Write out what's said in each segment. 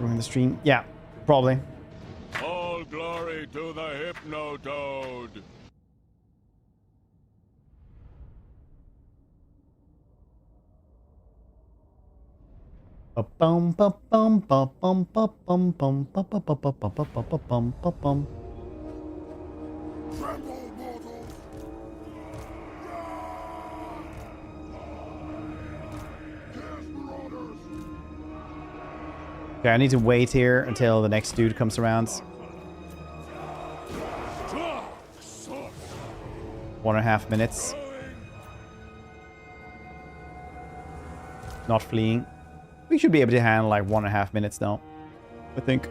Ruin the stream. Yeah, probably. All glory to the Hypnotoad. Bum bum bum bum bum bum bum bum bum bum bum bum bum bum bum bum. Okay, I need to wait here until the next dude comes around. 1.5 minutes. Not fleeing. We should be able to handle like 1.5 minutes now, I think.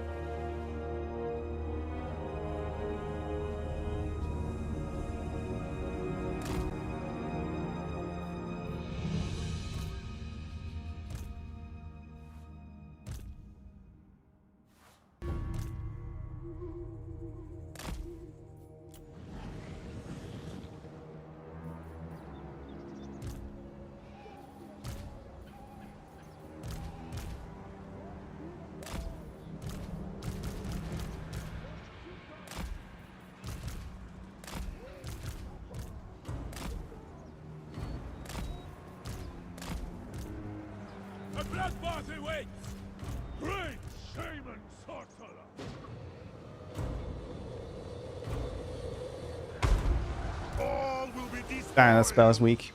That spell is weak.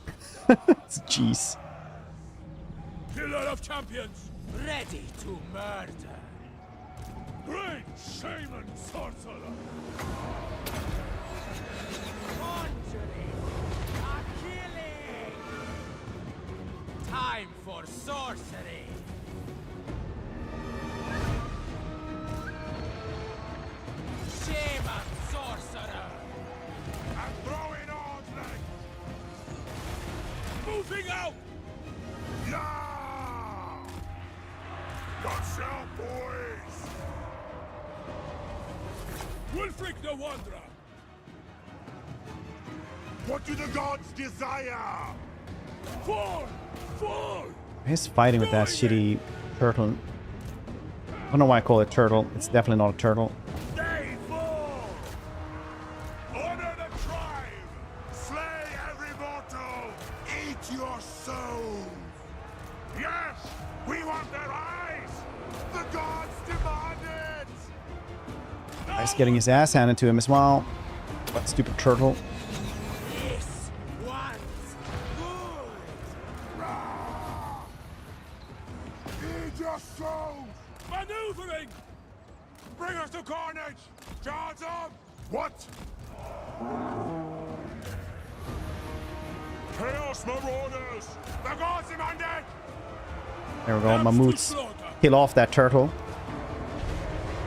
Jeez. Killer of champions, ready to murder. Great shaman sorcerer. Conjuring, a killing. Time for sorcery. Shaman sorcerer. I'm throwing on like. Moving out! Yeah! Watch out, boys! Wulfrik the Wanderer! What do the gods desire? Fall! Fall! He's fighting with that shitty turtle. I don't know why I call it turtle. It's definitely not a turtle. They fall! Honor the tribe! Slay every mortal! Eat your souls! Yes! We want their eyes! The gods demand it! He's getting his ass handed to him as well. What stupid turtle. This one's good! Eat your souls! Maneuvering! Bring us to carnage! Charge up! What? Chaos Marauders! The gods demand it! There we go. Mammoths. Kill off that turtle.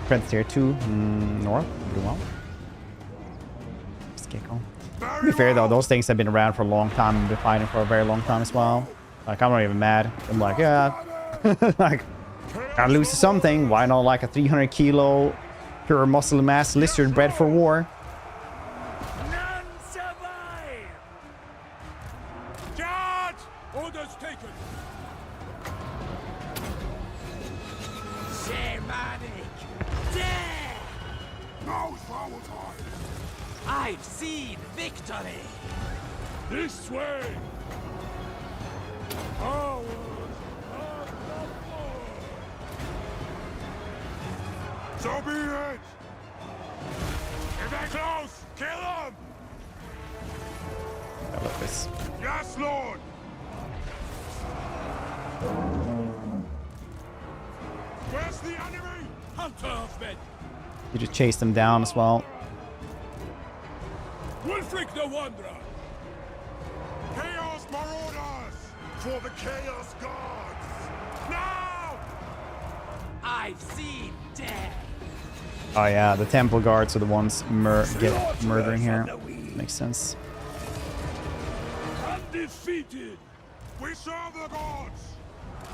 Prince tier 2. North. Do well. Just get going. To be fair though, those things have been around for a long time and been fighting for a very long time as well. Like, I'm not even mad. I'm like, yeah. Like, gotta lose to something. Why not like a 300 kilo pure muscle mass lizard bred for war? None survive! Charge! Orders taken! Shamanic death! Now is our time! I've seen victory! This way! Powers of the Lord! So be it! If they're close, kill them! I love this. Yes, Lord! Where's the enemy? Hunter of men! You just chase them down as well. Wulfrik the Wanderer! Chaos Marauders! For the Chaos Gods! Now! I've seen death! Oh yeah, the temple guards are the ones murdering here. Makes sense. Undefeated! We serve the gods!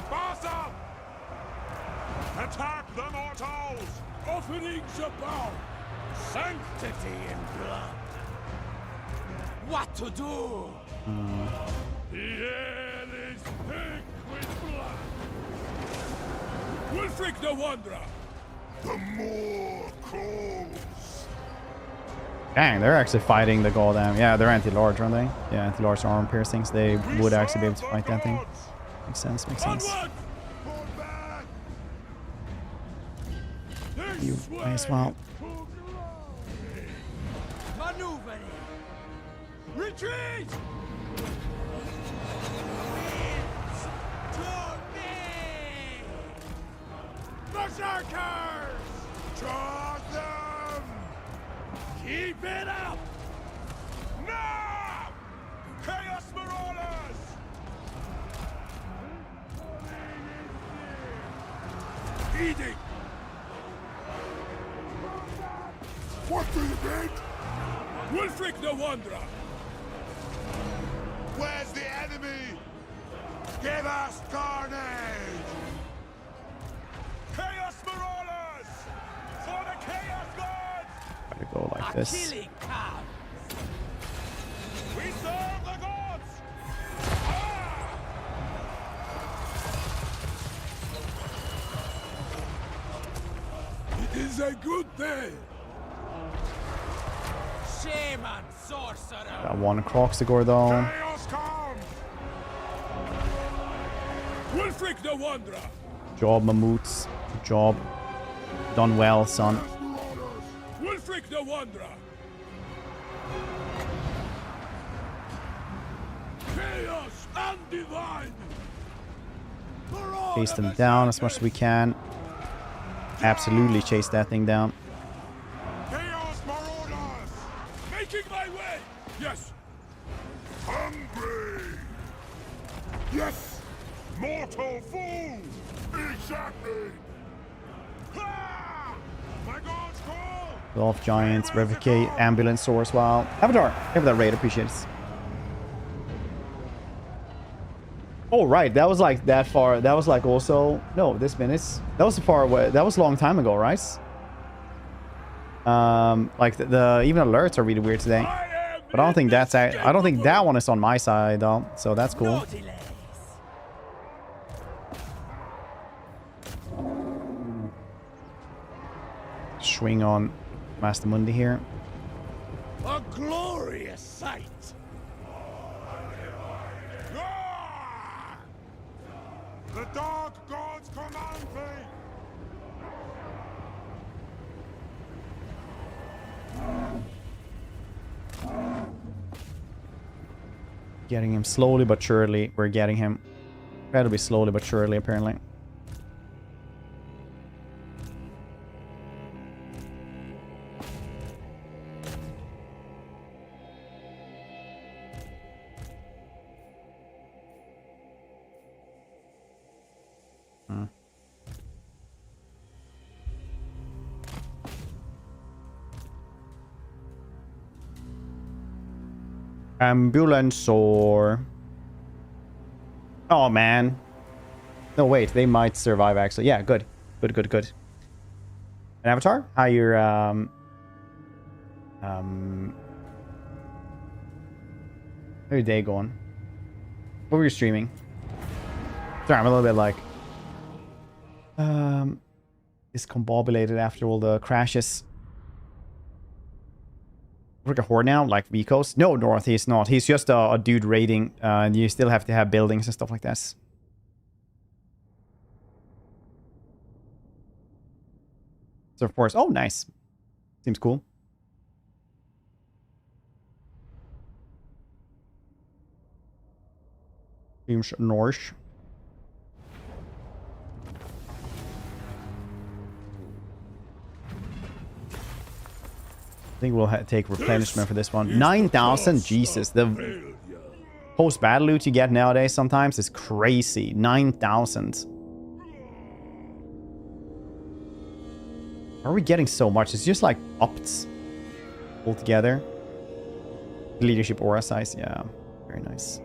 Pass up! Attack the mortals! Offerings abound! Sanctity in blood! What to do? The air is thick with blood! Wulfrik the Wanderer. The more calls. Dang, they're actually fighting the goddamn... Yeah, they're anti-large, aren't they? Yeah, anti-large armor piercings. They would actually be able to fight that thing. Makes sense, makes sense. You might as well. Retreat! Berserkers! Charge them! Keep it up! Now! Chaos Marauders! Eating! What do you think? Wulfrik the Wanderer! Where's the enemy? Give us carnage! Chaos Marauders! For the Chaos Gods! Try to go like this. We serve the gods! Ah! It is a good day! Shaman sorcerer! Got one Croxigor though. Chaos comes! Wulfrik the Wanderer! Job, Mammoths. Good job. Done well, son. Wulfrik the Wanderer! Chaos and divine! Chase them down as much as we can. Absolutely chase that thing down. Chaos Marauders! Making my way! Yes! Hungry! Yes! Mortal fool! Exactly! Ha! My gods call! Golf Giants, Revocate, Ambulance Source, wow. Avatar! Give that raid, appreciate it. Oh, right, that was like that far. That was like also... No, this minutes. That was far away. That was a long time ago, right? Like the even alerts are really weird today. But I don't think that's... I don't think that one is on my side, though. So that's cool. Swing on Master Mundi here. A glorious sight! Ah! The dark gods command me! Getting him slowly but surely. We're getting him incredibly slowly but surely, apparently. Ambulance or... Oh, man. No, wait. They might survive, actually. Yeah, good. Good, good, good. An Avatar? How your... How your day going? What were you streaming? Sorry, I'm a little bit like... discombobulated after all the crashes. Like a Khorne now, like Vicos? No, North, he's not. He's just a dude raiding, and you still have to have buildings and stuff like this. So, of course... Oh, nice. Seems cool. Seems Norse. I think we'll take replenishment for this one. 9,000? Jesus. The post-battle loot you get nowadays sometimes is crazy. 9,000. Are we getting so much? It's just like upped altogether. Leadership aura size. Yeah. Very nice.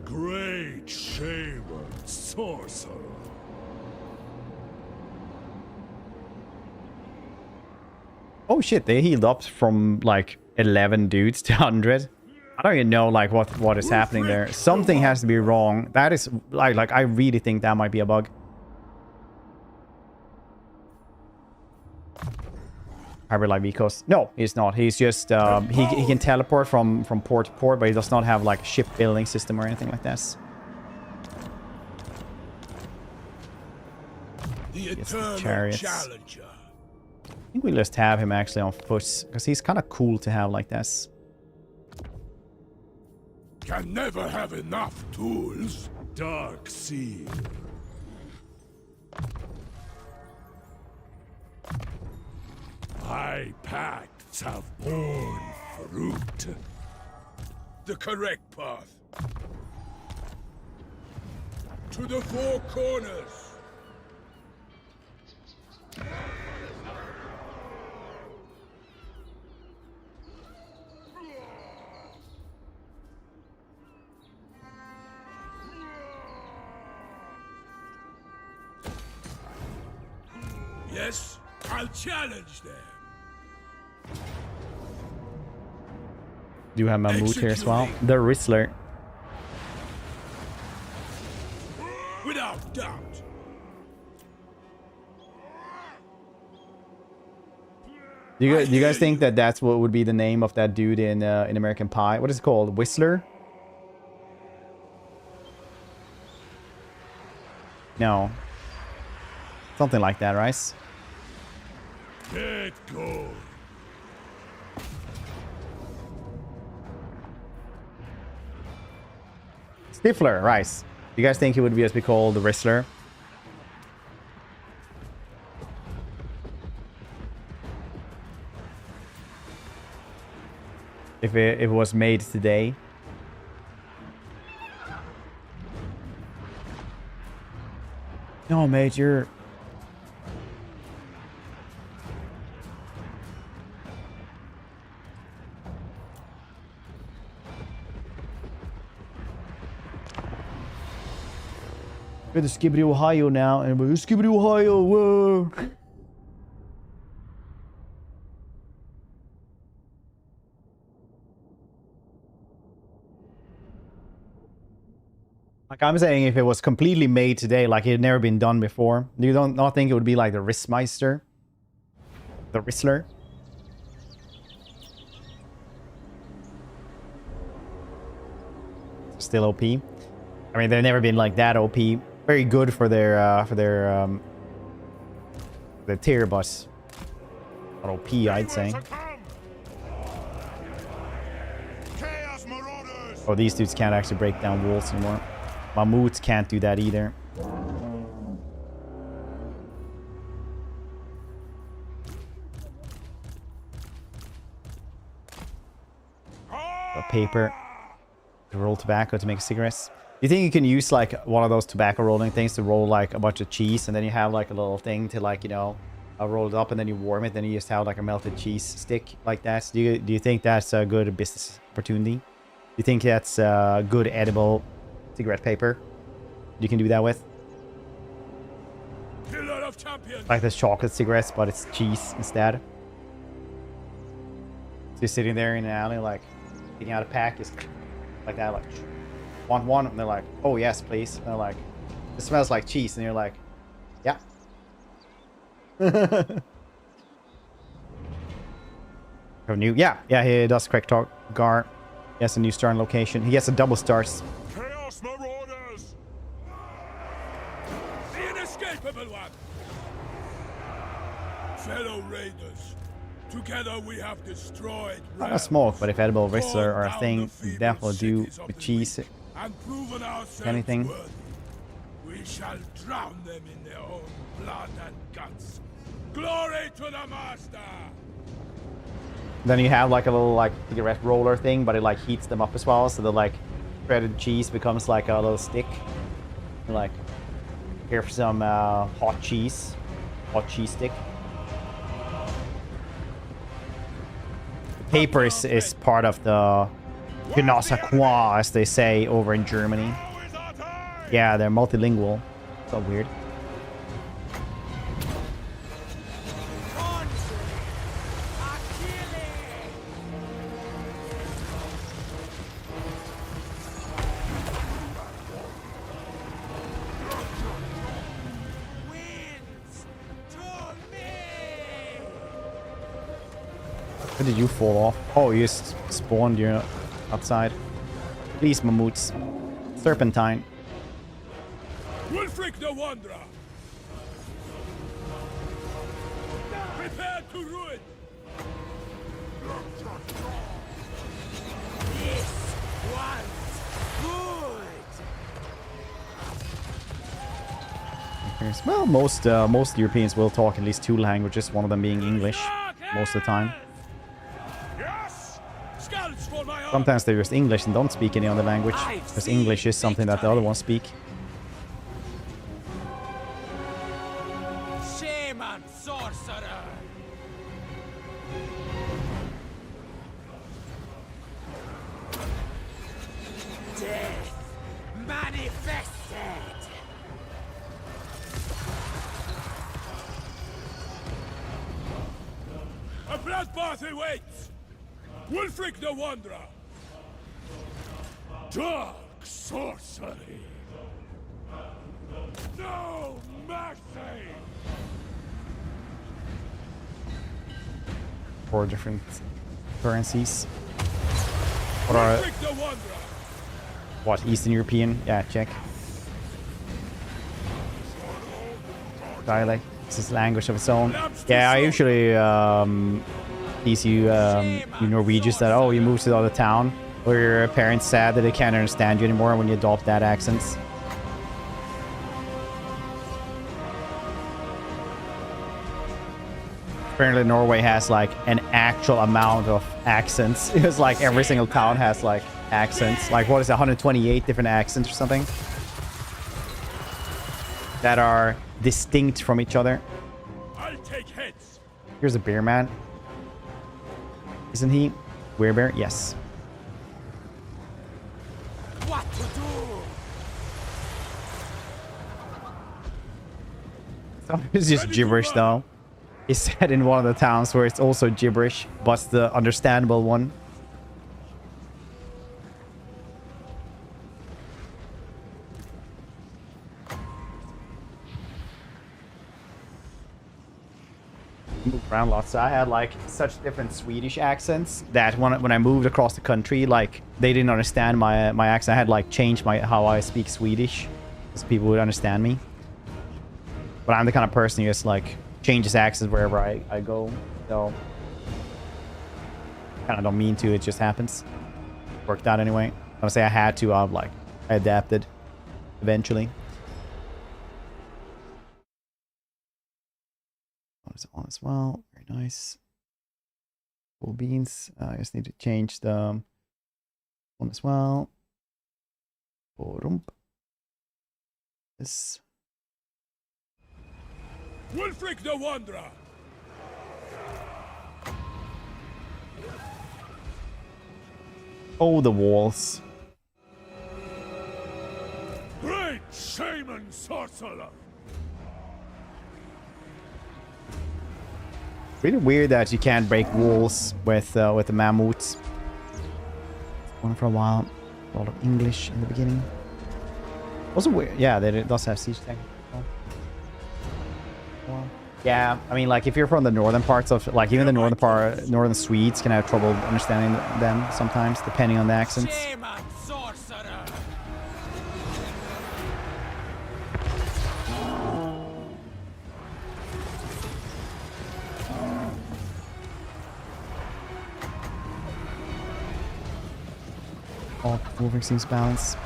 Great Shaman sorcerer. Oh shit, they healed up from like 11 dudes to 100. I don't even know like what is happening there. Something has to be wrong. That is like I really think that might be a bug. Hybrid like Vikos. No, he's not. He's just he can teleport from port to port, but he does not have like a ship building system or anything like this. The eternal chariots. challenger. I think we just have him actually on foot because he's kind of cool to have like this. Can never have enough tools. Dark Sea. High pacts have borne fruit. The correct path. To the four corners. Yes, I'll challenge them. Do you have Mammoth here as well? The Rizzler. Without doubt. Do you guys think that that's what would be the name of that dude in American Pie? What is it called? Whistler? No. Something like that, right? Get going. Stifler, right. You guys think he would be called the Rizzler? If it was made today. No, mate, you're... We're the Skibbity Ohio now, and we're Skibbity Ohio, whoa! Like I'm saying, if it was completely made today, like it had never been done before, you don't not think it would be like the Rissmeister? The Rizzler? Still OP. I mean, they've never been like that OP. Very good for their tier, but not OP, I'd say. Oh, these dudes can't actually break down walls anymore. Mammoths can't do that either. A paper. To roll tobacco to make cigarettes. Do you think you can use like one of those tobacco rolling things to roll like a bunch of cheese, and then you have like a little thing to like, you know, roll it up, and then you warm it, then you just have like a melted cheese stick like that? So do you think that's a good business opportunity? Do you think that's good edible cigarette paper you can do that with? Like this chocolate cigarettes, but it's cheese instead. So you're sitting there in an alley like taking out a pack, is like that, like want one, and they're like, oh yes please, and they're like, it smells like cheese, and you're like, yeah. New, yeah, he does correct talk. Gar, he has a new starting location. He has a double starts. Chaos Marauders! The inescapable one! Fellow raiders, together we have destroyed Not a smoke, but if edible Rizzler are a thing, definitely do with cheese. Anything. We shall drown them in their own blood and guts. Glory to the master! Then you have like a little like cigarette roller thing, but it like heats them up as well, so the like shredded cheese becomes like a little stick. You're like, here for some hot cheese stick. The paper is part of the Genosse à quoi, as they say over in Germany. Yeah, they're multilingual. So weird. Where did you fall off? Oh, you just spawned you outside. Please, mammoths. Serpentine. Wulfrik the Wanderer! Prepare to ruin! This one's good! Well, most Europeans will talk at least 2 languages, one of them being English most of the time. Sometimes they're just English and don't speak any other language, because English is something that the other ones speak. Shaman sorcerer! Death manifested! A bloodbath awaits! Wulfrik the Wanderer! Dark sorcery! No mercy! 4 different currencies. What are... Wulfrik the Wanderer! What, Eastern European? Yeah, check. Dialect. This is language of its own. Yeah, I usually tease you, you Norwegians that, oh, you moved to the other town, or your parents sad that they can't understand you anymore when you adopt that accents. Apparently Norway has like an actual amount of accents. It's like every single town has like accents. Like what is it, 128 different accents or something? That are distinct from each other. I'll take heads. Here's a bear man. Isn't he? Werebear? Yes. What to do? It's just gibberish though. He said in one of the towns where it's also gibberish, but it's the understandable one. Moved around lots. So I had like such different Swedish accents that when I moved across the country, like they didn't understand my accent. I had like changed how I speak Swedish so people would understand me. But I'm the kind of person who just like changes accents wherever I go. So kind of don't mean to. It just happens. Worked out anyway. I would say I had to. I adapted eventually. It's on as well. Very nice. Cool beans. I just need to change the one as well. This. Wulfrik the Wanderer! Oh, the walls. Great shaman sorcerer! Really weird that you can't break walls with the mammoths. One for a while. A lot of English in the beginning. Also weird. Yeah, it does have siege tank. Well, yeah, I mean, like if you're from the northern parts of, like even the northern Swedes can have trouble understanding them sometimes, depending on the accents. Shaman sorcerer! Oh, Wolfrik seems balanced.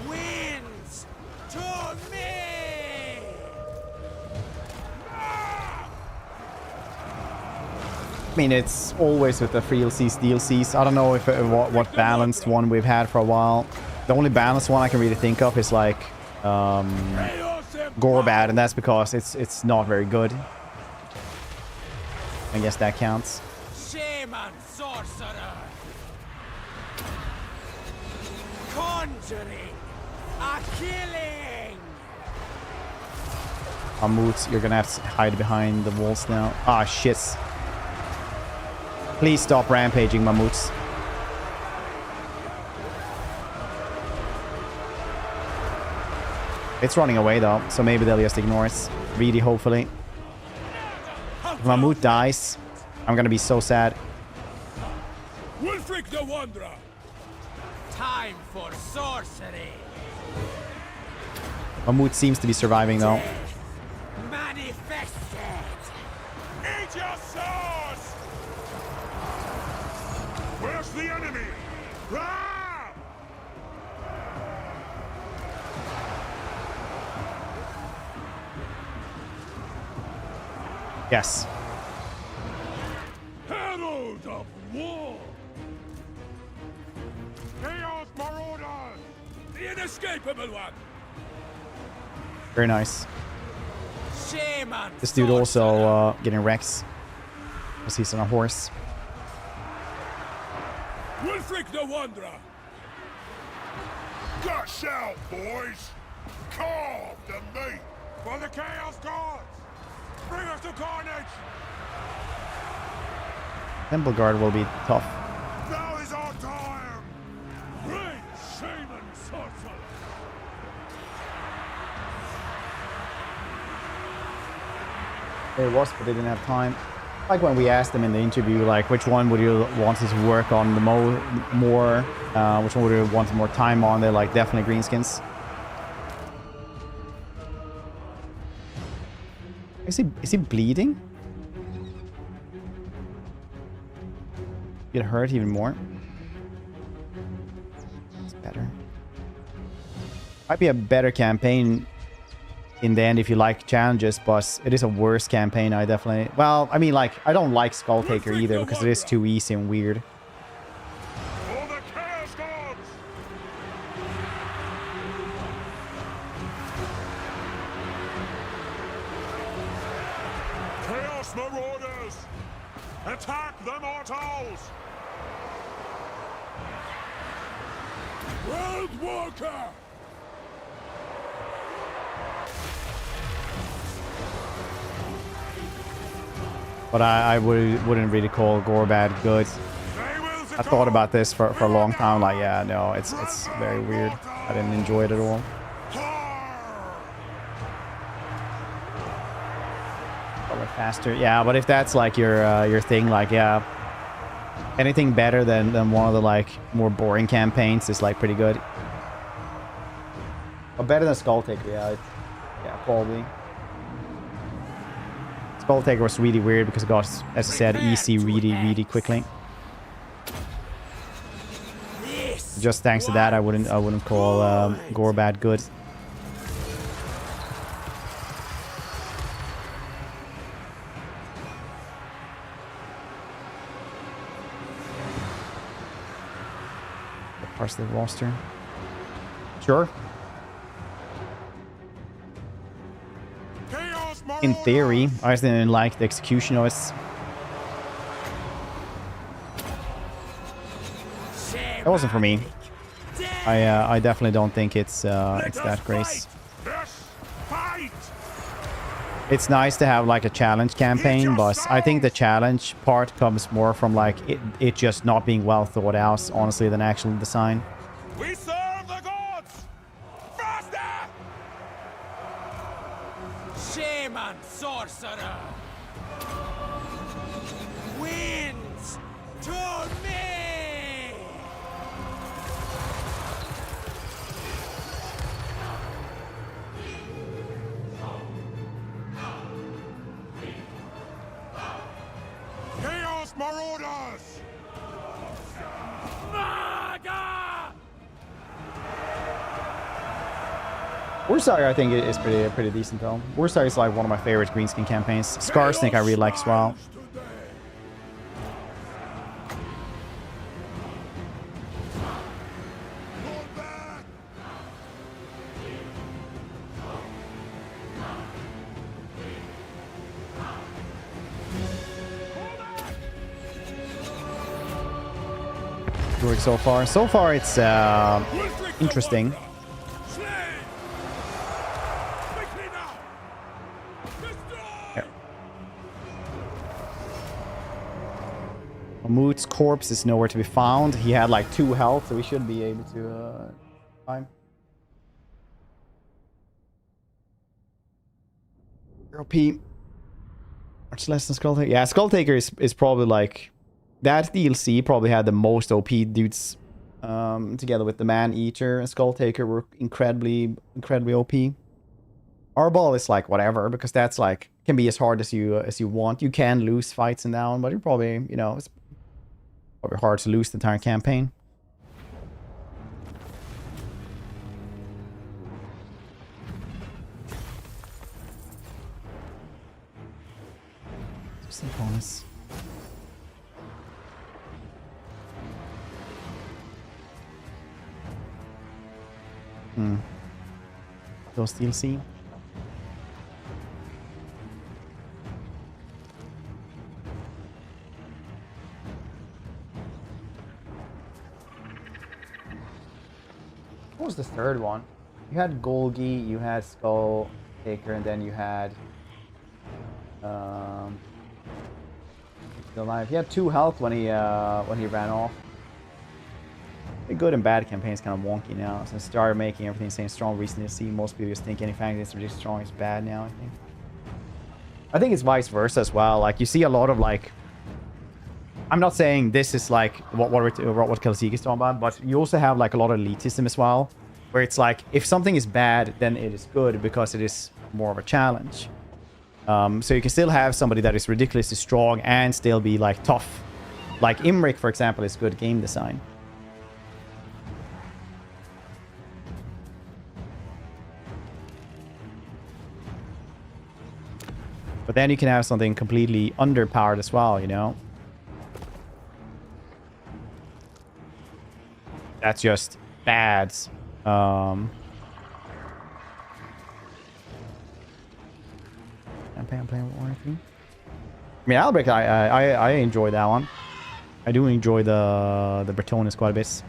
Winds to me! I mean, it's always with the free DLCs. I don't know if what balanced one we've had for a while. The only balanced one I can really think of is like Gorbad, and that's because it's not very good. I guess that counts. Shaman sorcerer! conjuring, a killing. Mammut, you're gonna have to hide behind the walls now. Ah, shit. Please stop rampaging, Mammuts. It's running away though, so maybe they'll just ignore it. Really, hopefully. If Mammut dies, I'm gonna be so sad. Wulfrik the Wanderer! Time for sorcery. Mammut seems to be surviving though. Manifested. Eat your sauce! Where's the enemy? Ah! Yes. Herald of War! Chaos Marauders! The inescapable one! Very nice. Shaman. This dude also getting wrecks. Because he's on a horse. Wulfrik the Wanderer! Gush out, boys! Carve the meat! For the Chaos Gods! Bring us to carnage! Temple Guard will be tough. Now is our time! Great shaman sorcerer! There was, but they didn't have time. Like when we asked them in the interview, like which one would you want to work on the more, which one would you want more time on? They're like definitely greenskins. Is he bleeding? Get hurt even more. It's better. Might be a better campaign in the end if you like challenges, but it is a worse campaign. I definitely, well, I mean, like, I don't like Skull Taker either because it is too easy and weird. For the Chaos Gods! Chaos Marauders! Attack the mortals! World Walker! But I wouldn't really call Gorbad good. I thought about this for a long time. Like, yeah, no, it's very weird. I didn't enjoy it at all. Probably faster, yeah. But if that's like your thing, like, yeah, anything better than one of the like more boring campaigns is like pretty good. But better than Skull Taker, yeah, yeah, probably. Skull Taker was really weird because it got, as I said, easy really quickly. Just thanks to that, I wouldn't call Gorbad good. Parts of the roster. Sure. In theory, I just didn't like the execution of it. That wasn't for me. I definitely don't think it's that great. It's nice to have like a challenge campaign, but I think the challenge part comes more from like it just not being well thought out, honestly, than actual design. We serve the gods! Faster! Shaman sorcerer. Winds to me. Chaos Marauders! Warsaw, I think, is pretty decent though. Warsaw is like one of my favorite greenskin campaigns. Scarsnake I really like as well. Work so far. So far, it's interesting. Here. Mahmoud's corpse is nowhere to be found. He had like 2 health, so we should be able to find. OP. Much less than Skulltaker. Yeah, Skulltaker is probably like... That DLC probably had the most OP dudes together with the Man-Eater and Skulltaker were incredibly OP. Arbol is like whatever, because that's like... Can be as hard as you want. You can lose fights in that one, but you're probably, you know... It's probably hard to lose the entire campaign. Bonus. Those DLC. What was the third one? You had Golgi, you had Skull Taker, and then you had still alive. He had 2 health when he ran off. The good and bad campaign is kind of wonky now. So I started making everything staying strong recently. See, most people just think anything that's really strong is bad now. I think it's vice versa as well. Like you see a lot of like. I'm not saying this is like what Kalsik is talking about, but you also have like a lot of elitism as well, where it's like if something is bad, then it is good because it is more of a challenge. So you can still have somebody that is ridiculously strong and still be like tough. Like Imrik, for example, is good game design. But then you can have something completely underpowered as well, you know? That's just bad. I'm playing War Warhammer. I mean, Albrecht, I enjoy that one. I do enjoy the Bretonus quite a bit.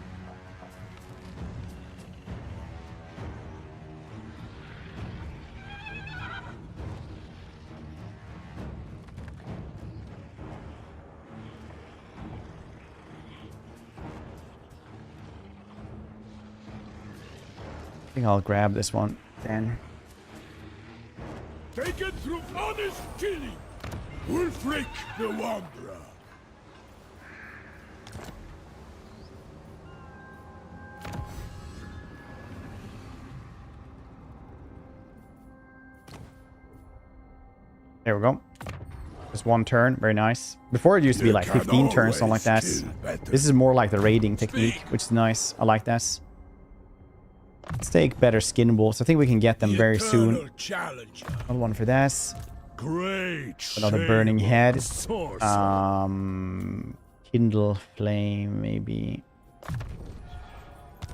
I think I'll grab this one then. Taken through honest killing, Wulfrik the Wanderer. There we go. Just 1 turn, very nice. Before it used to be like 15 turns, something like that. This is more like the raiding technique, which is nice. I like that. Let's take better skin wolves. I think we can get them very soon. Another one for this. Another burning head. Kindle flame, maybe.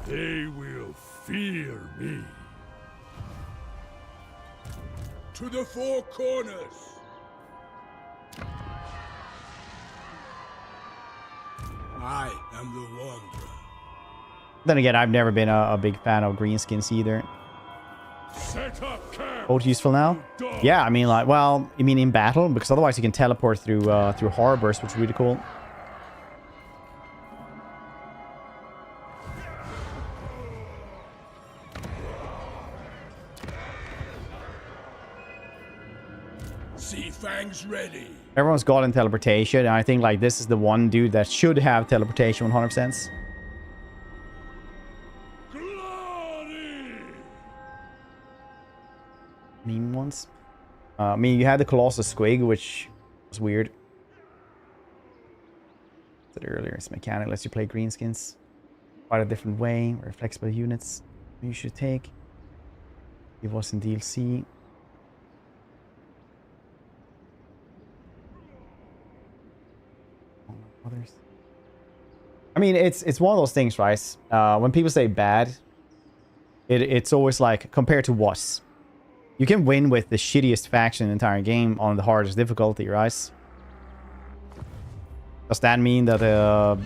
They will fear me. To the 4 corners. I am the Wanderer. Then again, I've never been a big fan of greenskins either. Both useful now? Yeah, I mean, like, well, you mean in battle? Because otherwise you can teleport through through harbors, which is really cool. Sea Fangs ready. Everyone's gotten teleportation, and I think like this is the one dude that should have teleportation 100%. Meme ones. I mean, you had the Colossus Squig, which was weird. I said earlier, it's mechanic, lets you play greenskins quite a different way, or flexible units you should take. It was in DLC. Others. I mean, it's one of those things, right? When people say bad, it's always like compared to what? You can win with the shittiest faction in the entire game on the hardest difficulty, right? Does that mean that the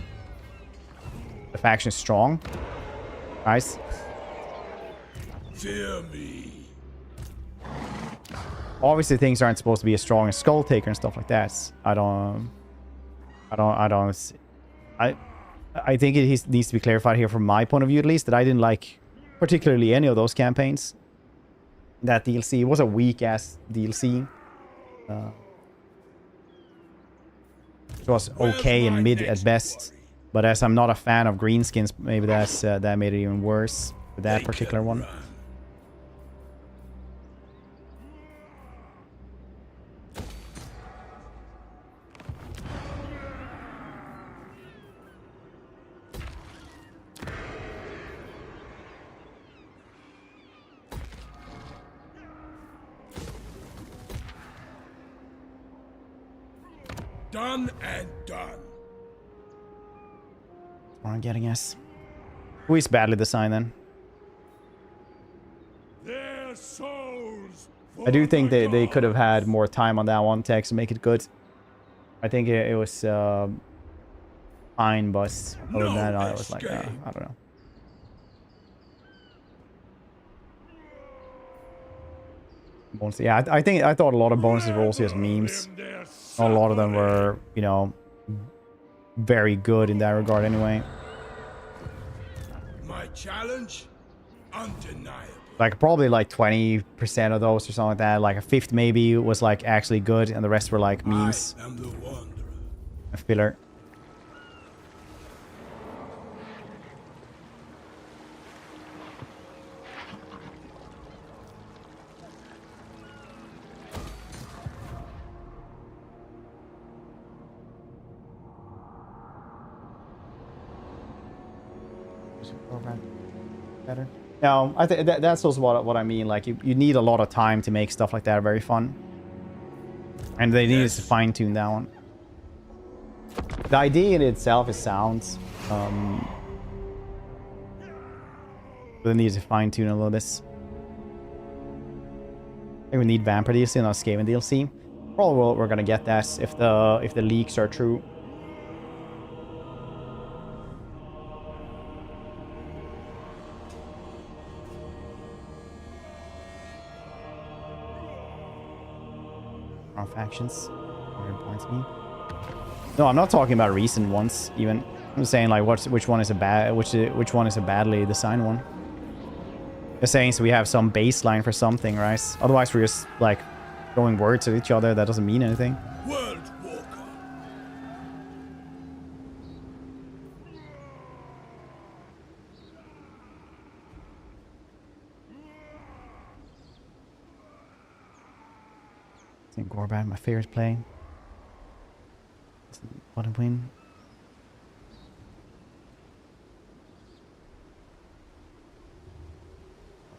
faction is strong? Guys. Fear me. Obviously, things aren't supposed to be as strong as Skull Taker and stuff like that. I think it needs to be clarified here from my point of view, at least, that I didn't like particularly any of those campaigns. That DLC, it was a weak-ass DLC. It was okay and mid at best. But as I'm not a fan of greenskins, maybe that made it even worse for that particular one. Done and done. What I'm getting, yes. Who is badly designed then? Their souls. I do think they could have had more time on that one to actually make it good. I think it was fine, but other than that, I was like, I don't know. Bonus, yeah, I thought a lot of bonuses were also just memes. A lot of them were, you know, very good in that regard anyway. My challenge, undeniable. Like probably like 20% of those or something like that. Like a fifth maybe was like actually good, and the rest were like memes. I am the wanderer. A filler. Better. No, I think that's also what I mean. Like you need a lot of time to make stuff like that very fun, and they needed to fine tune that one. The idea in itself is sound. They need to fine tune a little bit. I think we need Vampire DLC, not Skaven DLC. Probably we're gonna get that if the leaks are true. Factions. No, I'm not talking about recent ones. Even I'm saying like which one is a badly designed one. Just saying so we have some baseline for something, right? Otherwise we're just like throwing words at each other that doesn't mean anything. World Walker. I think Gorbad, my favorite play. What a win.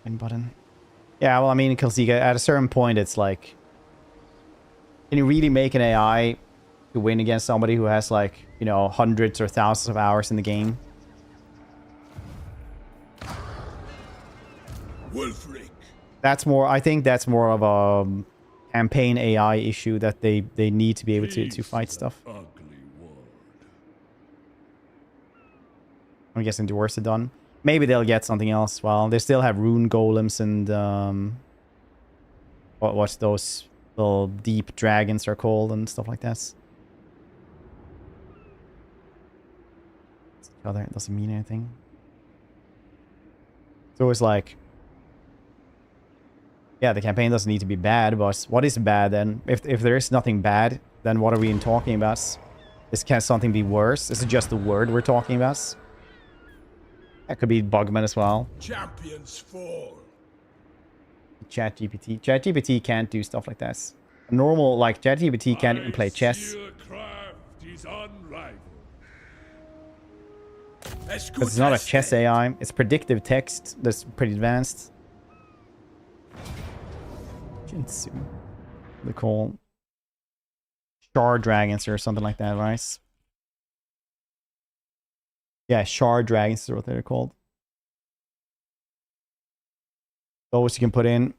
Win button. Yeah, well, I mean, Kilsika, at a certain point, it's like, can you really make an AI to win against somebody who has like, you know, hundreds or thousands of hours in the game? Wulfrik. That's more, I think that's more of a campaign AI issue that they need to be able to fight stuff. I'm guessing the worst are done. Maybe they'll get something else. Well, they still have rune golems and what's those little deep dragons are called and stuff like that. Other it doesn't mean anything. So it's like, yeah, the campaign doesn't need to be bad, but what is bad then? If there is nothing bad, then what are we even talking about? Can something be worse? Is it just the word we're talking about? That could be Bugman as well. Champions fall. ChatGPT. ChatGPT can't do stuff like that. Normal, like, ChatGPT can't even play chess. Because it's not a chess AI. It's predictive text that's pretty advanced. Jinsu. They call shard dragons or something like that, right? Yeah, shard dragons is what they're called. Those you can put in.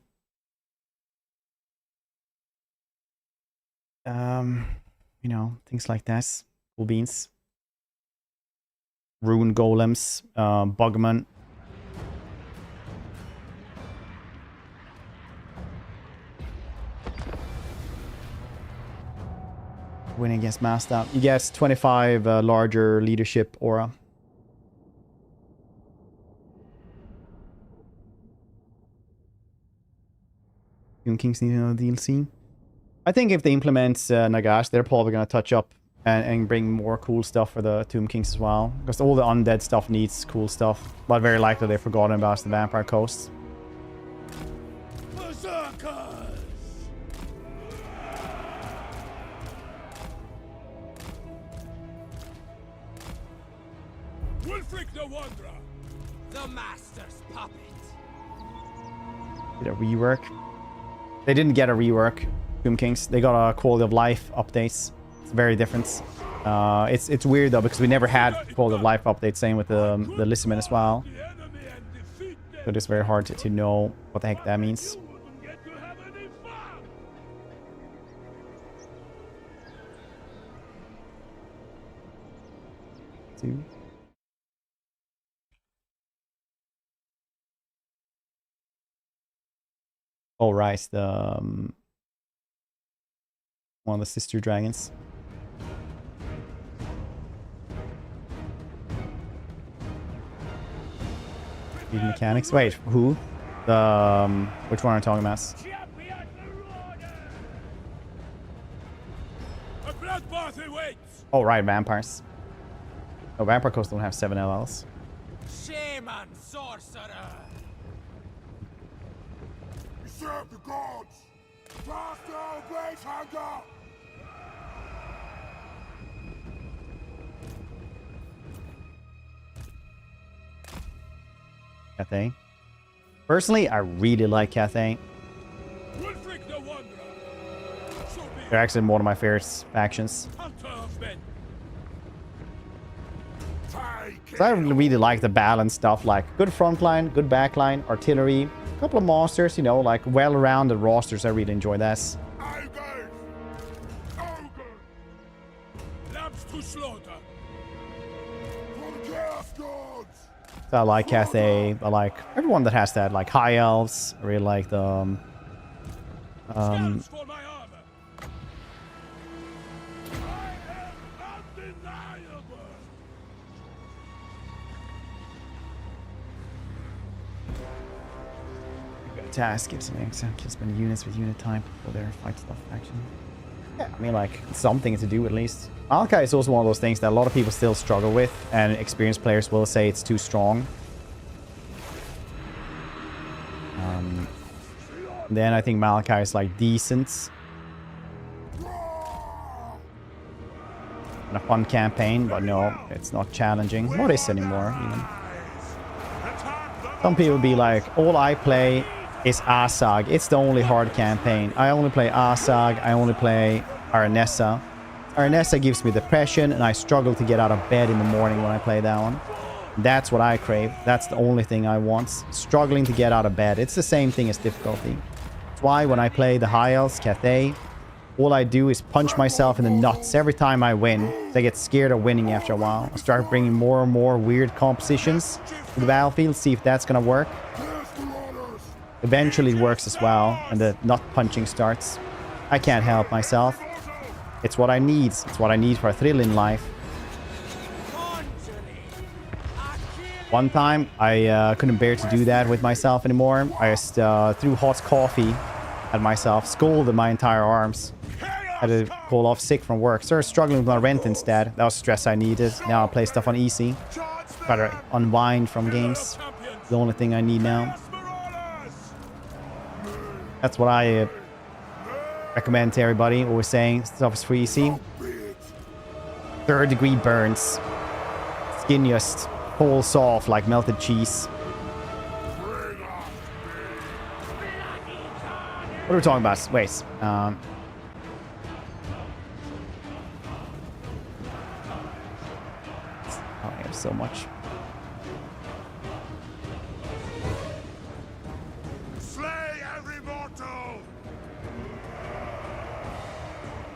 You know, things like that. Cool beans. Rune golems, Bugman. winning against Maelstrom. You get 25 larger leadership aura. Tomb Kings need another DLC. I think if they implement Nagash, they're probably going to touch up and bring more cool stuff for the Tomb Kings as well. Because all the undead stuff needs cool stuff. But very likely they've forgotten about the Vampire Coast. Wulfrik the Wanderer, the Master's puppet. Get a rework. They didn't get a rework, Tomb Kings. They got a quality of life updates. It's very different. It's weird though because we never had quality of life updates. Same with the Lissaman as well. So it's very hard to know what the heck that means. Two. Oh, right, the one of the sister dragons. Mechanics. Wait, who? The which one are you talking about? Oh, right, vampires. Oh, Vampire Coast don't have 7 LLs. Shaman sorcerer. Serve the gods! Faster, blaze hunger! Cathay. Personally, I really like Cathay. They're actually one of my favorite factions. So I really like the balanced stuff, like good frontline, good backline, artillery, a couple of monsters, you know, like well-rounded rosters. I really enjoy this. So I like Cathay. I like everyone that has that, like high elves. I really like the task gives an example spend units with unit type for their fight stuff action. Yeah, I mean, like something to do at least. Maelstrom is also one of those things that a lot of people still struggle with, and experienced players will say it's too strong. Then I think Maelstrom is like decent and a fun campaign, but no, it's not challenging. What is anymore even? Some people be like, all I play is ACCESS. It's the only hard campaign. I only play ACCESS. I only play Aranessa. Aranessa gives me depression, and I struggle to get out of bed in the morning when I play that one. That's what I crave. That's the only thing I want. Struggling to get out of bed. It's the same thing as difficulty. That's why when I play the High Elves, Cathay, all I do is punch myself in the nuts every time I win. I get scared of winning after a while. I start bringing more and more weird compositions to the battlefield, see if that's gonna work. Eventually it works as well, and the nut punching starts. I can't help myself. It's what I need. It's what I need for a thrill in life. One time, I couldn't bear to do that with myself anymore. I just threw hot coffee at myself, scolded my entire arms. Had to call off sick from work. Started struggling with my rent instead. That was stress I needed. Now I play stuff on easy. Try to unwind from games. The only thing I need now. That's what I recommend to everybody. Always saying stuff is free easy. 3rd degree burns. Skin just falls off like melted cheese. What are we talking about? Wait. Oh, I have so much.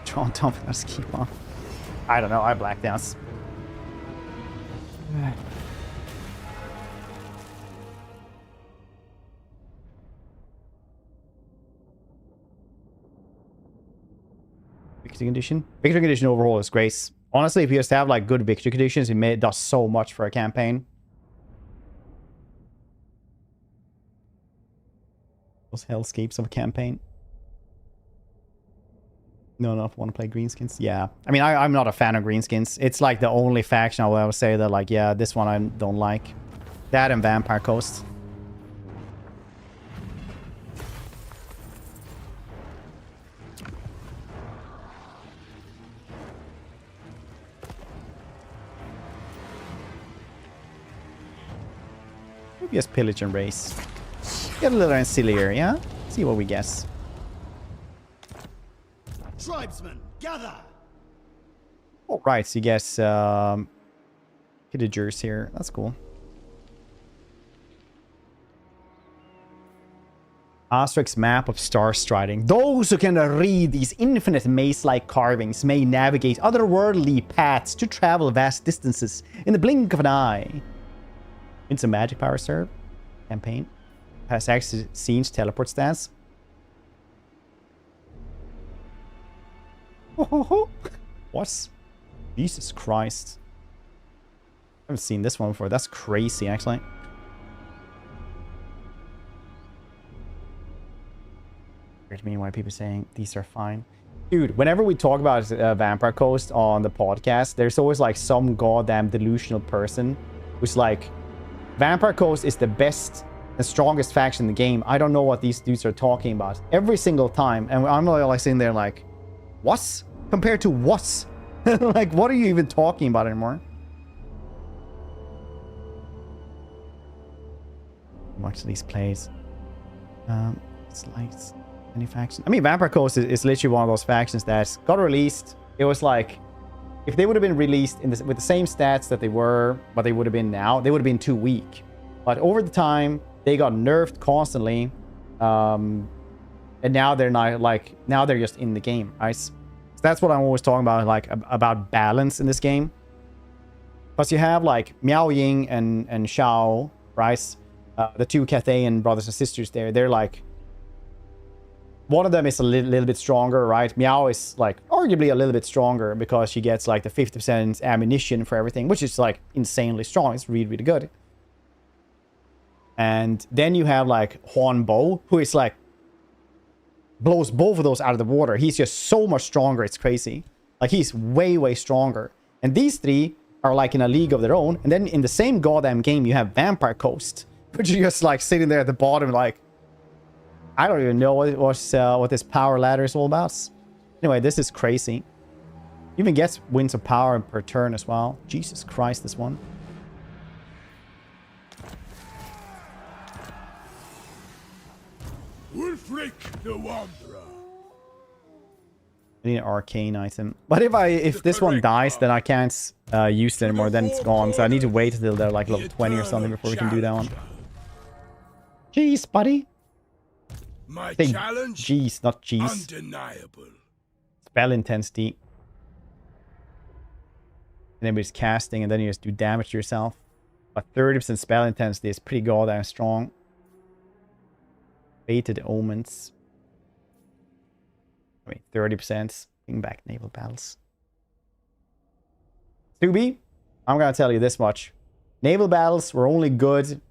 Drawn top, let's keep on. I don't know, I blacked out. victory condition. Victory condition overall is great. Honestly, if you just have like good victory conditions, it does so much for a campaign. Those hellscapes of a campaign. No, I want to play greenskins. Yeah, I mean, I'm not a fan of greenskins. It's like the only faction I would say that like, yeah, this one I don't like. That and Vampire Coast. Maybe just pillage and race. Get a little ancillary, yeah? See what we guess. Tribesmen, gather! All right, so you guess pillagers here. That's cool. Asterix map of star striding. Those who can read these infinite maze-like carvings may navigate otherworldly paths to travel vast distances in the blink of an eye. It's a magic power serve campaign. Has access to Tzeentch teleport stats. What? Jesus Christ. I haven't seen this one before. That's crazy, actually. Weird to me why people are saying these are fine. Dude, whenever we talk about Vampire Coast on the podcast, there's always like some goddamn delusional person who's like, Vampire Coast is the best and strongest faction in the game. I don't know what these dudes are talking about. Every single time. And I'm like sitting there like, what? Compared to what? Like, what are you even talking about anymore? Watch these plays. It's like any faction. I mean, Vampire Coast is literally one of those factions that got released. It was like, if they would have been released in this, with the same stats that they were, but they would have been now, they would have been too weak. But over the time, they got nerfed constantly. And now they're not like, now they're just in the game, right? So that's what I'm always talking about, like about balance in this game. Plus you have like Miao Ying and Shao, right? The two Cathayan brothers and sisters there. They're like, one of them is a little bit stronger, right? Miao is like arguably a little bit stronger because she gets like the 50% ammunition for everything, which is like insanely strong. It's really, really good. And then you have like Huan Bo, who is like, blows both of those out of the water. He's just so much stronger. It's crazy. Like he's way, way stronger. And these three are like in a league of their own. And then in the same goddamn game, you have Vampire Coast, which is just like sitting there at the bottom like, I don't even know what this power ladder is all about. Anyway, this is crazy. Even gets Winds of Power per turn as well. Jesus Christ, this one. Wulfrik the Wanderer. I need an arcane item. But if this one dies, then I can't use it anymore. Then it's gone. So I need to wait until they're like level 20 or something before we can do that one. Jeez, buddy. My challenge? Jeez, not jeez. Undeniable. Spell intensity. And then it's casting, and then you just do damage to yourself. But 30% spell intensity is pretty goddamn strong. Fated Omens. I mean, 30%. Bring back naval battles. Stuby, I'm gonna tell you this much. Naval battles were only good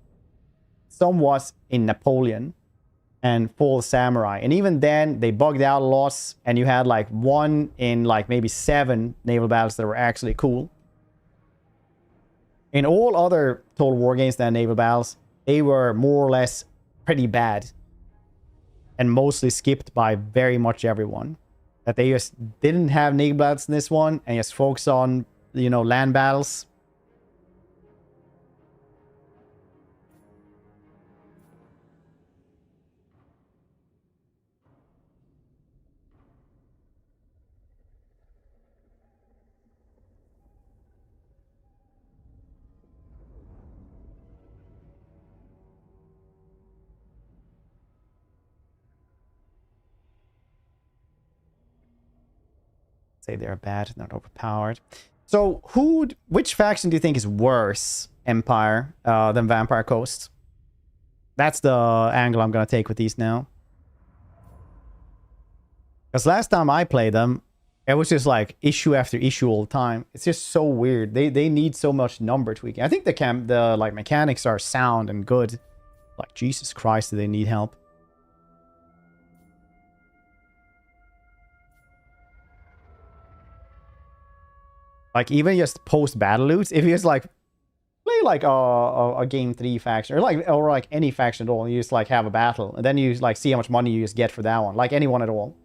somewhat in Napoleon and Full Samurai. And even then, they bugged out a lot. And you had like 1 in like maybe 7 naval battles that were actually cool. In all other Total War games than naval battles, they were more or less pretty bad. And mostly skipped by very much everyone. That they just didn't have naval battles in this one. And just focus on, you know, land battles. Say they're bad, not overpowered. So which faction do you think is worse, Empire, than Vampire Coast? That's the angle I'm going to take with these now. Because last time I played them, It was just like issue after issue all the time. It's just so weird. They need so much number tweaking. I think the like mechanics are sound and good. Like Jesus Christ, do they need help? Like even just post battle loots, if you just like play like a game 3 faction or like any faction at all, and you just like have a battle, and then you like see how much money you just get for that one, like anyone at all.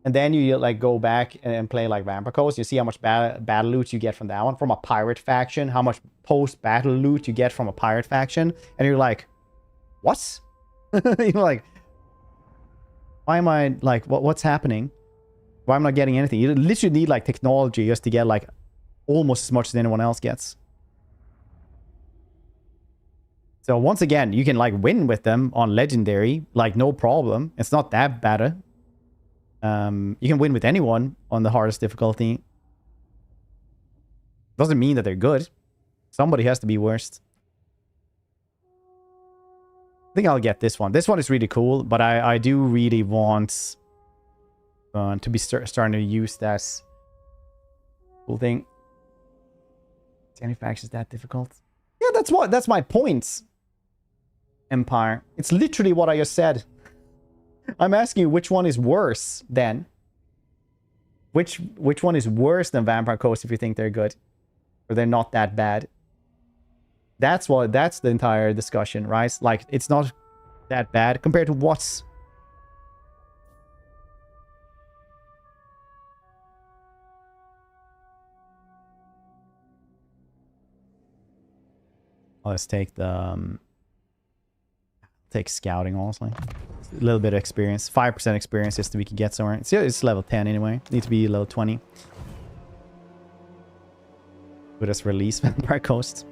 And then you like go back and play like Vampire Coast. You see how much battle loot you get from that one, from a pirate faction. How much post-battle loot you get from a pirate faction. And you're like, what? You're like, why am I like, what's happening? Why am I not getting anything? You literally need like technology just to get like almost as much as anyone else gets. So once again, you can like win with them on Legendary, like no problem. It's not that bad. You can win with anyone on the hardest difficulty. Doesn't mean that they're good. Somebody has to be worst. I think I'll get this one. This one is really cool, but I do really want to be starting to use that cool thing. Is any factions that difficult? Yeah, that's my point. Empire. It's literally what I just said. I'm asking you which one is worse then. Which one is worse than Vampire Coast if you think they're good? Or they're not that bad? That's the entire discussion, right? Like, it's not that bad compared to what's... Let's take the... take scouting, honestly. A little bit of experience. 5% experience just so we can get somewhere. It's level 10 anyway. Need to be level 20. Let us release Vampire Coast.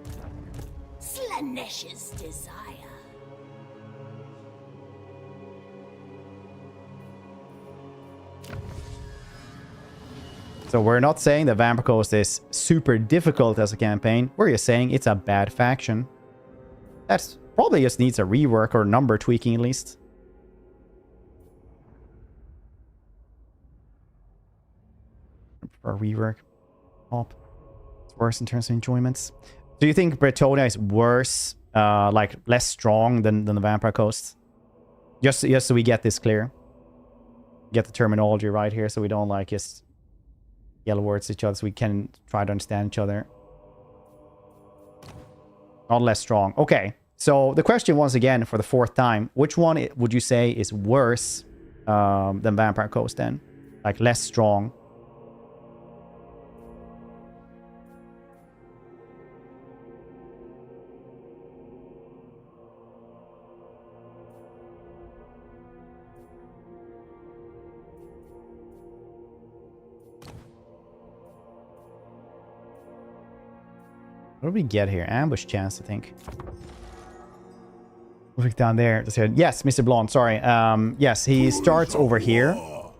Slaanesh's desire. So we're not saying that Vampire Coast is super difficult as a campaign. We're just saying it's a bad faction. That's probably just needs a rework or number tweaking at least. For a rework. It's worse in terms of enjoyments. Do you think Bretonnia is worse, like less strong than the Vampire Coast? Just so we get this clear. Get the terminology right here so we don't like just yell words at each other so we can try to understand each other. Not less strong. Okay. So the question once again for the 4th time, which one would you say is worse than Vampire Coast then? Like less strong? What do we get here? Ambush chance, I think. Look down there. Yes, Mr. Blonde, sorry. Yes, he starts over here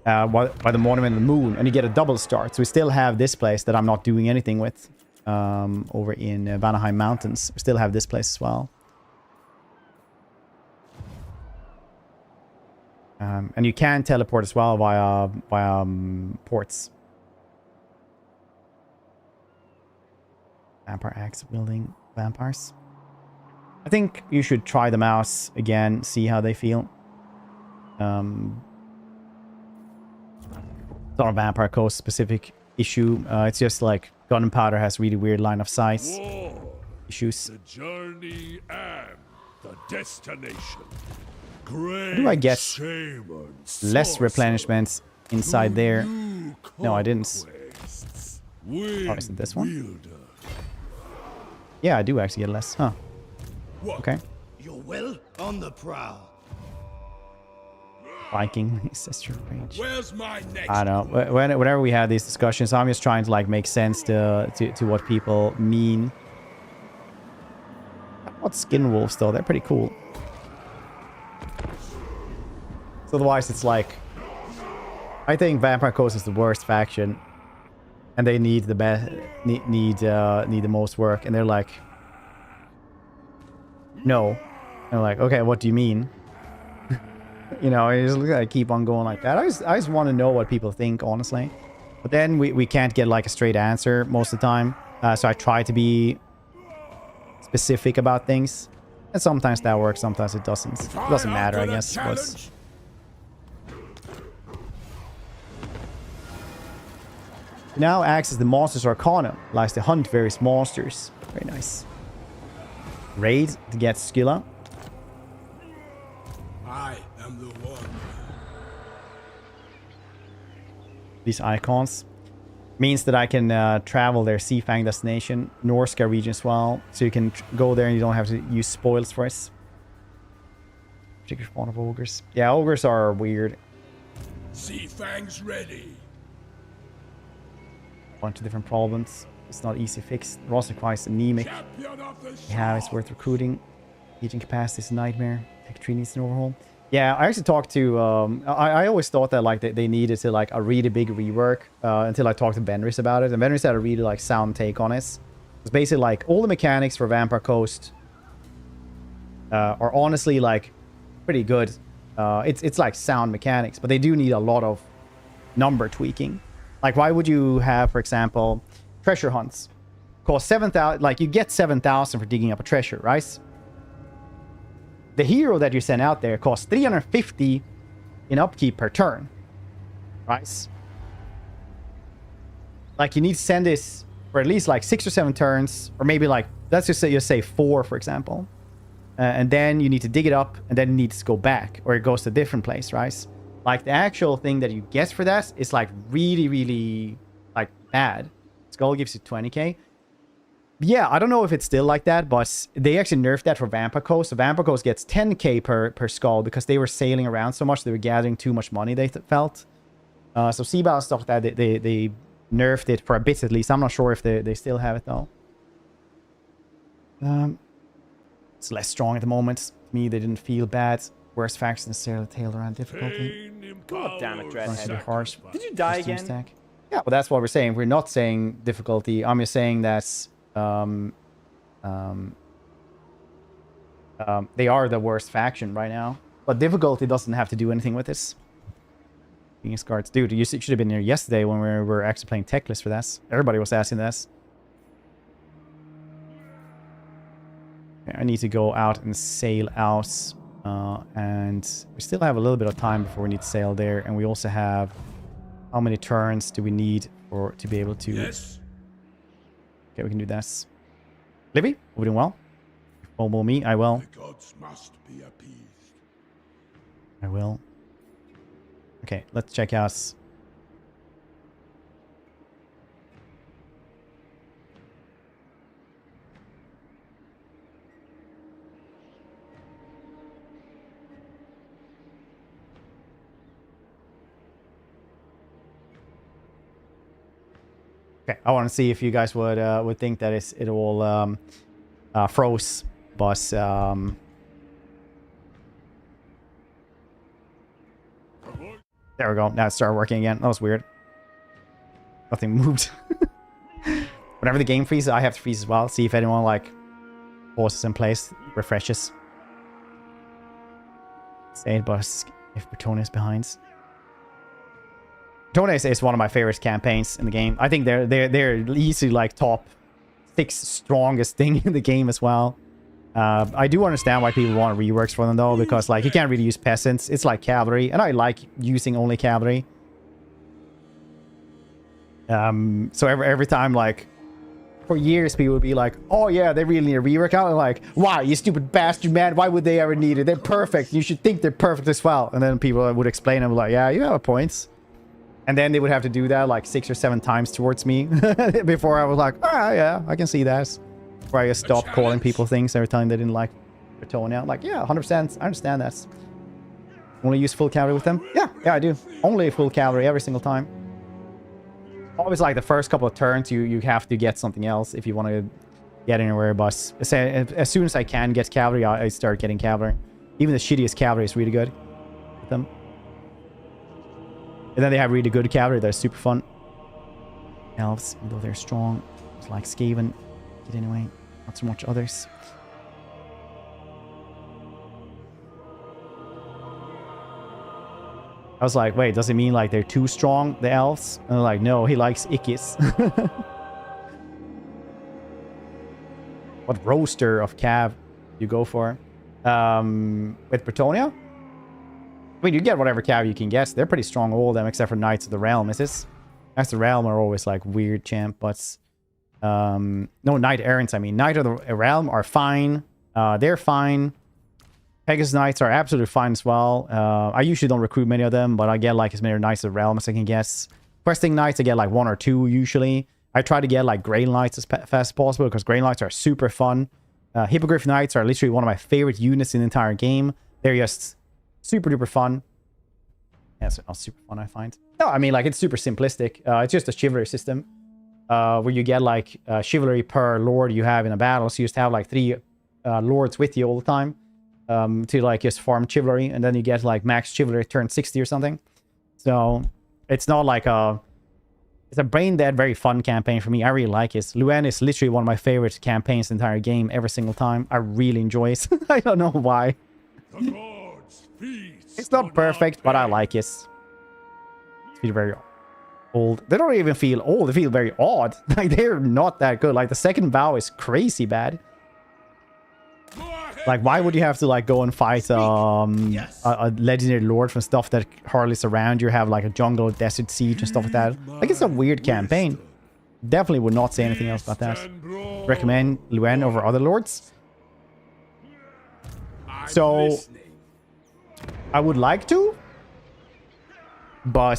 by the Monument of the Moon, and you get a double start. So we still have this place that I'm not doing anything with over in Vanaheim Mountains. We still have this place as well. And you can teleport as well via ports. Vampire axe building vampires. I think you should try them out again, see how they feel. It's not a Vampire Coast specific issue. It's just like Gunpowder has really weird line of sight issues. The journey and the destination. How do I get less replenishments inside there? No, I didn't. Oh, is it this one? Yeah, I do actually get less. Huh. Okay. You're well on the prowl. Viking ancestral range. Where's my next? I don't know. Whenever we have these discussions, I'm just trying to like make sense to what people mean. What skin wolves though? They're pretty cool. So otherwise, it's like I think Vampire Coast is the worst faction, and they need the best, need the most work, and they're like, no. They're like, okay, what do you mean? You know, I just keep on going like that. I just want to know what people think, honestly. But then we can't get like a straight answer most of the time. So I try to be specific about things. And sometimes that works, sometimes it doesn't. It doesn't matter, I guess. But now access the Monsters Arcana. Likes to hunt various monsters. Very nice. Raid to get Scylla. I am the one. These icons means that I can travel their Seafang destination, Norsca region as well, so you can go there and you don't have to use spoils for us. Particular spawn of ogres. Yeah, ogres are weird. Seafang's ready. Bunch of different problems. It's not easy fixed. It also requires anemic. Champion of the Yeah, it's worth recruiting. Agent capacity is a nightmare. Tech tree needs an overhaul. Yeah, I actually talked to... I always thought that like they needed to like a really big rework until I talked to Benris about it. And Benris had a really like sound take on it. It's basically like all the mechanics for Vampire Coast are honestly like pretty good. It's like sound mechanics, but they do need a lot of number tweaking. Like why would you have, for example, treasure hunts? Cost 7,000, like you get 7,000 for digging up a treasure, right? The hero that you send out there costs 350 in upkeep per turn, right? Like you need to send this for at least like 6 or 7 turns, or maybe like let's just say 4, for example, and then you need to dig it up, and then it needs to go back, or it goes to a different place, right? Like the actual thing that you get for that is like really like bad. Skull gives you 20k. Yeah, I don't know if it's still like that, but they actually nerfed that for Vampire Coast. So Vampire Coast gets 10k per skull because they were sailing around so much. They were gathering too much money, they felt. So Seabound stuff like that, they nerfed it for a bit at least. I'm not sure if they still have it though. It's less strong at the moment. To me, they didn't feel bad. Worst factions necessarily tailed around difficulty. God damn it, Nice to be Dreadhead. harsh. Did you die Custom again? stack. Yeah, but that's what we're saying. We're not saying difficulty. I'm just saying that they are the worst faction right now. But difficulty doesn't have to do anything with this. Genius cards. Dude, you should have been here yesterday when we were actually playing tech list for this. Everybody was asking this. Okay, I need to go out and sail out. And we still have a little bit of time before we need to sail there. And we also have... How many turns do we need to be able to... Yes. Okay, we can do this. Libby, we're doing well. Mobile me, I will. The gods must be appeased. I will. Okay, let's check out... Okay, I want to see if you guys would think that it all froze, but there we go. Now it started working again. That was weird. Nothing moved. Whenever the game freezes, I have to freeze as well. See if anyone like pauses in place, refreshes. Stayed, but if Bretonnia is behind. Bretonnia is one of my favorite campaigns in the game. I think they're easily like top 6 strongest thing in the game as well. I do understand why people want reworks for them though, because like you can't really use peasants. It's like cavalry, and I like using only cavalry. So every time, like for years, people would be like, "Oh yeah, they really need a rework." I'm like, "Wow, you stupid bastard, man! Why would they ever need it? They're perfect. You should think they're perfect as well." And then people would explain, I'm like, "Yeah, you have a point." And then they would have to do that like 6 or 7 times towards me before I was like, "Ah, yeah, I can see that." Where I just stopped calling people things every time they didn't like Bretonnia. Like, yeah, 100%. I understand that. Only use full cavalry with them? Yeah, I do. Only full cavalry every single time. Always like the first couple of turns, you have to get something else if you want to get anywhere. But as soon as I can get cavalry, I start getting cavalry. Even the shittiest cavalry is really good with them. And then they have really good cavalry that are super fun. Elves, though they're strong, it's like Skaven. Anyway, not so much others. I was like, wait, does it mean like they're too strong, the elves? And they're like, no, he likes ickies. What roster of cav you go for? With Bretonia? I mean, you get whatever cav you can get. They're pretty strong, all of them, except for Knights of the Realm. Is this? Knights of the Realm are always like weird champ, but no, Knight Errants, I mean. Knight of the Realm are fine. They're fine. Pegasus Knights are absolutely fine as well. I usually don't recruit many of them, but I get like as many Knights of the Realm as I can guess. Questing Knights, I get like 1 or 2 usually. I try to get like Grey Knights as fast as possible because Grey Knights are super fun. Hippogriff Knights are literally one of my favorite units in the entire game. They're just super duper fun. Yeah, it's not super fun, I find. No, I mean, like, it's super simplistic. It's just a chivalry system where you get like chivalry per lord you have in a battle. So you just have like 3 lords with you all the time to like just farm chivalry, and then you get like max chivalry turn 60 or something. So it's not like it's a brain dead, very fun campaign for me. I really like it. Luen is literally one of my favorite campaigns in the entire game every single time. I really enjoy it. I don't know why. The gods feast. It's not perfect, but I like it. It's feel very old. They don't even feel old. They feel very odd. Like, they're not that good. Like, the second vow is crazy bad. Like, why would you have to like go and fight a legendary lord from stuff that hardly surround you? Have like a jungle, desert siege and stuff like that. Like, it's a weird campaign. Definitely would not say anything else about that. Recommend Luen over other lords. So I would like to, but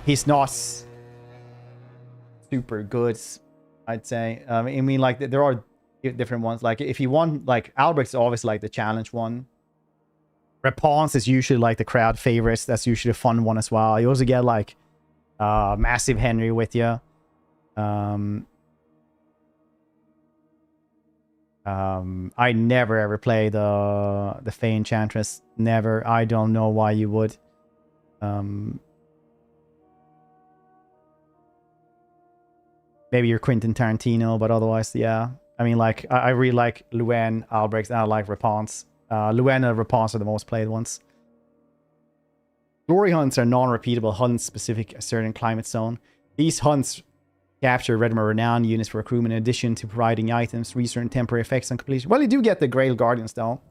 he's not super good, I'd say. I mean, like, there are different ones. Like, if you want, like, Albrecht's always like the challenge one. Reponse is usually like the crowd favorites. That's usually a fun one as well. You also get like Massive Henry with you. I never ever play the Fey Enchantress. Never. I don't know why you would. Maybe you're Quentin Tarantino, but otherwise, yeah. I mean, like, I really like Luen, Albrecht, and I like Reponse. Luen and Reponse are the most played ones. Glory hunts are non-repeatable hunts specific to a certain climate zone. These hunts capture Redmore Renown units for recruitment in addition to providing items, resource, and temporary effects on completion. Well, you do get the Grail Guardians, though.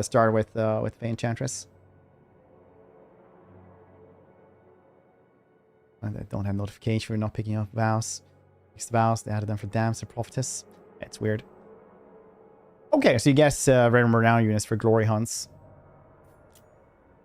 Started with Fey Enchantress. I don't have notification for not picking up vows. Fixed vows, they added them for Damns and Prophetess. Yeah, it's weird. Okay, so you guess Redmore Renown units for glory hunts.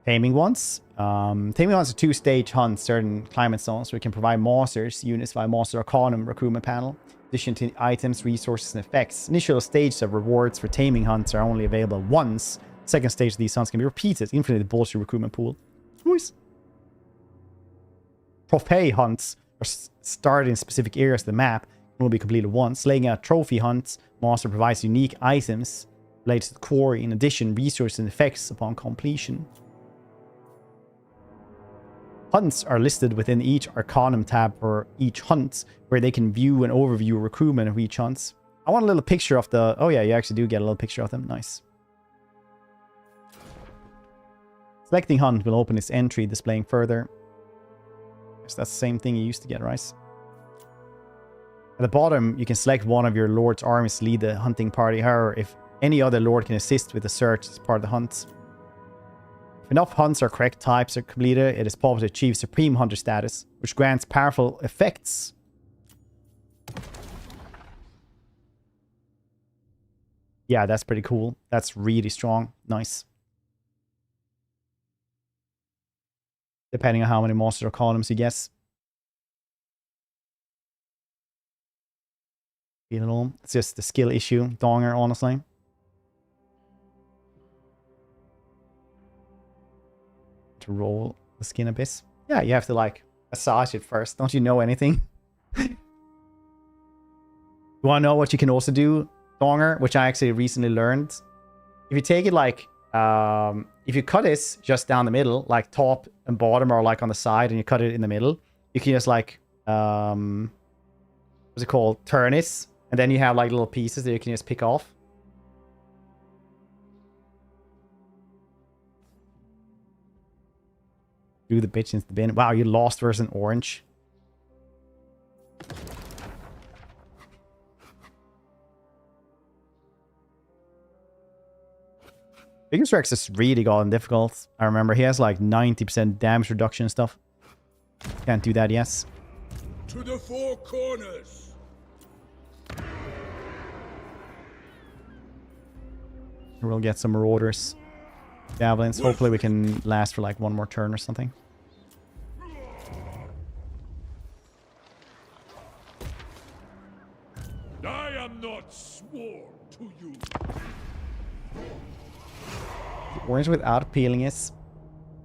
Taming ones. Taming ones are 2-stage hunts, certain climate zones, where you can provide monsters units via Monster Arcanum recruitment panel. In addition to items, resources, and effects. Initial stage of rewards for taming hunts are only available once. Second stage of these hunts can be repeated, infinitely bolster your recruitment pool. Nice. Trophy hunts are started in specific areas of the map and will be completed once. Slaying out trophy hunts, monster provides unique items related to the quarry. In addition, resources and effects upon completion. Hunts are listed within each Arcanum tab for each hunt, where they can view an overview of recruitment of each hunt. I want a little picture of the... Oh yeah, you actually do get a little picture of them. Nice. Selecting hunt will open its entry, displaying further. Guess that's the same thing you used to get, right? At the bottom, you can select one of your lord's armies to lead the hunting party. However, if any other lord can assist with the search as part of the hunt. If enough hunts or correct types are completed, it is possible to achieve Supreme Hunter status, which grants powerful effects. Yeah, that's pretty cool. That's really strong. Nice. Depending on how many monster columns you guess. You know, it's just a skill issue, Donger, honestly. To roll the Skin Abyss. Yeah, you have to like massage it first. Don't you know anything? You want to know what you can also do, Donger, which I actually recently learned? If you take it like, if you cut it just down the middle, like top and bottom or like on the side, and you cut it in the middle, you can just like, what's it called? Turn it. And then you have like little pieces that you can just pick off. Threw the bitch into the bin. Wow, you lost versus an orange. Biggest Rex has really gotten difficult. I remember he has like 90% damage reduction and stuff. Can't do that, yes. To the four corners. We'll get some Marauders. Javelins. Hopefully we can last for like one more turn or something. I am not sworn to you. Orange without peeling is.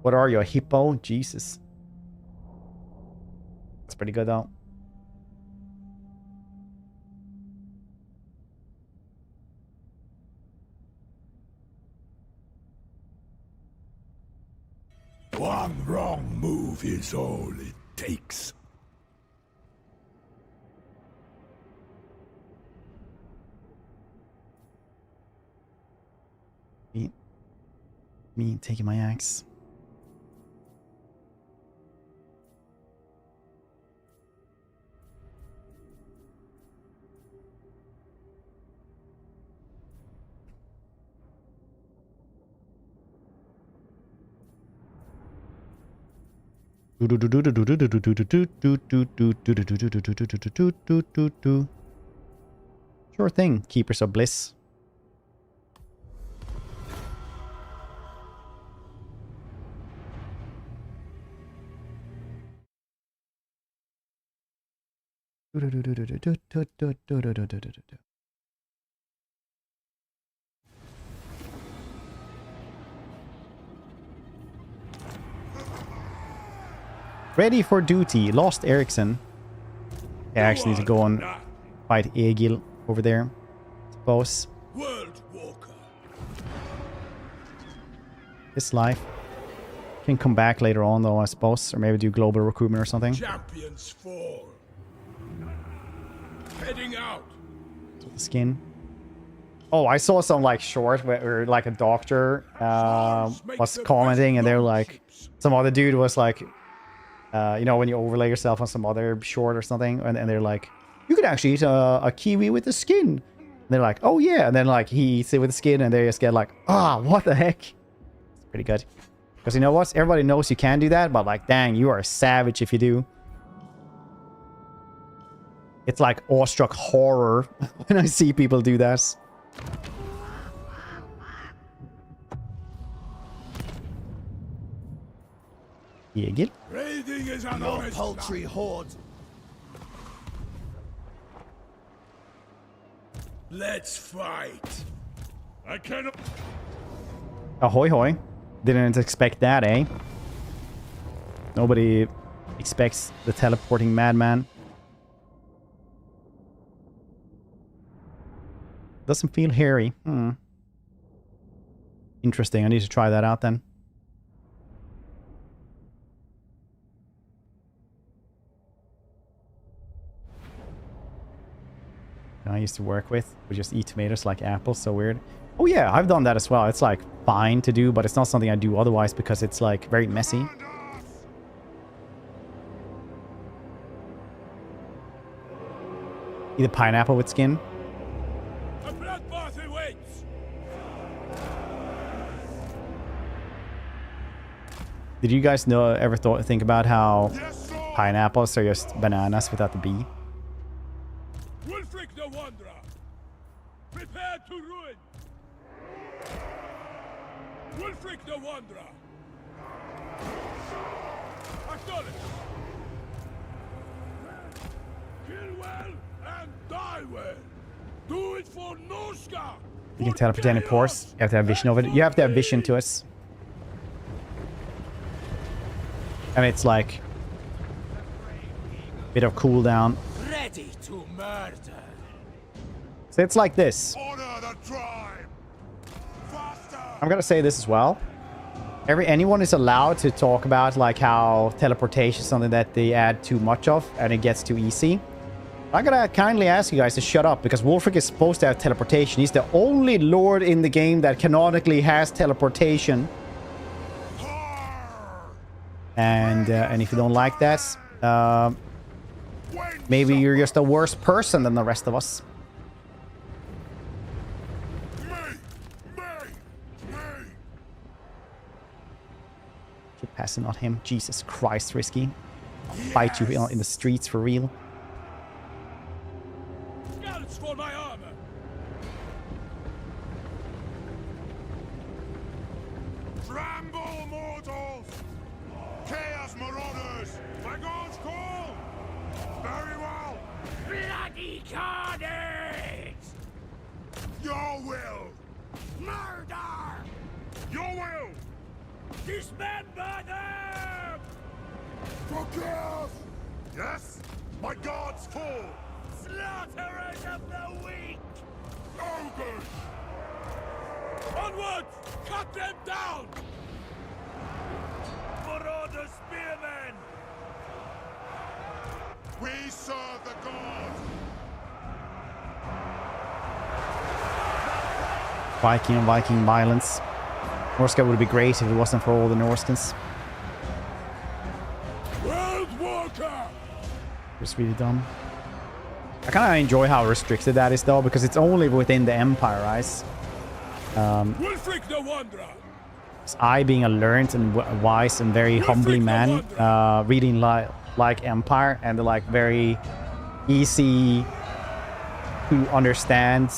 What are you, a hippo? Jesus. That's pretty good though. One wrong move is all it takes. Me taking my axe. Sure thing, Keepers of Bliss. Ready for duty. Lost Ericsson. I actually need to go and fight Egil over there. Suppose. World Walker. This life. Can come back later on though, I suppose. Or maybe do global recruitment or something. Champions fall. Heading out. The skin. Oh, I saw some like short where like a doctor was commenting and they were like, some other dude was like, you know, when you overlay yourself on some other short or something, and they're like, you could actually eat a kiwi with the skin. And they're like, oh yeah, and then like he eats it with the skin, and they just get like, ah, what the heck? It's pretty good. Because you know what? Everybody knows you can do that, but like, dang, you are a savage if you do. It's like awestruck horror when I see people do that. Yeah, get. Raiding is an Your honest paltry horde. Let's fight. I cannot. Ahoy hoy. Didn't expect that, eh? Nobody expects the teleporting madman. Doesn't feel hairy. Interesting. I need to try that out then. I used to work with. We just eat tomatoes like apples. So weird. Oh yeah, I've done that as well. It's like fine to do, but it's not something I do otherwise because it's like very messy. Eat a pineapple with skin. A bloodbath awaits. Did you guys think about how pineapples are just bananas without the bee? Wulfrik the Wanderer. Prepare to ruin. Wulfrik the Wanderer. Acknowledge. Kill well and die well. Do it for Noska. You can teleport any pores. You have to have vision of it. You have to have vision to us. And it's like a bit of cooldown. Ready to murder. So it's like this. Honor the tribe. Faster. I'm gonna say this as well. Anyone is allowed to talk about like how teleportation is something that they add too much of and it gets too easy. I'm gonna kindly ask you guys to shut up because Wulfrik is supposed to have teleportation. He's the only lord in the game that canonically has teleportation. And if you don't like that, maybe you're just a worse person than the rest of us. Keep passing on him. Jesus Christ, Risky. I'll fight you in the streets for real. Scouts for my armor. Tremble, mortals! Chaos marauders! My god's call! Very well! Bloody carnage! Your will! Murder! Your will! Dismember them! For chaos! Yes? My god's call! Slaughterers of the weak! Ogres! Onward! Cut them down! Marauder spearmen! We serve the gods! Viking and Viking violence. Norska would be great if it wasn't for all the Norskins. World Walker! It's really dumb. I kind of enjoy how restricted that is, though, because it's only within the Empire, right? Wulfrik the Wanderer! I, being a learned and wise and very humbly man, reading like Empire and the like very easy to understand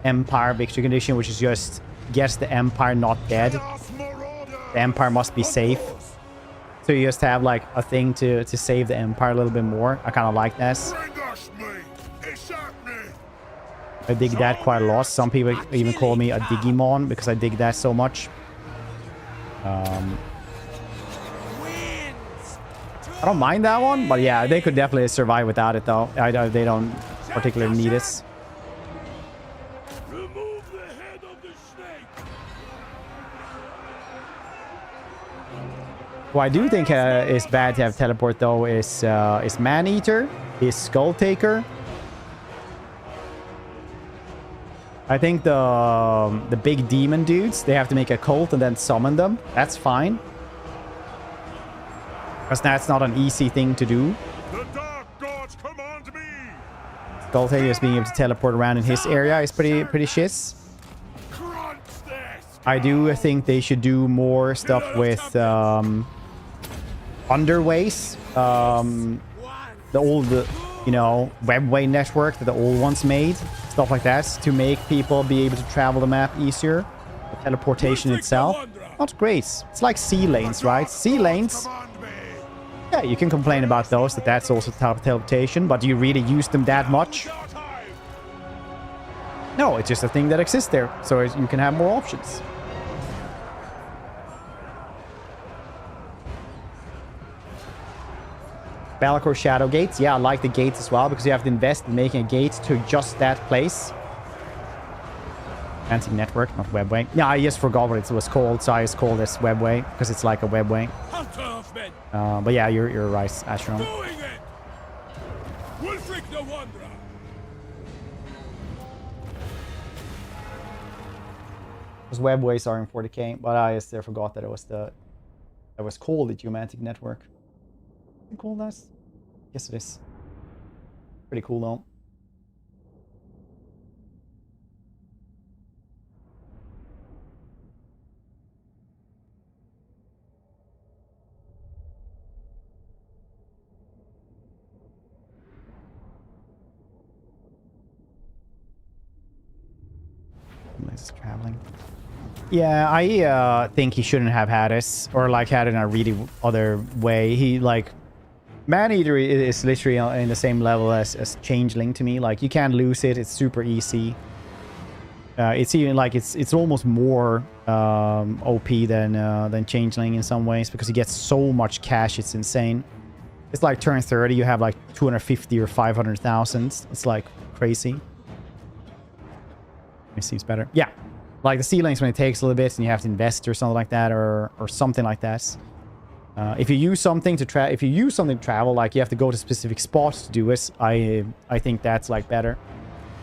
Empire victory condition, which is just get the Empire not dead. The Empire must be safe. So you just have like a thing to save the Empire a little bit more. I kind of like this. I dig that quite a lot. Some people even call me a Digimon because I dig that so much. I don't mind that one, but yeah, they could definitely survive without it, though. They don't particularly need it. Remove the head of the snake! What I do think is bad to have teleport, though, is Man-Eater, is Skull-Taker. I think the big demon dudes, they have to make a cult and then summon them. That's fine. Because that's not an easy thing to do. The dark gods command me! Skull-Taker just being able to teleport around in his area is pretty shiz. Crunch this! I do think they should do more stuff with underways. The old, you know, webway network that the old ones made. Stuff like that to make people be able to travel the map easier. The teleportation itself, not great. It's like sea lanes, right? Sea lanes, yeah, you can complain about those, that's also teleportation, but do you really use them that much? No, it's just a thing that exists there, so you can have more options. Balakor Shadow Gates. Yeah, I like the gates as well, because you have to invest in making a gate to just that place. Fancy network, not webway. Yeah, I just forgot what it was called, so I just called this webway, because it's like a webway. But yeah, you're right, Ashram. Doing it! Wulfrik the Wanderer! Because webways are in 40k, but I just forgot that it was called the Geomantic Network. Cool, nice. Yes, it is. Pretty cool, though. Nice traveling. Yeah, I think he shouldn't have had us, or like had it in a really other way. He like. Man-Eater is literally in the same level as Changeling to me. Like, you can't lose it. It's super easy. It's even like it's almost more OP than Changeling in some ways, because you get so much cash. It's insane. It's like turn 30, you have like 250 or 500,000. It's like crazy. It seems better. Yeah, like the sea lanes when it takes a little bit and you have to invest or something like that, or something like that. If you use something to travel, like you have to go to specific spots to do it, I think that's like better.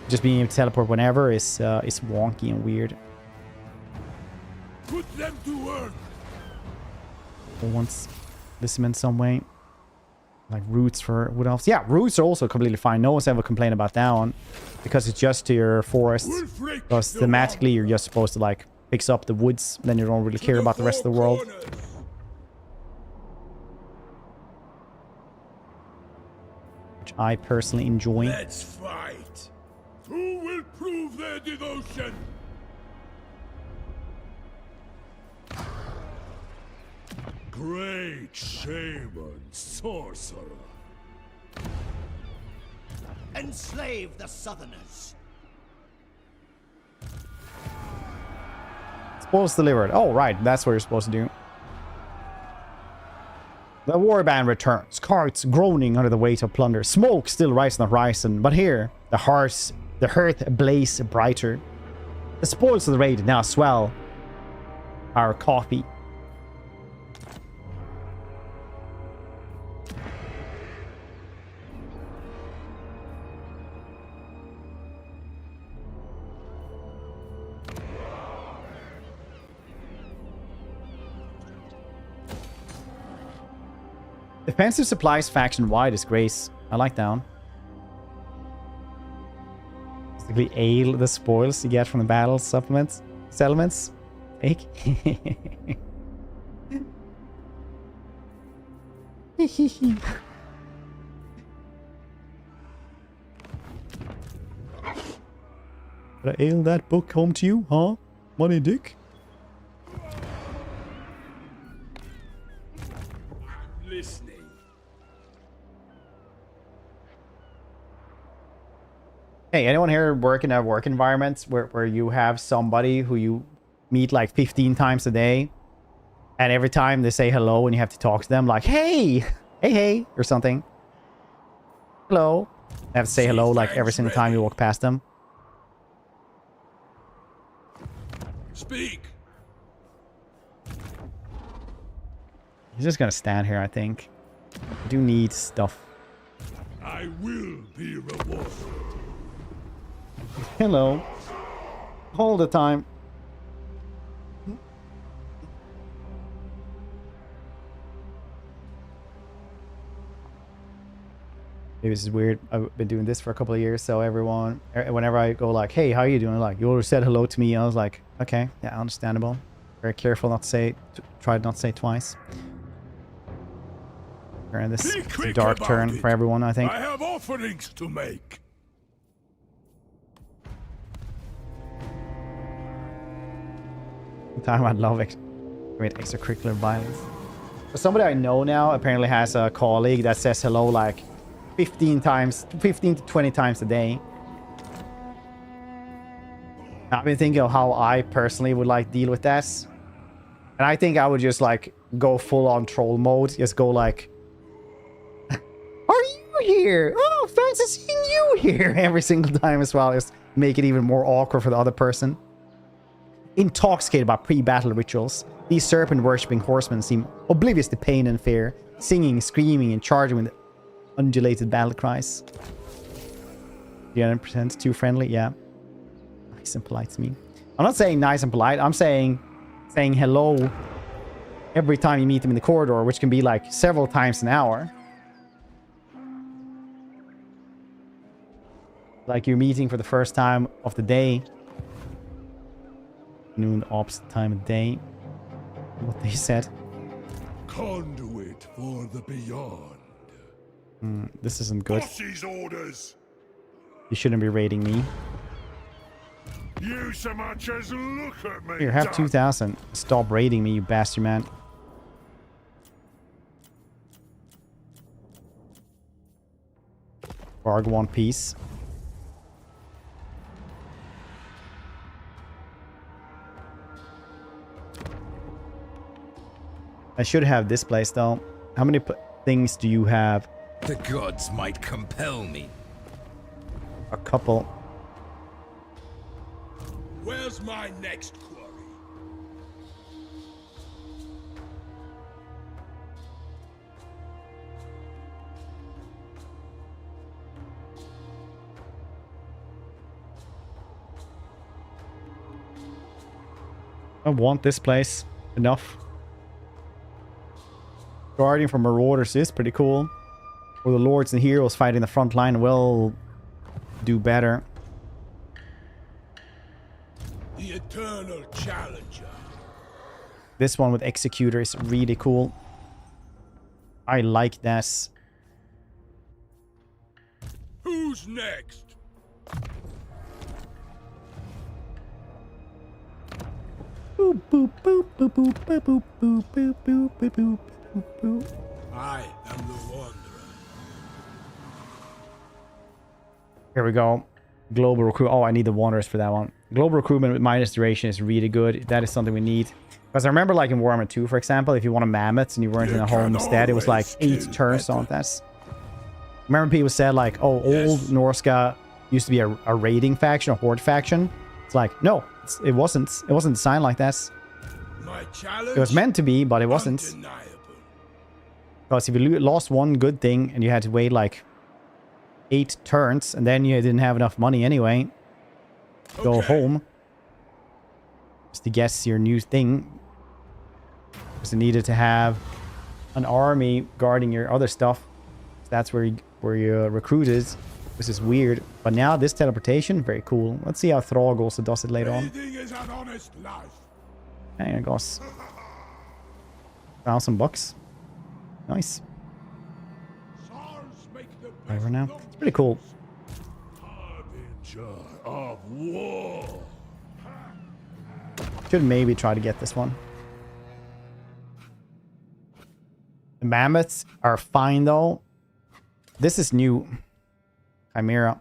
Just being able to teleport whenever is wonky and weird. Put them to work! Or wants this in some way. Like roots for wood elves. Yeah, roots are also completely fine. No one's ever complained about that one. Because it's just to your forest. Because thematically you're just supposed to like fix up the woods. Then you don't really care about the rest of the world. Which I personally enjoy. Let's fight. Who will prove their devotion? Great shaman, sorcerer. Enslave the Southerners. Spoils delivered. Oh, right. That's what you're supposed to do. The warband returns. Carts groaning under the weight of plunder. Smoke still rises on the horizon. But here, the hearth blaze brighter. The spoils of the raid now swell our coffee. Defensive supplies faction wide disgrace. I like that one. Basically ale the spoils you get from the battle supplements. Settlements. Take. Did I ale that book home to you, huh? Money dick? Listening. Hey, anyone here work in a work environment where you have somebody who you meet like 15 times a day, and every time they say hello and you have to talk to them like, hey, hey, or something. Hello. I have to say hello like every single time you walk past them. Speak. He's just gonna stand here, I think. I do need stuff. I will be rewarded. Hello. All the time. Maybe this is weird. I've been doing this for a couple of years, so everyone, whenever I go like, hey, how are you doing? Like, you already said hello to me. I was like, okay, yeah, understandable. Very careful not to say, try not to say it twice. And this is a dark turn for everyone, I think. I have offerings to make. Time I love it. Great extracurricular violence. So somebody I know now apparently has a colleague that says hello like 15 to 20 times a day. I've been thinking of how I personally would like deal with this. And I think I would just like go full on troll mode. Just go like, are you here? Oh, fancy seeing you here every single time as well. Just make it even more awkward for the other person. Intoxicated by pre-battle rituals, these serpent-worshipping horsemen seem oblivious to pain and fear, singing, screaming, and charging with undulated battle cries. 300% too friendly, yeah. Nice and polite to me. I'm not saying nice and polite. I'm saying hello every time you meet them in the corridor, which can be like several times an hour. Like you're meeting for the first time of the day. Noon opposite time of day. What they said. Conduit for the beyond. This isn't good. Boss's orders. You shouldn't be raiding me. You so much as look at me. Here, have 2,000. Stop raiding me, you bastard man. Barg one piece. I should have this place though. How many things do you have? The gods might compel me. A couple. Where's my next quarry? I want this place enough. Guardian from Marauders is pretty cool. Or the Lords and Heroes fighting the front line will do better. The eternal challenger. This one with Executor is really cool. I like this. Who's next? Boop, boop, boop, boop, boop, boop, boop, boop, boop, boop, boop, boop, boop, boop. I am the Wanderer. Here we go. Global recruit. Oh, I need the Wanderers for that one. Global recruitment with minus duration is really good. That is something we need. Because I remember, like in Warhammer 2, for example, if you wanted mammoths and you weren't in a homestead, it was like 8 turns on this. Remember people said like, oh, old Norska used to be a raiding faction, a horde faction. It's like, no, it wasn't. It wasn't designed like this. My challenge. It was meant to be, but it wasn't. Undeniable. Because if you lost one good thing and you had to wait like 8 turns and then you didn't have enough money anyway, go home just to guess your new thing. Because you needed to have an army guarding your other stuff. So that's where you recruited. This is weird. But now this teleportation, very cool. Let's see how Throg also does it later on. Breathing is an honest life. There it goes. $1,000. Nice. Swords make the best Whatever now. of It's pretty cool. harbinger of war. Should maybe try to get this one. The mammoths are fine though. This is new. Chimera.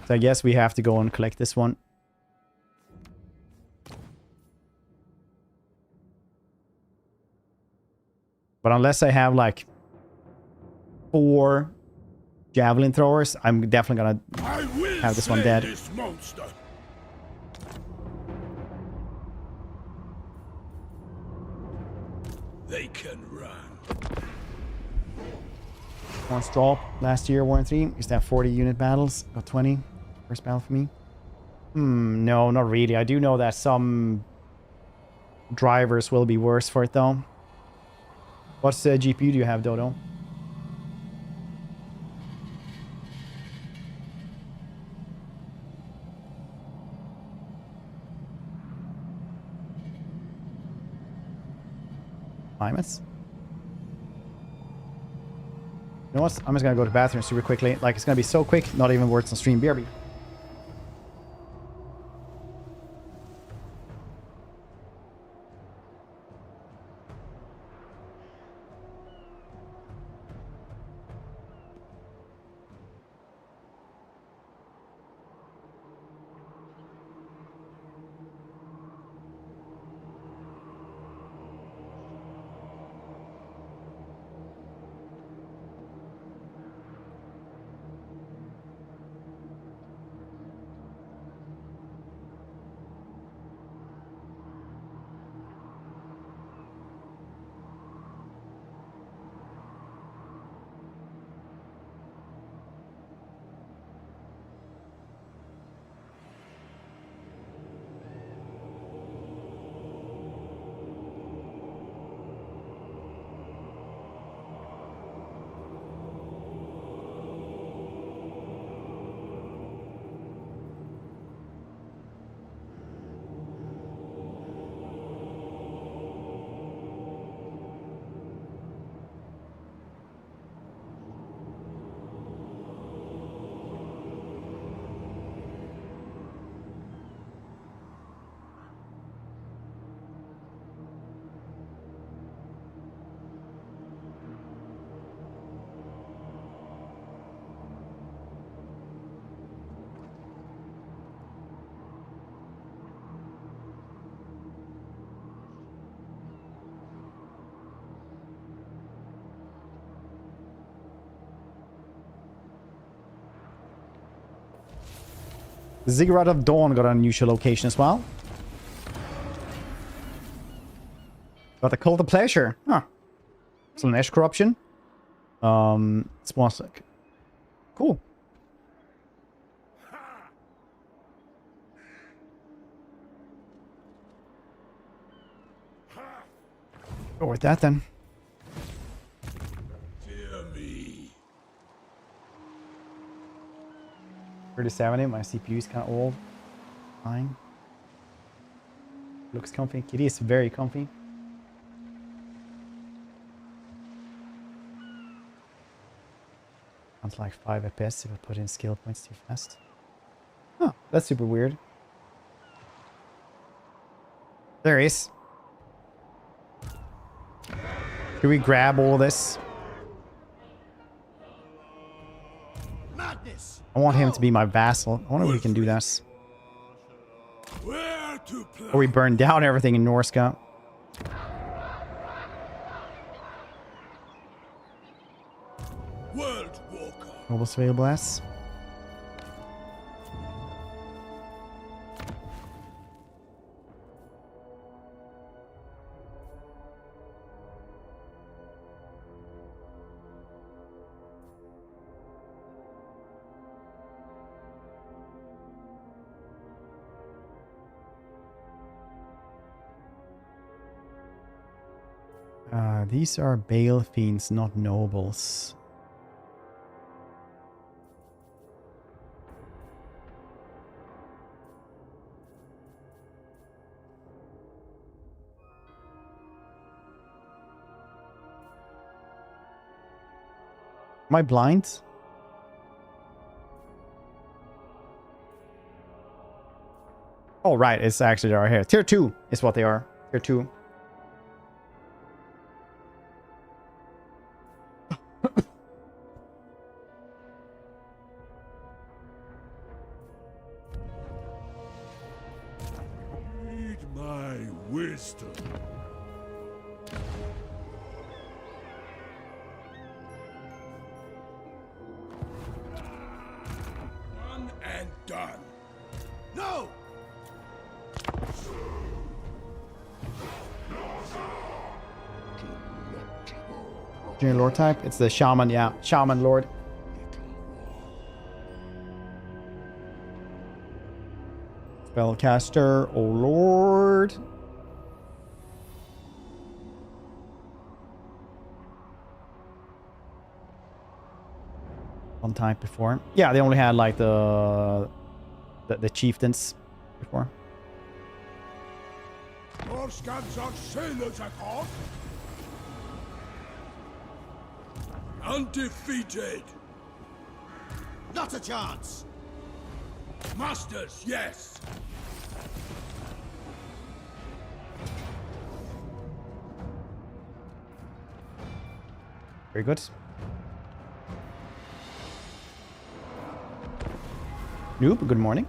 So I guess we have to go and collect this one. But unless I have like 4 javelin throwers, I'm definitely gonna have this one dead. This monster. They can run. One drop last year, War 3. Used to have 40 unit battles. Got 20. First battle for me. No, not really. I do know that some drivers will be worse for it though. What's the GPU do you have, Dodo? Primus? You know what? I'm just gonna go to the bathroom super quickly. Like, it's gonna be so quick, not even words on stream. BRB. The Ziggurat of Dawn got an unusual location as well. Got the Cult of Pleasure. Huh. Slaanesh corruption. Spawns like. Cool. Go with that then. Fear me. 3070, my CPU is kind of old. Fine. Looks comfy. It is very comfy. Sounds like 5 FPS if I put in skill points too fast. Huh, that's super weird. There is. Should we grab all of this? Madness. I want him to be my vassal. I wonder if we can do this. Where to play? Or we burn down everything in Norska. World Walker. Nobles available as. These are Bale Fiends, not nobles. Am I blind? Oh, right. It's actually right here. Tier 2 is what they are. Tier 2. Read my wisdom. Done and done. No! Junior Lord type? It's the Shaman, yeah. Shaman Lord. Spellcaster, oh Lord. One type before. Yeah, they only had like the chieftains before. Your scabs are sailors at heart. Undefeated. Not a chance. Masters, yes. Very good. Noob, good morning.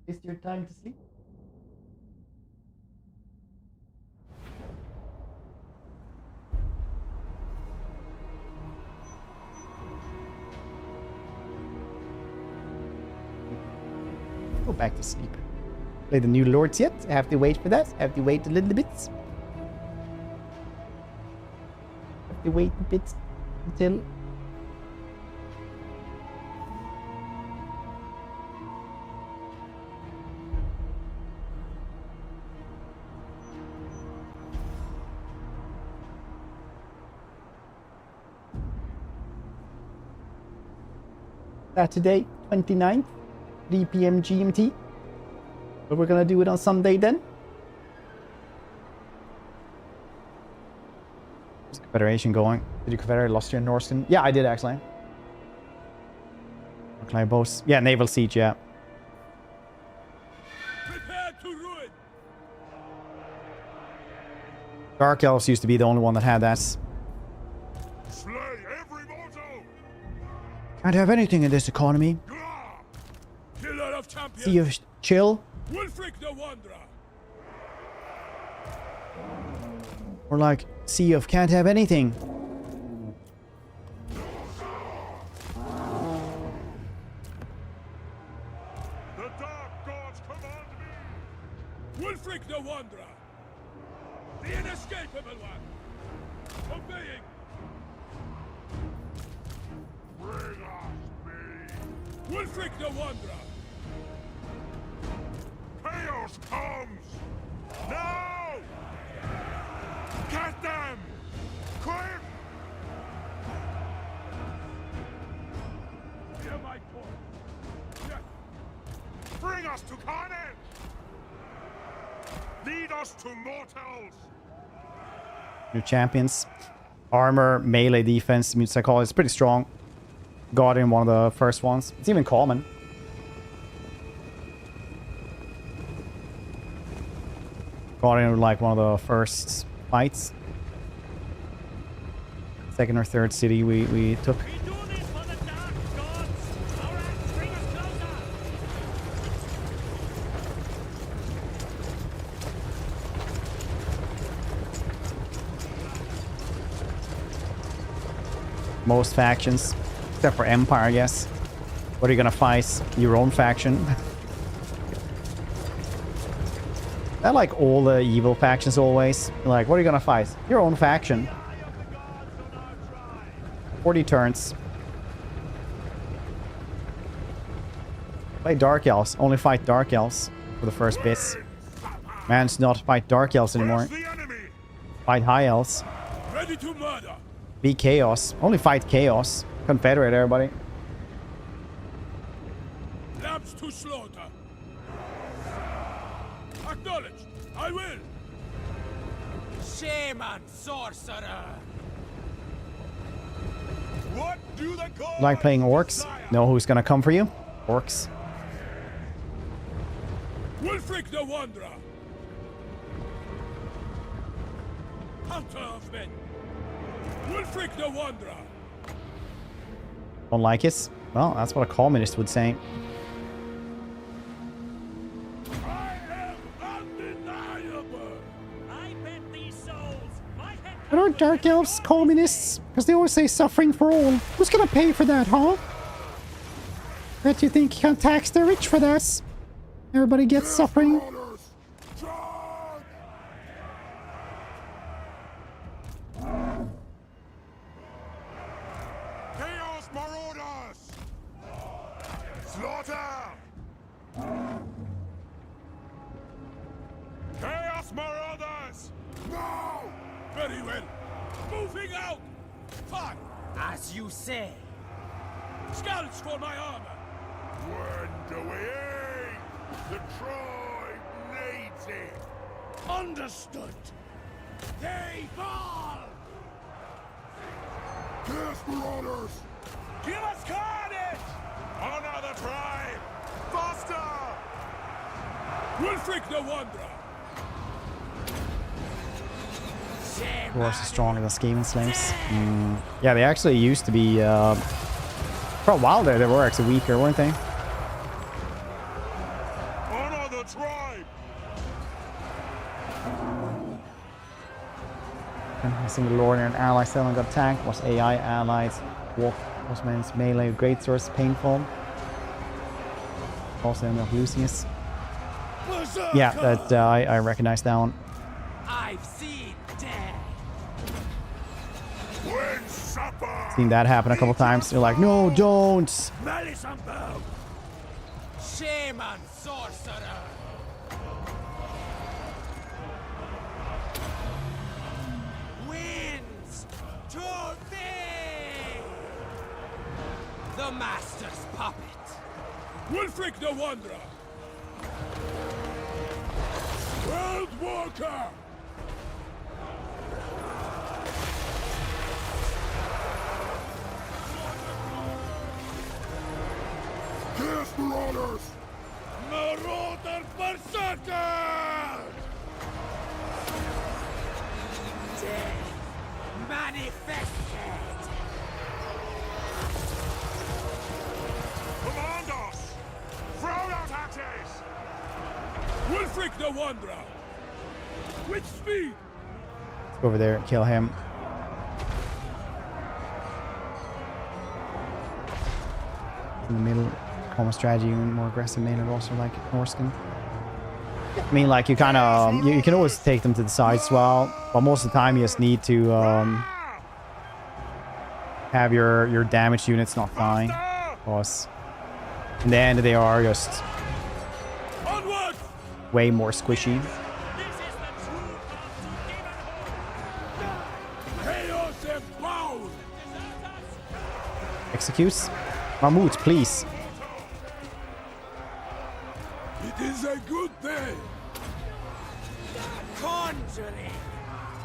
Is your time to sleep? Go back to sleep. Play the new lords yet? I have to wait for that. I have to wait a little bit. Have to wait a bit until. Saturday, 29th, 3 p.m. GMT. But we're gonna do it on Sunday then. Is the Confederation going? Did you Confederate lost your Norscan? Yeah, I did actually. Okay, both. Yeah, naval siege, yeah. Prepare to ruin. Dark Elves used to be the only one that had that. Slay every mortal! Can't have anything in this economy. Killer of champions. Sea of Chill. Wulfrik the Wanderer. Or like Sea of Can't Have Anything. The dark gods command me! Wulfrik the Wanderer. The inescapable one. Obeying. Wulfrik the Wanderer! Chaos comes! Now! Get them! Quick! Hear my call! Yes! Bring us to carnage! Lead us to mortals! New champions. Armor, melee defense, immune psychology. It's pretty strong. Guardian, one of the first ones. It's even common. Guardian, like one of the first fights. Second or third city we took. We do this for the dark gods! Our acts bring us closer! Most factions, except for Empire, I guess. What are you gonna fight? Your own faction? I like all the evil factions always. Like, what are you gonna fight? Your own faction. 40 turns. Play Dark Elves. Only fight Dark Elves for the first bits. Man's not fight Dark Elves anymore. Where's the enemy? Fight High Elves. Ready to murder! Be Chaos. Only fight Chaos. Confederate, everybody. Lambs to slaughter! Acknowledged! I will! Shaman sorcerer! What do the gods Like playing Orcs? Know who's gonna come for you? Orcs. Wulfrik the Wanderer! Hunter of men! Wulfrik the Wanderer! Don't like it? Well, that's what a communist would say. I am undeniable! I bet these souls! My head But aren't Dark Elves communists? Because they always say suffering for all. Who's gonna pay for that, huh? Bet you think you can tax the rich for this? Everybody gets suffering. Orders! Charge! Chaos Marauders! Slaughter! Chaos Marauders! No! very well! Moving out! Fine! As you say. Scouts for my armor! When do we aim? The tribe needs it! Understood! They fall! Chaos Marauders! Give us carnage! Honor the tribe! Faster! Wulfrik the Wanderer! Wars are stronger than Skaven Slaves. Yeah, they actually used to be... for a while there, they were actually weaker, weren't they? Honor the tribe! I think the Lord and ally 7 got tanked. Was AI allies. Walk was man's melee with great source painful. Also ended up losing it. Yeah, that I recognize that one. I've seen death. When supper! Seen that happen a couple times. They're like, no, don't. Malice unbound! Shaman sorcerer. Winds to thee. The master's puppet. Wulfrik the Wanderer! World Walker! Chaos Marauders! Marauder Berserker! Death manifested. Command us! Throw out axes! Wulfrik the Wanderer! With speed! Let's go over there and kill him. In the middle, common strategy, more aggressive melee roster like Norskin. I mean, like, you kind of... you can always take them to the side as well, but most of the time you just need to have your damage units not dying. Because In the end, they are just Onward! way more squishy. Chaos and vows! Executes. Mammoth, please. It is a good day. Conjuring!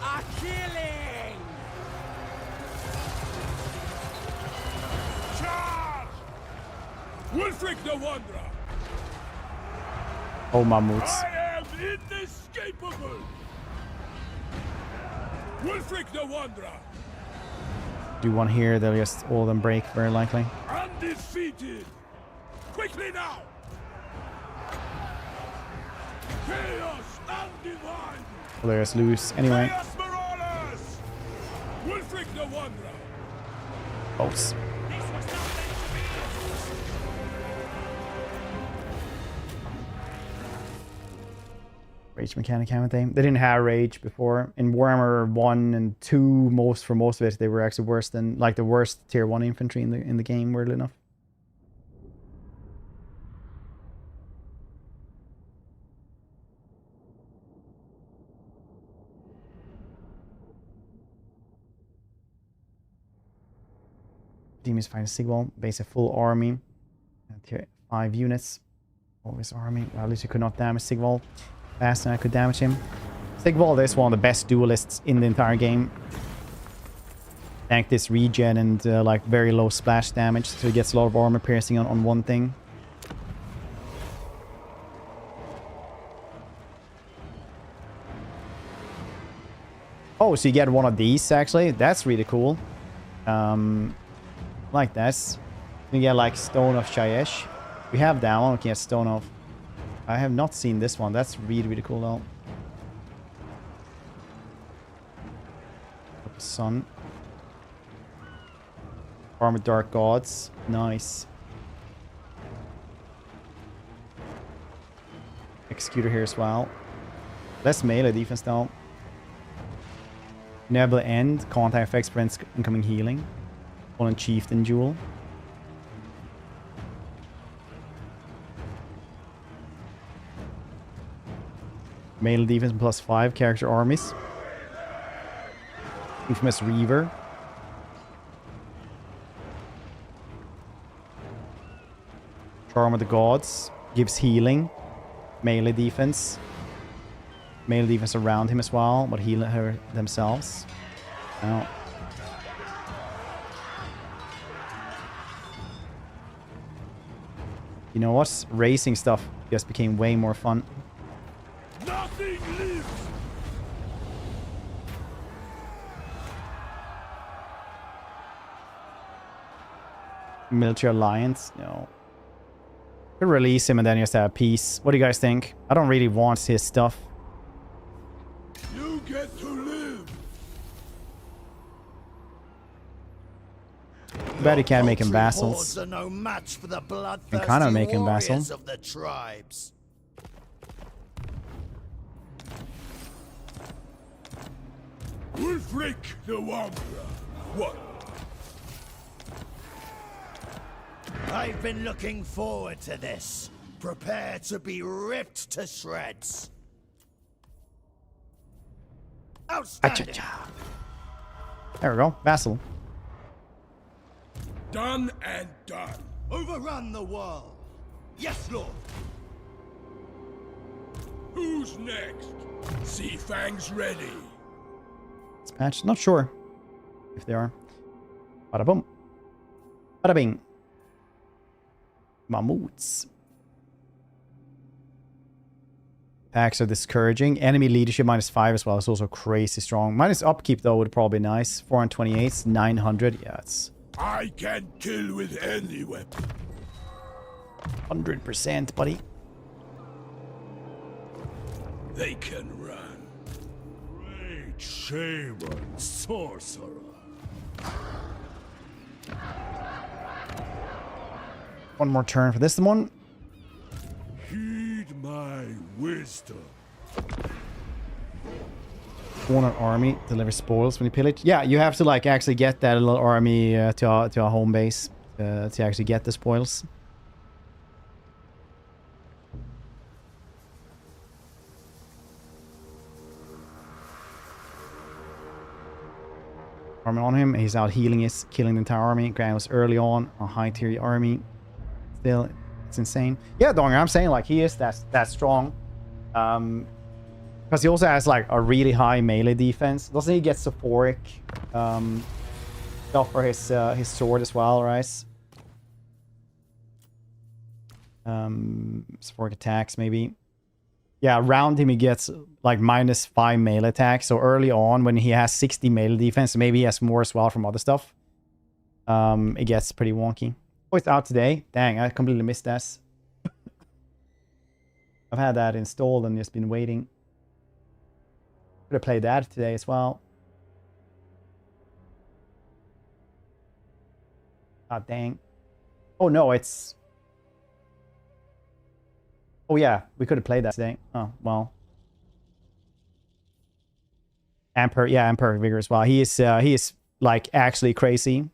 A killing! Charge! Wulfrik the Wanderer! Oh, mammoths. I am inescapable! Wulfrik the Wanderer! Do one here, they'll just all of them break very likely. Undefeated! Quickly now! Chaos undivine! Well, they're just loose anyway. Chaos Marauders! Wulfrik the Wanderer! Bolts. Rage mechanic, haven't they? They didn't have rage before. In Warhammer 1 and 2, for most of it, they were actually worse than, like, the worst tier 1 infantry in the game, weirdly enough. Demons fight a Sigval, base a full army. Tier 5 units. Always army. Well, at least you could not damage Sigval fast and I could damage him. Sigval is one of the best duelists in the entire game. Thank this regen and like very low splash damage, so he gets a lot of armor piercing on one thing. Oh, so you get one of these actually. That's really cool. Like this. You get like Stone of Shayesh. We have that one. We can get Stone of. I have not seen this one. That's really, really cool though. Sun. Armored Dark Gods. Nice. Executor here as well. Less melee defense though. Nebula End. Contact effects prevents incoming healing. Fallen Chieftain Jewel. Melee defense plus 5 character armies. Infamous Reaver. Charm of the Gods. Gives healing. Melee defense. Melee defense around him as well, but heal her themselves. Now. You know what? Racing stuff just became way more fun. Nothing lives! Military Alliance? No. Could release him and then just have peace. What do you guys think? I don't really want his stuff. You get to live! Too bad you can't make him vassals. Are no match for the can kind of make him vassal. warriors of the tribes. Wulfrik the Wanderer! What? I've been looking forward to this. Prepare to be ripped to shreds. Outstanding. Acha-cha. There we go. Vassal. Done and done. Overrun the world. Yes, Lord. Who's next? Sea Fangs ready. It's patched. Not sure if they are. Bada boom. Bada bing. Mammoths. Packs are discouraging. Enemy leadership -5 as well. It's also crazy strong. Minus upkeep though would probably be nice. 428, 900. Yeah, it's I can kill with any weapon. 100%, buddy. They can run. Great shaman, sorcerer. One more turn for this one. Heed my wisdom. Khorne army delivers spoils when you pillage. Yeah, you have to like actually get that little army to a home base to actually get the spoils. army on him. He's out healing his, killing the entire army. Grand was early on a high tier army. Still, it's insane. Yeah, Donger, I'm saying like he is that strong. Because he also has like a really high melee defense. Doesn't he get Sephoric stuff for his sword as well, right? Sephoric attacks maybe. Yeah, around him he gets like -5 melee attacks. So early on when he has 60 melee defense, maybe he has more as well from other stuff. It gets pretty wonky. Oh, it's out today. Dang, I completely missed this. I've had that installed and just been waiting. Could have played that today as well. Ah, dang. Oh no, it's... Oh yeah, we could have played that today. Oh, well. Emperor Vigor as well. He is like actually crazy.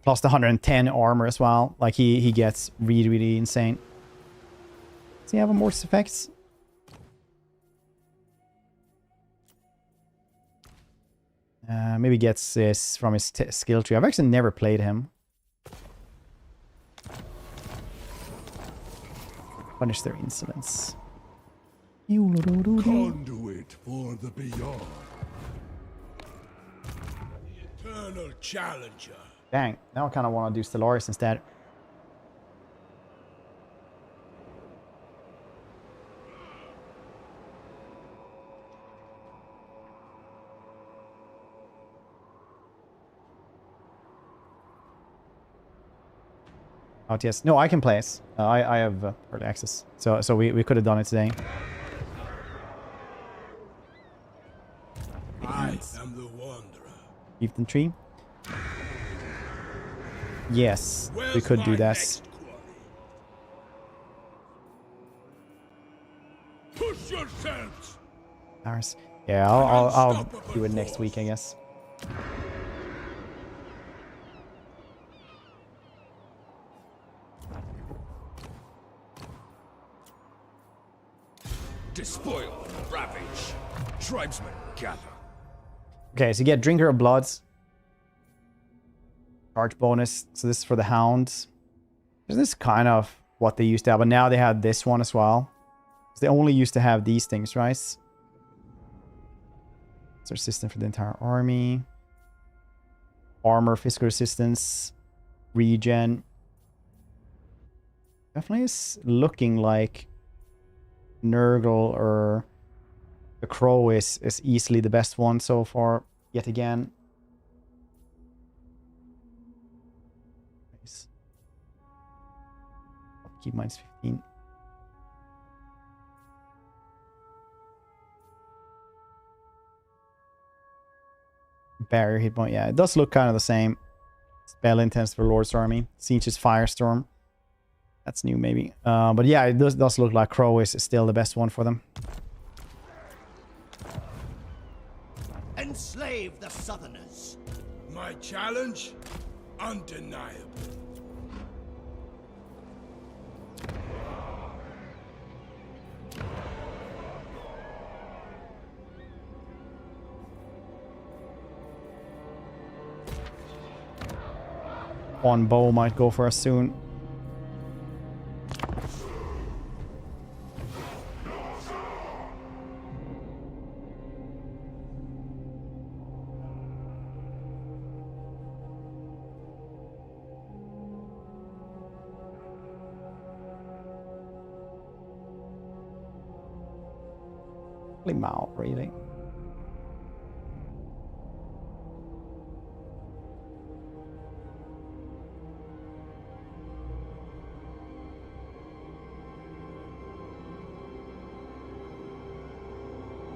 Plus the 110 armor as well. Like he gets really, really insane. Does he have a more effects? Maybe gets this from his skill tree. I've actually never played him. Punish their insolence. Conduit for the beyond. Eternal challenger. Dang, now I kind of want to do Stellaris instead. Oh, yes. No, I can play it. I have early access. So we could have done it today. I am the wanderer. Chieftain tree. Yes, we Where's could do my this. next quarry? Push yourselves. Ours. Yeah, I'll do it next week, I guess. Despoil, ravage, tribesmen gather. Okay, so you get Drinker of Bloods. Charge bonus. So this is for the Hounds. This is kind of what they used to have, but now they have this one as well. So they only used to have these things, right? It's resistant for the entire army. Armor, physical resistance, regen. Definitely is looking like Nurgle or the Crow is easily the best one so far, yet again. Nice. Keep -15. Barrier hit point, yeah, it does look kind of the same. Spell intense for Lord's Army. Tzeentch's Firestorm. That's new, maybe. But yeah, it does look like Crow is still the best one for them. Enslave the Southerners. My challenge? Undeniable. One bow might go for us soon. Mouth, really.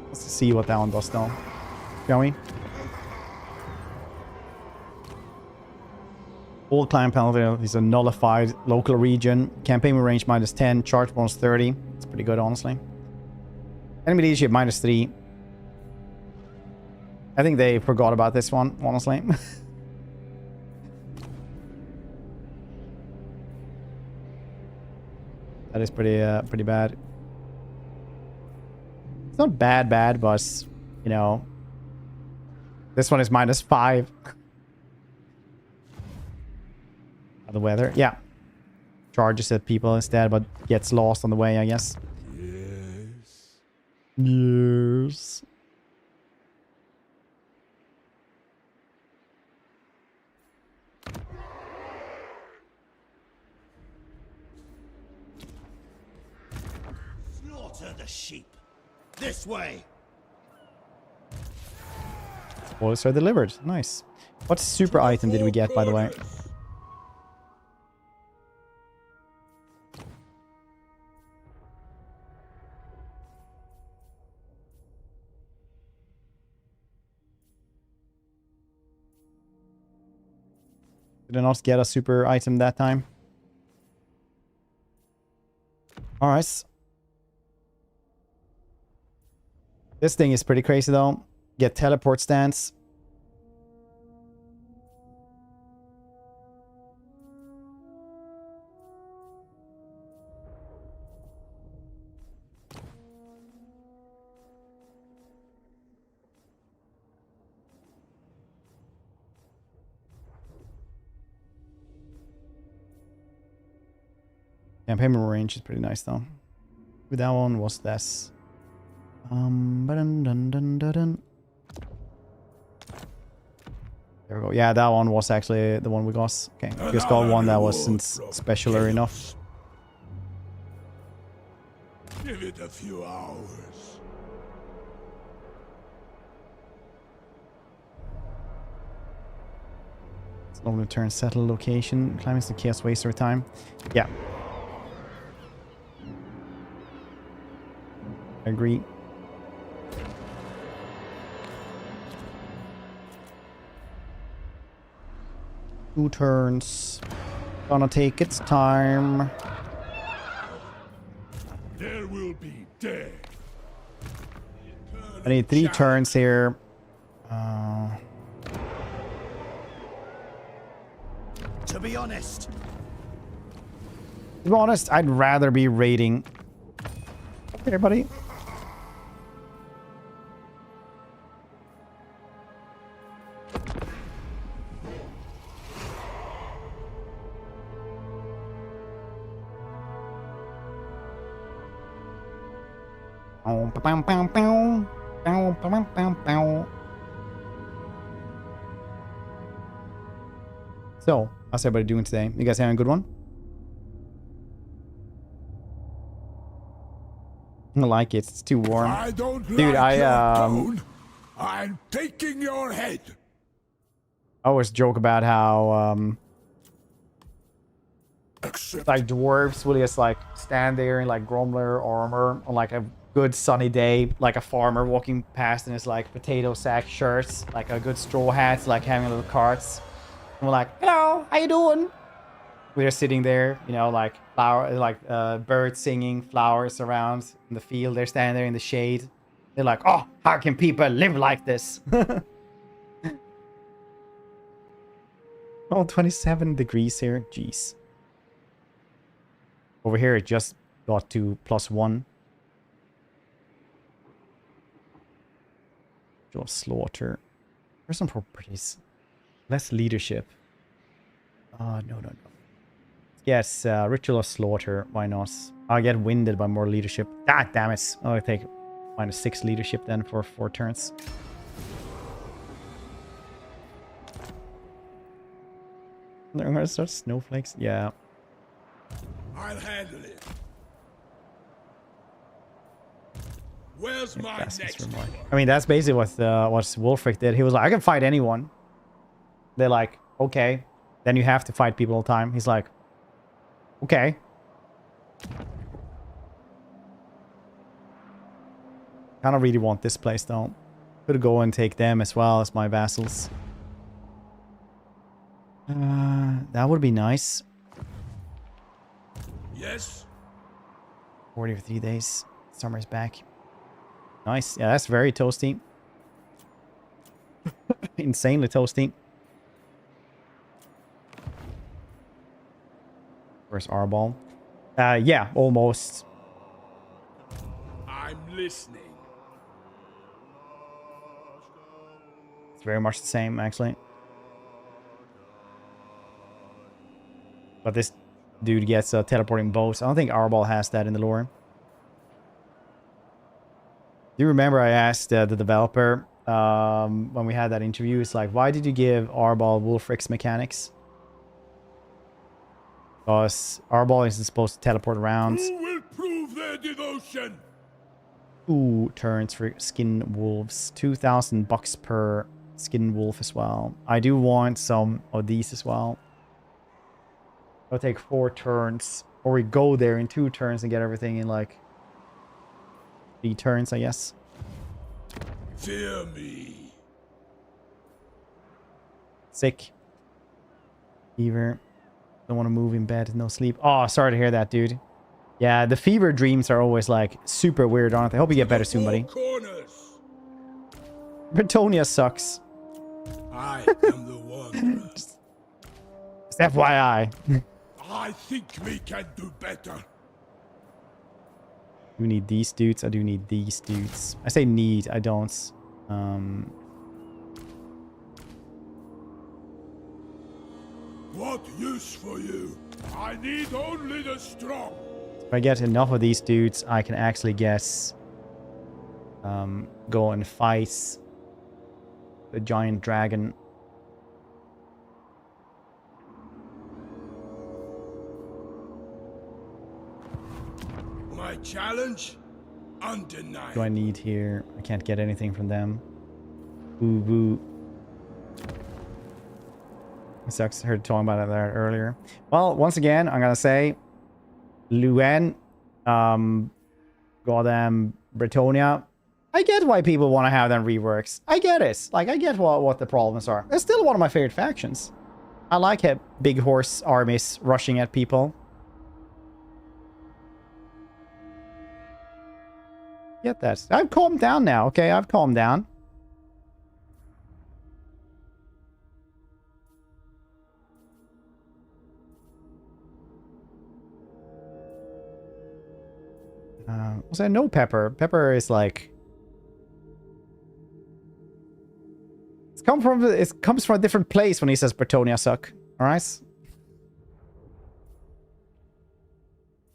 Let's see what that one does now. Shall we? All clan penalty is a nullified local region. Campaign range -10. Charge bonus 30. It's pretty good, honestly. Enemy leadership -3. I think they forgot about this one, honestly. That is pretty bad. It's not bad, but you know, This one is -5. The weather, yeah. Charges at people instead, but gets lost on the way, I guess. Yes. Yes. Slaughter the sheep. This way. Spoilers are delivered. Nice. What super item did we get, by the way? Did I not get a super item that time? Alright. This thing is pretty crazy though. Get teleport stance. Campaign range is pretty nice though. With that one was this. Ba-dun-dun-dun-dun-dun. There we go. Yeah, that one was actually the one we got. Okay, just got one that wasn't specialer enough. Give it a few hours. Slow return, settle location. Climbing the chaos waster time. Yeah. I agree. Two turns. Gonna take its time. There will be dead. I need 3 turns here. To be honest. To be honest, I'd rather be raiding. Okay, buddy. So, how's everybody doing today? You guys having a good one? I don't like it. It's too warm. I don't Dude, like your tone. I'm taking your head. I always joke about how like dwarves will just like stand there in like Gromler armor on like a good sunny day, like a farmer walking past in his like potato sack shirts, like a good straw hats, like having little carts. And we're like, hello, how you doing? We're sitting there, you know, like birds singing, flowers around in the field. They're standing there in the shade. They're like, oh, how can people live like this? Oh, 27 degrees here. Jeez. Over here, it just got to +1. Draw slaughter. Where's some properties? Less leadership. No. Yes, ritual of slaughter. Why not? I'll get winded by more leadership. Ah, damn it. I'll take -6 leadership then for 4 turns. They're gonna start snowflakes. Yeah. I'll handle it. Where's my next one? I mean, that's basically what Wulfrik did. He was like, I can fight anyone. They're like, okay. Then you have to fight people all the time. He's like, okay. Kind of really want this place though. Could go and take them as well as my vassals. That would be nice. Yes. 40 for 3 days. Summer's back. Nice. Yeah, that's very toasty. Insanely toasty. Where's our ball? Yeah, almost. I'm listening. very much the same, actually. But this dude gets teleporting bows. I don't think Arbol has that in the lore. Do you remember I asked the developer when we had that interview? It's like, why did you give Arbol Wulfrik's mechanics? Because Arbol isn't supposed to teleport around. Who will prove their devotion? 2 turns for skin wolves. 2,000 bucks per skin wolf as well. I do want some of these as well. I'll take 4 turns. Or we go there in 2 turns and get everything in like 3 turns, I guess. Fear me. Sick. Fever. Don't want to move in bed. No sleep. Oh, sorry to hear that, dude. Yeah, the fever dreams are always like super weird, aren't they? I hope you get better soon, buddy. Corners. Bretonia sucks. I am the wanderer. Just FYI. I think we can do better. You need these dudes. I do need these dudes. I say need. I don't. What use for you? I need only the strong. If I get enough of these dudes, I can actually guess. Go and fight the giant dragon. My challenge? Undeniable. Do I need here? I can't get anything from them. Ooh, woo. It sucks. I heard talking about that earlier. Well, once again, I'm gonna say, Luen, goddamn Bretonia. I get why people want to have them reworks. I get it. Like, I get what the problems are. It's still one of my favorite factions. I like big horse armies rushing at people. Get that. I've calmed down now, okay? I've calmed down. Was there no Pepper? Pepper is like... It comes from a different place when he says Bretonia suck. Alright?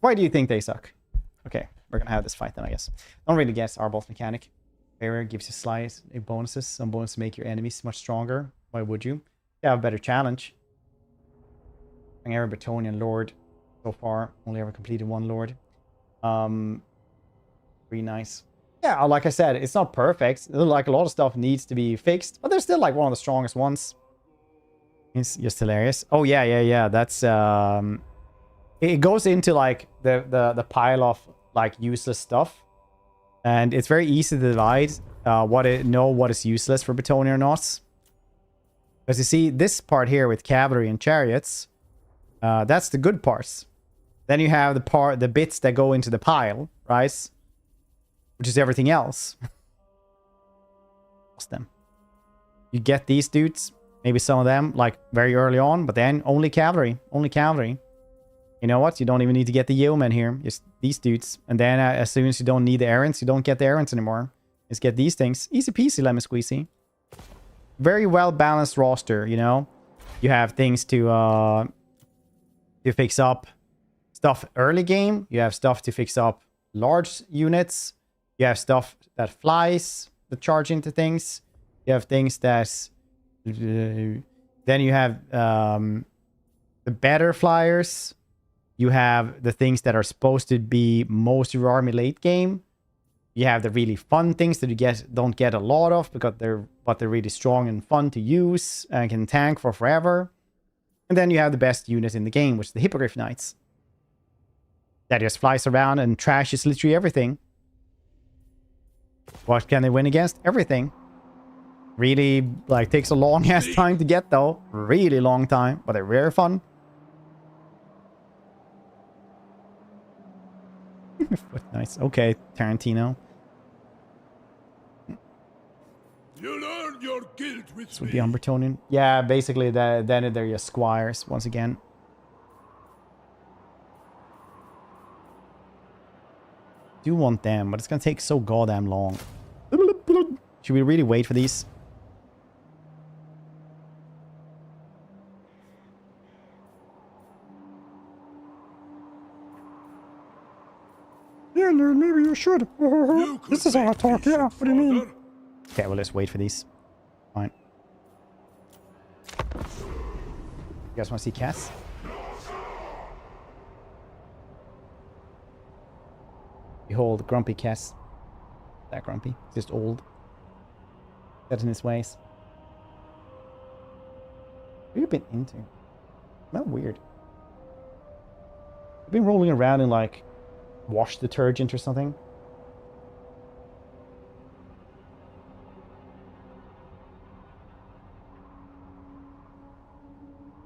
Why do you think they suck? Okay, we're gonna have this fight then, I guess. Don't really guess Arbol's mechanic. Barrier gives you slice bonuses. Some bonuses make your enemies much stronger. Why would you? You have a better challenge. I ever Bretonian Lord so far. Only ever completed 1 Lord. Pretty nice. Yeah, like I said, it's not perfect. Like a lot of stuff needs to be fixed, but they're still like one of the strongest ones. It's just hilarious. Oh yeah. That's it goes into like the pile of like useless stuff, and it's very easy to divide what is useless for Bretonia or not. Because you see this part here with cavalry and chariots, that's the good parts. Then you have the bits that go into the pile, right? Which is everything else. Lost them. You get these dudes, maybe some of them, like very early on, but then only cavalry. Only cavalry. You know what? You don't even need to get the yeomen here. Just these dudes. And then as soon as you don't need the errands, you don't get the errands anymore. Just get these things. Easy peasy, lemon squeezy. Very well balanced roster, you know? You have things to fix up stuff early game. You have stuff to fix up large units. You have stuff that flies, that charge into things. You have things that... Then you have the better flyers. You have the things that are supposed to be most of your army late game. You have the really fun things that you don't get a lot of because they're really strong and fun to use and can tank for forever. And then you have the best unit in the game, which is the Hippogriff Knights. That just flies around and trashes literally everything. What can they win against? Everything. Really, like, takes a long ass time to get, though. Really long time, but they're very fun. Nice. Okay, Tarantino. You'll earn your guilt with This would be on Bretonian. Yeah, basically, then they're your squires once again. Do want them, but it's gonna take so goddamn long. Should we really wait for these? Yeah, nerd, maybe you should. You could This is how I make talk, yeah. decent What do you mean? fodder. Okay, well, let's wait for these. Fine. You guys want to see Cass? Behold, grumpy Cass. That grumpy. Just old. Set in his ways. What have you been into? Not weird. You've been rolling around in like wash detergent or something.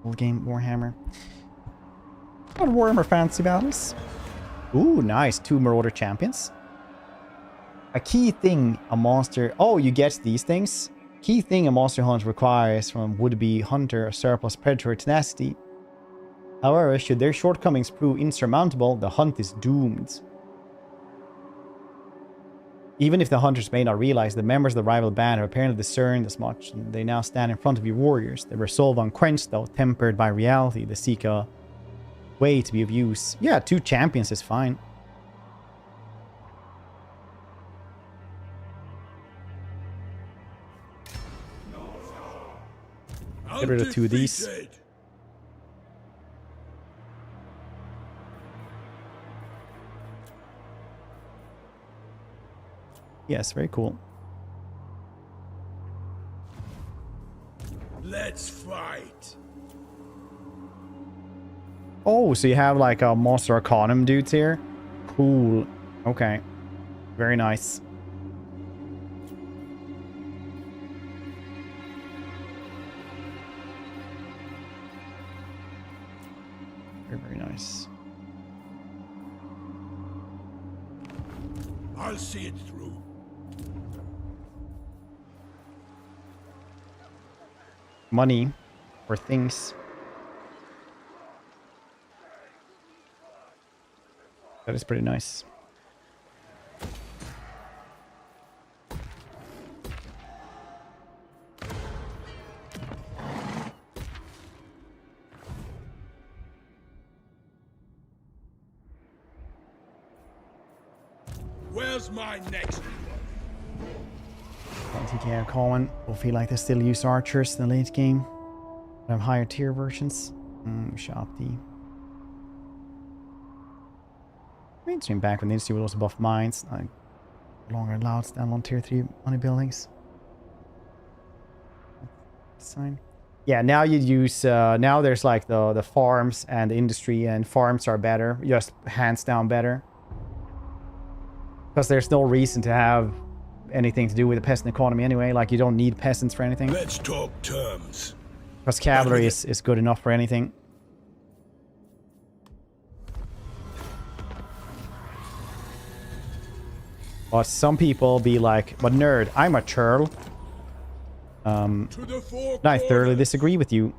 Old game Warhammer. Not Warhammer fantasy battles. Ooh, nice. 2 Marauder champions. A key thing a monster... Oh, you get these things? Key thing a monster hunt requires from would-be hunter a surplus predator tenacity. However, should their shortcomings prove insurmountable, the hunt is doomed. Even if the hunters may not realize, the members of the rival band have apparently discerned as much. And they now stand in front of your warriors. Their resolve unquenched, though, tempered by reality. They seek a way to be of use. Yeah, 2 champions is fine. Get rid of 2 of these. Undefeated. Yes, very cool. Let's fight. Oh, so you have like a Monster Arcanum dudes here? Cool. Okay. Very nice. Very, very nice. I'll see it through. Money or things. That is pretty nice. Where's my next one? I don't think you have Khorne. Will feel like they still use archers in the late game. They have higher tier versions. Shop D. Mainstream back when the industry was also buff mines. Like longer allowed standalone tier 3 money buildings. Sign. Yeah, now you use now there's like the farms and the industry, and farms are better, just hands down better. Because there's no reason to have anything to do with the peasant economy anyway. Like, you don't need peasants for anything. Let's talk terms. Because cavalry is good enough for anything. But some people be like, but nerd, I'm a churl. To the four I thoroughly corners. disagree with you.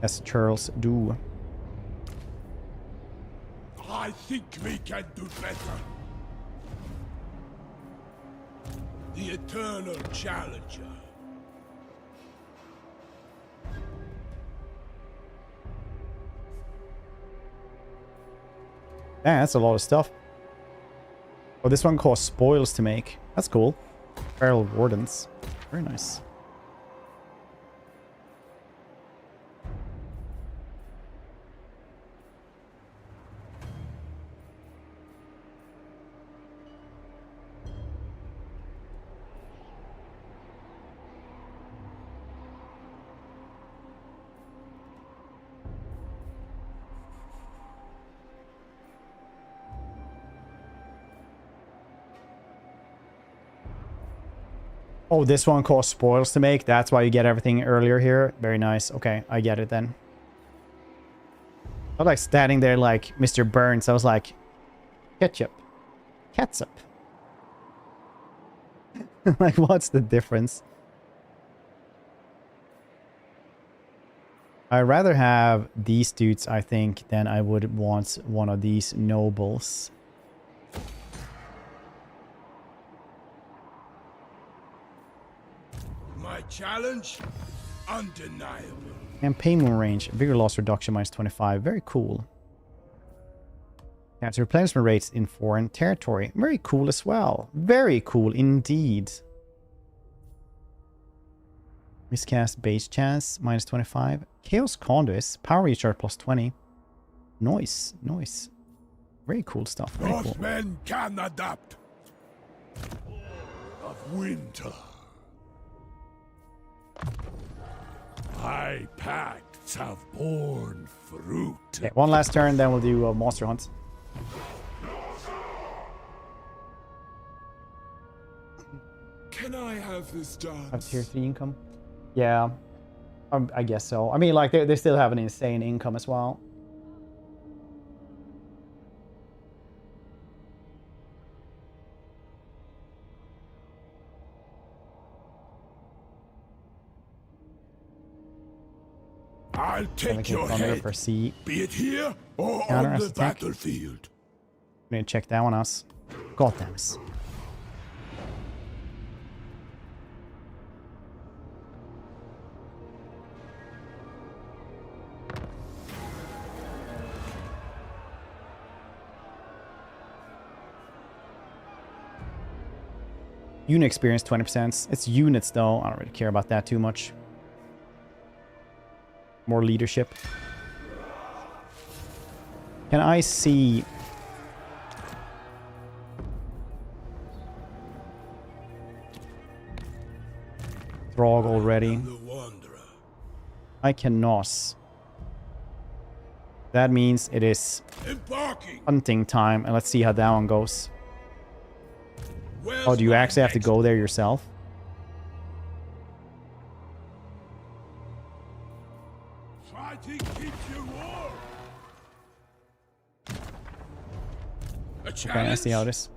As churls do. I think we can do better. The eternal challenger. Yeah, that's a lot of stuff. Oh, this one costs spoils to make. That's cool. Feral Wardens. Very nice. Oh, this one costs spoils to make. That's why you get everything earlier here. Very nice. Okay, I get it then. I was like standing there like Mr. Burns. I was like, ketchup. Catsup. Like, what's the difference? I'd rather have these dudes, I think, than I would want one of these nobles. My challenge? Undeniable. And payment range, vigor loss reduction -25. Very cool. That's replenishment rates in foreign territory. Very cool as well. Very cool indeed. Miscast base chance -25. Chaos conduits, power recharge +20. Noise, noise. Very cool stuff. Very cool. Northmen can adapt. Of winter. My pacts have borne fruit. Okay, one last turn, then we'll do monster hunts. Can I have this dance? Have tier 3 income? Yeah, I guess so. I mean, like, they still have an insane income as well. I'll take your head, per C. be it here or Counter on the attack. battlefield. I'm gonna check that one out. God damn it. Unit experience 20%. It's units though. I don't really care about that too much. More leadership. Can I see Throg already? The wanderer. I cannot. That means it is Embarking. hunting time, and let's see how that one goes. Where's Oh, do you my actually have to next? go there yourself? Fighting keeps you warm. A challenge? Okay, I see how it is.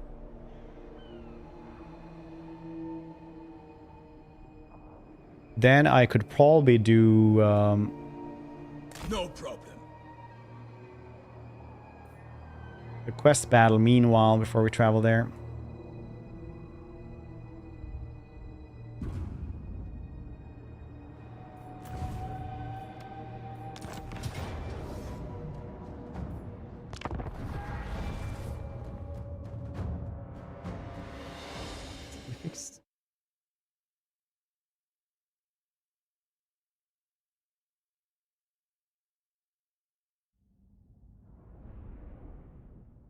Then I could probably do No problem. the quest battle meanwhile before we travel there. Fixed.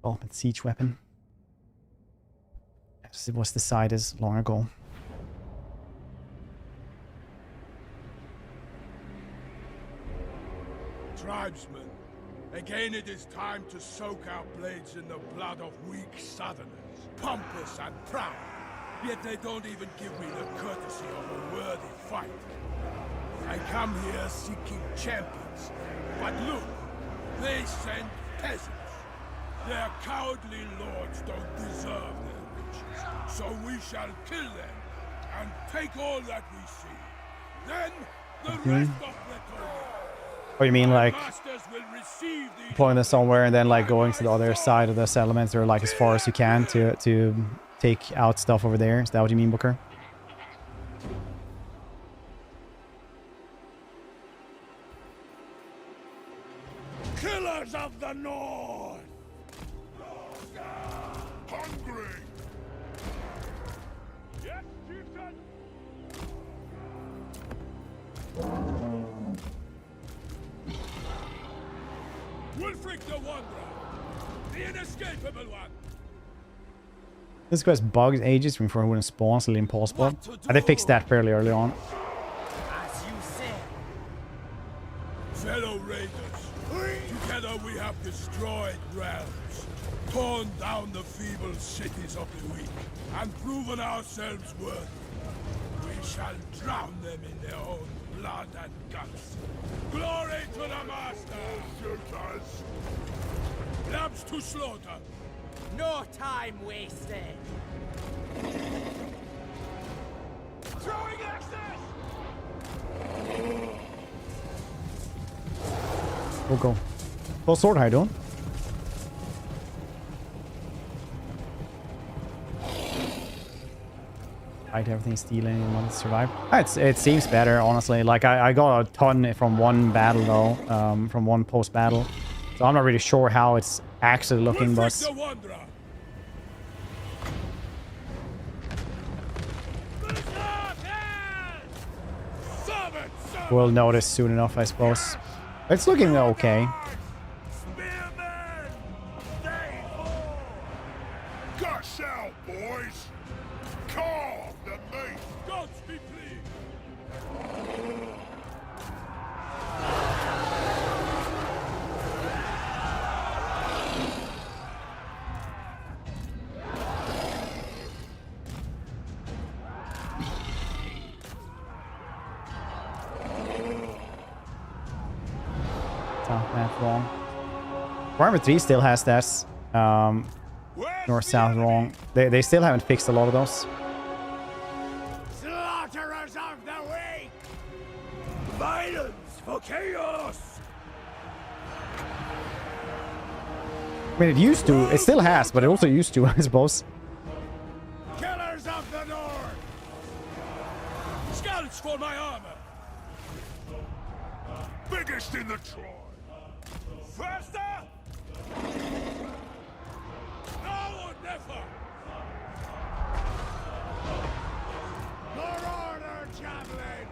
Ultimate siege weapon. As it was decided long ago. Tribesmen, again it is time to soak our blades in the blood of weak southerners. Pompous and proud, yet they don't even give me the courtesy of a worthy fight. I come here seeking champions, but look, they send peasants. Their cowardly lords don't deserve their riches, so we shall kill them and take all that we see. Then the rest of Bretonia. Oh, you mean like Masters will receive the pulling this somewhere and then like going to the other side of the settlements, or like as far as you can to take out stuff over there? Is that what you mean, Booker? Killers of the North! Hungry! Yes, chieftain! Wulfrik the Wanderer! The inescapable one! This quest bugs ages before when it spawns, a little impossible. And they fixed that fairly early on. As you said. Fellow raiders, together we have destroyed realms, torn down the feeble cities of the weak, and proven ourselves worthy. We shall drown them in their own blood and guts. Glory to the Master! Lambs to slaughter! No time wasted. Throwing access! We'll go. Full sword, how you doing? Fight everything, steal anyone want to survive. It seems better, honestly. Like, I got a ton from one battle, though. From one post-battle. So I'm not really sure how it's actually looking, but... we'll notice soon enough, I suppose. It's looking okay. Gush out, boys! Carve the meat! Gods be pleased! South wrong. Warhammer 3 still has that. North south wrong. They still haven't fixed a lot of those. Slaughterers of the weak! Violence for chaos! I mean, it used to. It still has, but it also used to, I suppose. Killers of the north! Scouts for my armor! Biggest in the tribe! Faster! Now or never! Marauder javelins!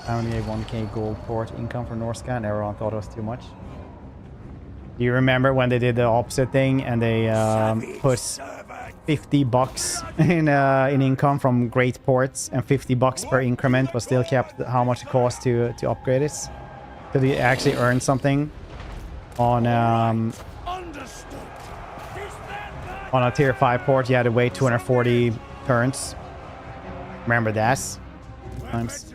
Only a 1k gold port income for Norscan. Everyone thought it was too much. Do you remember when they did the opposite thing and they put $50 in income from great ports, and $50 per increment was still kept how much it cost to upgrade it? Could you actually earn something on a tier 5 port? You had to wait 240 turns. Remember that? Times.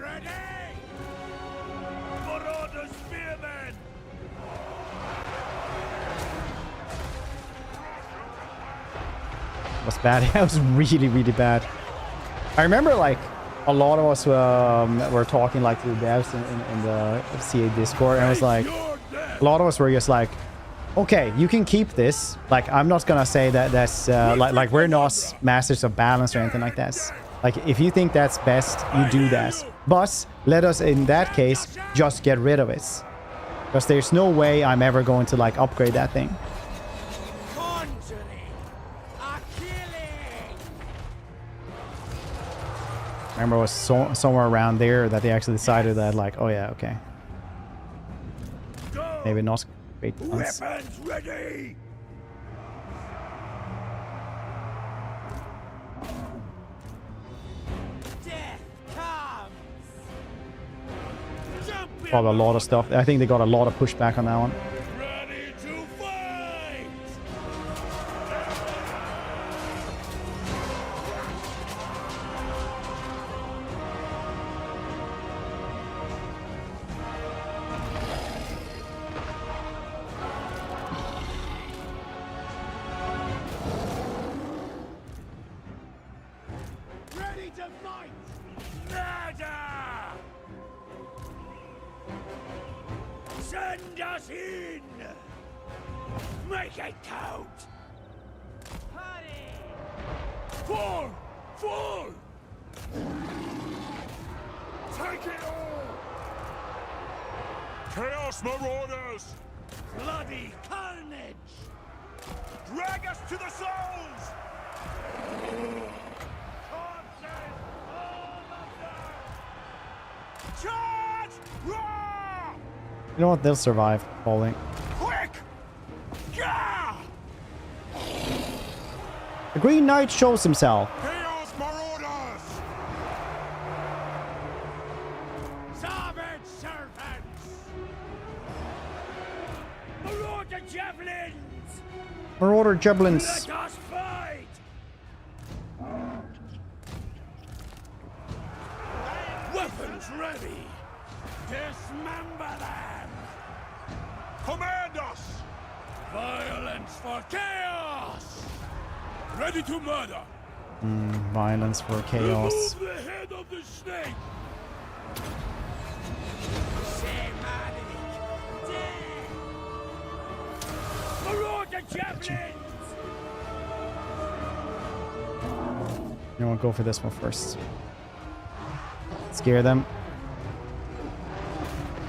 Was bad. It was really, really bad. I remember, like, a lot of us were talking, like, to the devs in the CA Discord, and it was like, a lot of us were just like, okay, you can keep this. Like, I'm not gonna say that that's like we're not masters of balance or anything like that. Like, if you think that's best, you do that. But let us, in that case, just get rid of it, because there's no way I'm ever going to, like, upgrade that thing. I remember it was somewhere around there that they actually decided that, like, oh yeah, okay. Maybe not great plans. Weapons ready! Death comes! Got a lot of stuff. I think they got a lot of pushback on that one. Ready to fight! Ready to fight! Nada! Send us in! Make it count! Fall! Fall! Take it all! Chaos Marauders! Bloody carnage! Drag us to the souls! Corpses! All of them! Charge! Roar! You know what? They'll survive falling. Quick! Gah! The Green Knight shows himself. Chaos Marauders! Starboard servants! Marauder javelins! Marauder javelins. Let us fight! Weapons ready! Dismember them! Command us! Violence for chaos! Ready to murder! Violence for chaos. Remove the head of the snake! You want to go for this one first. Scare them.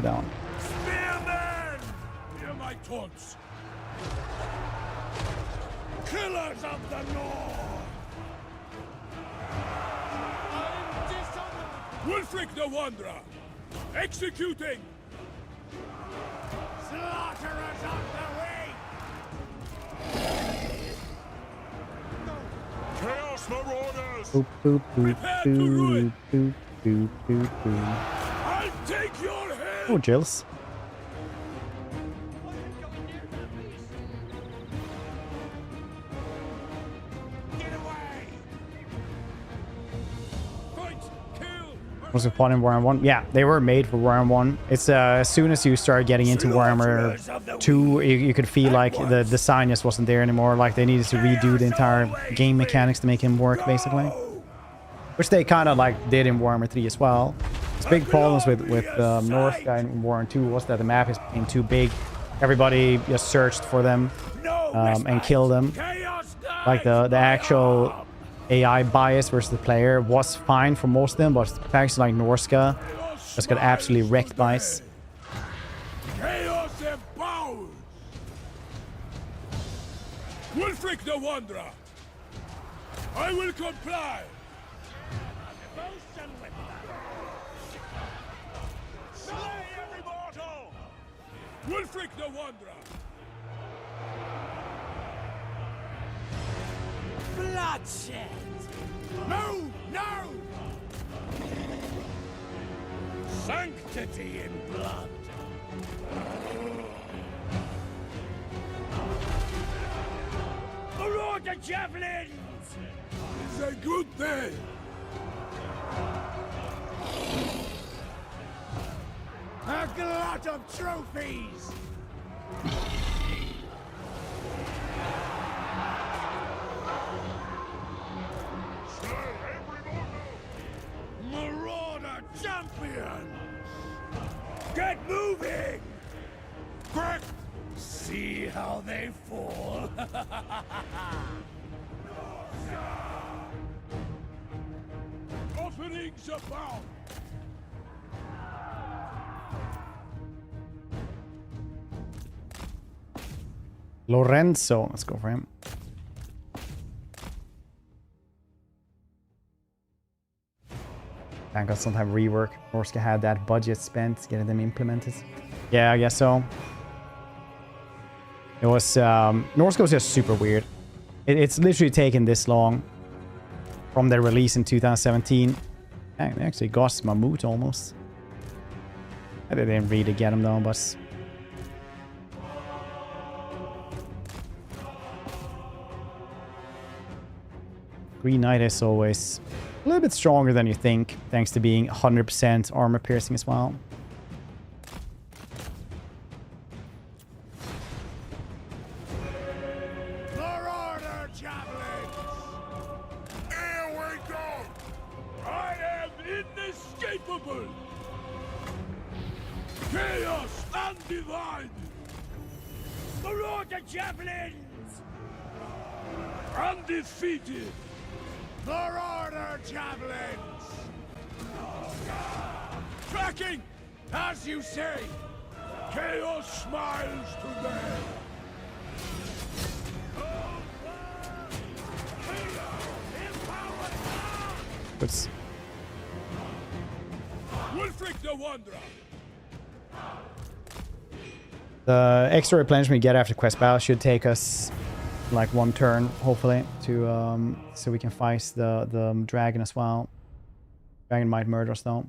Down. Spearmen! Hear my taunts. Killers of the North! Wulfrik the Wanderer! Executing! Slaughterers of the Weak! Chaos Marauders! Boop, boop, boop, Prepare to ruin! boop, boop, boop, boop. I'll take your head! Oh, Jills. Get away! Fight! Kill! Was it fun in Warhammer 1? Yeah, they were made for Warhammer 1. It's as soon as you start getting into Warhammer 2, you could feel like the design just wasn't there anymore. Like they needed to redo the entire game mechanics to make him work, basically. Which they kind of like did in Warhammer 3 as well. There's big problems with North guy in Warhammer 2 was that the map is became too big. Everybody just searched for them and killed them. Like the actual AI bias versus the player was fine for most of them, but factions like Norska just got absolutely wrecked by it. Chaos and Powers! Wulfrik the Wanderer! I will comply! Slay every mortal! Wulfrik the Wanderer! Bloodshed! No! No! Sanctity in blood! Marauder javelins! It's a good day! A glut of trophies! Marauder champion! Get moving! Quick! See how they fall! Offerings abound! Lorenzo, let's go for him. Thank God some type of rework. Norska had that budget spent getting them implemented. Yeah, I guess so. It was Norska was just super weird. It's literally taken this long from their release in 2017. They actually got Mammoth almost. I didn't really get him though, but Green Knight is always a little bit stronger than you think, thanks to being 100% armor piercing as well. Marauder javelins! Here we go! I am inescapable! Chaos undivided! Marauder javelins! Undefeated! Marauder javelins! Tracking! As you say! Chaos smiles today! Oops. Wulfrik the Wanderer! The extra replenishment we get after quest battle should take us like one turn, hopefully, to so we can fight the dragon as well. Dragon might murder us though.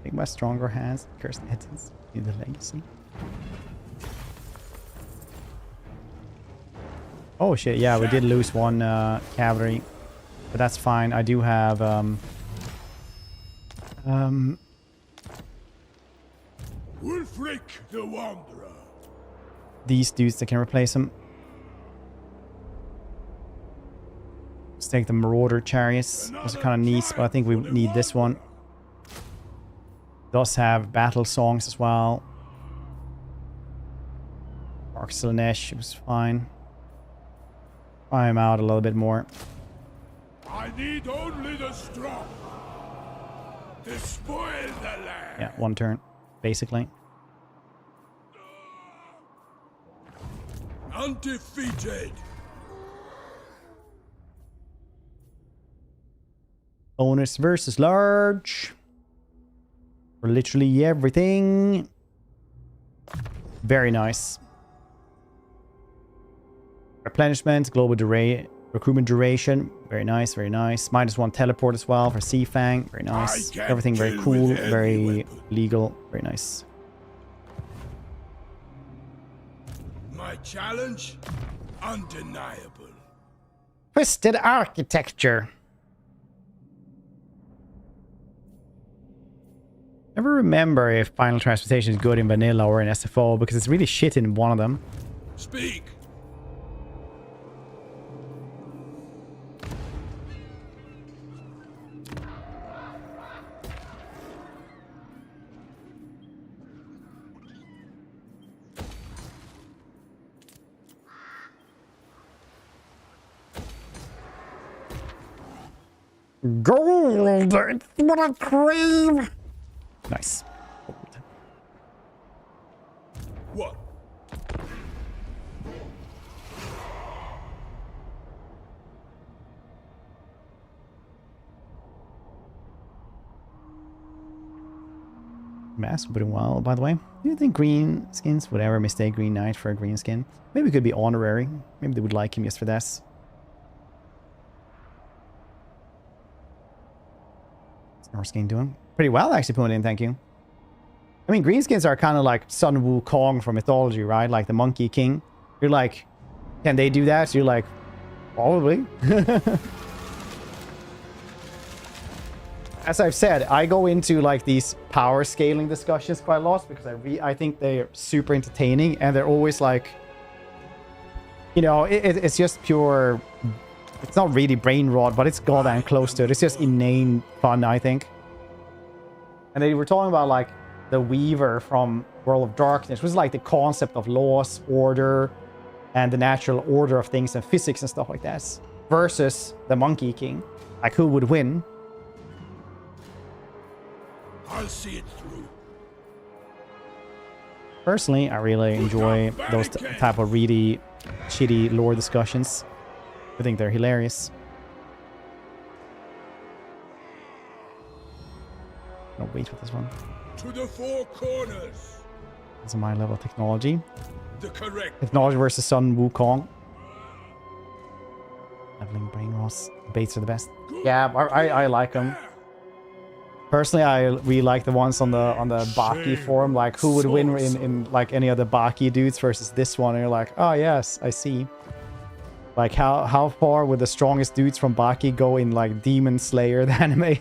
Take my stronger hands, curse the hits in the legacy. Oh shit, yeah, we did lose one cavalry but that's fine. I do have Wulfrik the Wanderer. these dudes that can replace him. Let's take the Marauder Chariots. Those are kind of neat, but I think we need this one. Does have battle songs as well. Slaanesh was fine. Try him out a little bit more. I need only the strong to spoil the land. Yeah, one turn, basically. Undefeated. Bonus versus large. For literally everything. Very nice. Replenishment, global recruitment duration. Very nice, very nice. -1 teleport as well for Sea Fang. Very nice. Everything very cool, very legal. Very nice. My challenge, undeniable. Twisted architecture. Never remember if Final Transportation is good in vanilla or in SFO because it's really shit in one of them. Speak. Gold! It's what I crave! Nice. Gold. What? Mask putting well, by the way. Do you think green skins would ever mistake Green Knight for a green skin? Maybe it could be honorary. Maybe they would like him just for this. What's skin doing? Pretty well, actually, put in, thank you. I mean, green skins are kind of like Sun Wukong from mythology, right? Like the Monkey King. You're like, can they do that? So you're like, probably. As I've said, I go into like these power scaling discussions quite a lot because I think they're super entertaining and they're always like, you know, it's just pure. It's not really brain rot, but it's goddamn close to it. It's just inane fun, I think. And they were talking about like the Weaver from World of Darkness, which is like the concept of laws, order, and the natural order of things and physics and stuff like that, versus the Monkey King. Like, who would win? I'll see it through. Personally, I really enjoy those type of really shitty lore discussions. I think they're hilarious. No, wait with this one. To the four corners. It's a my level of technology. The correct. Technology versus Sun Wukong. Leveling brain rots. Baits are the best. Yeah, I like them. Personally, I really like the ones on the Baki forum. Like, who would win in like any of the Baki dudes versus this one? And you're like, oh yes, I see. Like, how far would the strongest dudes from Baki go in like Demon Slayer, the anime?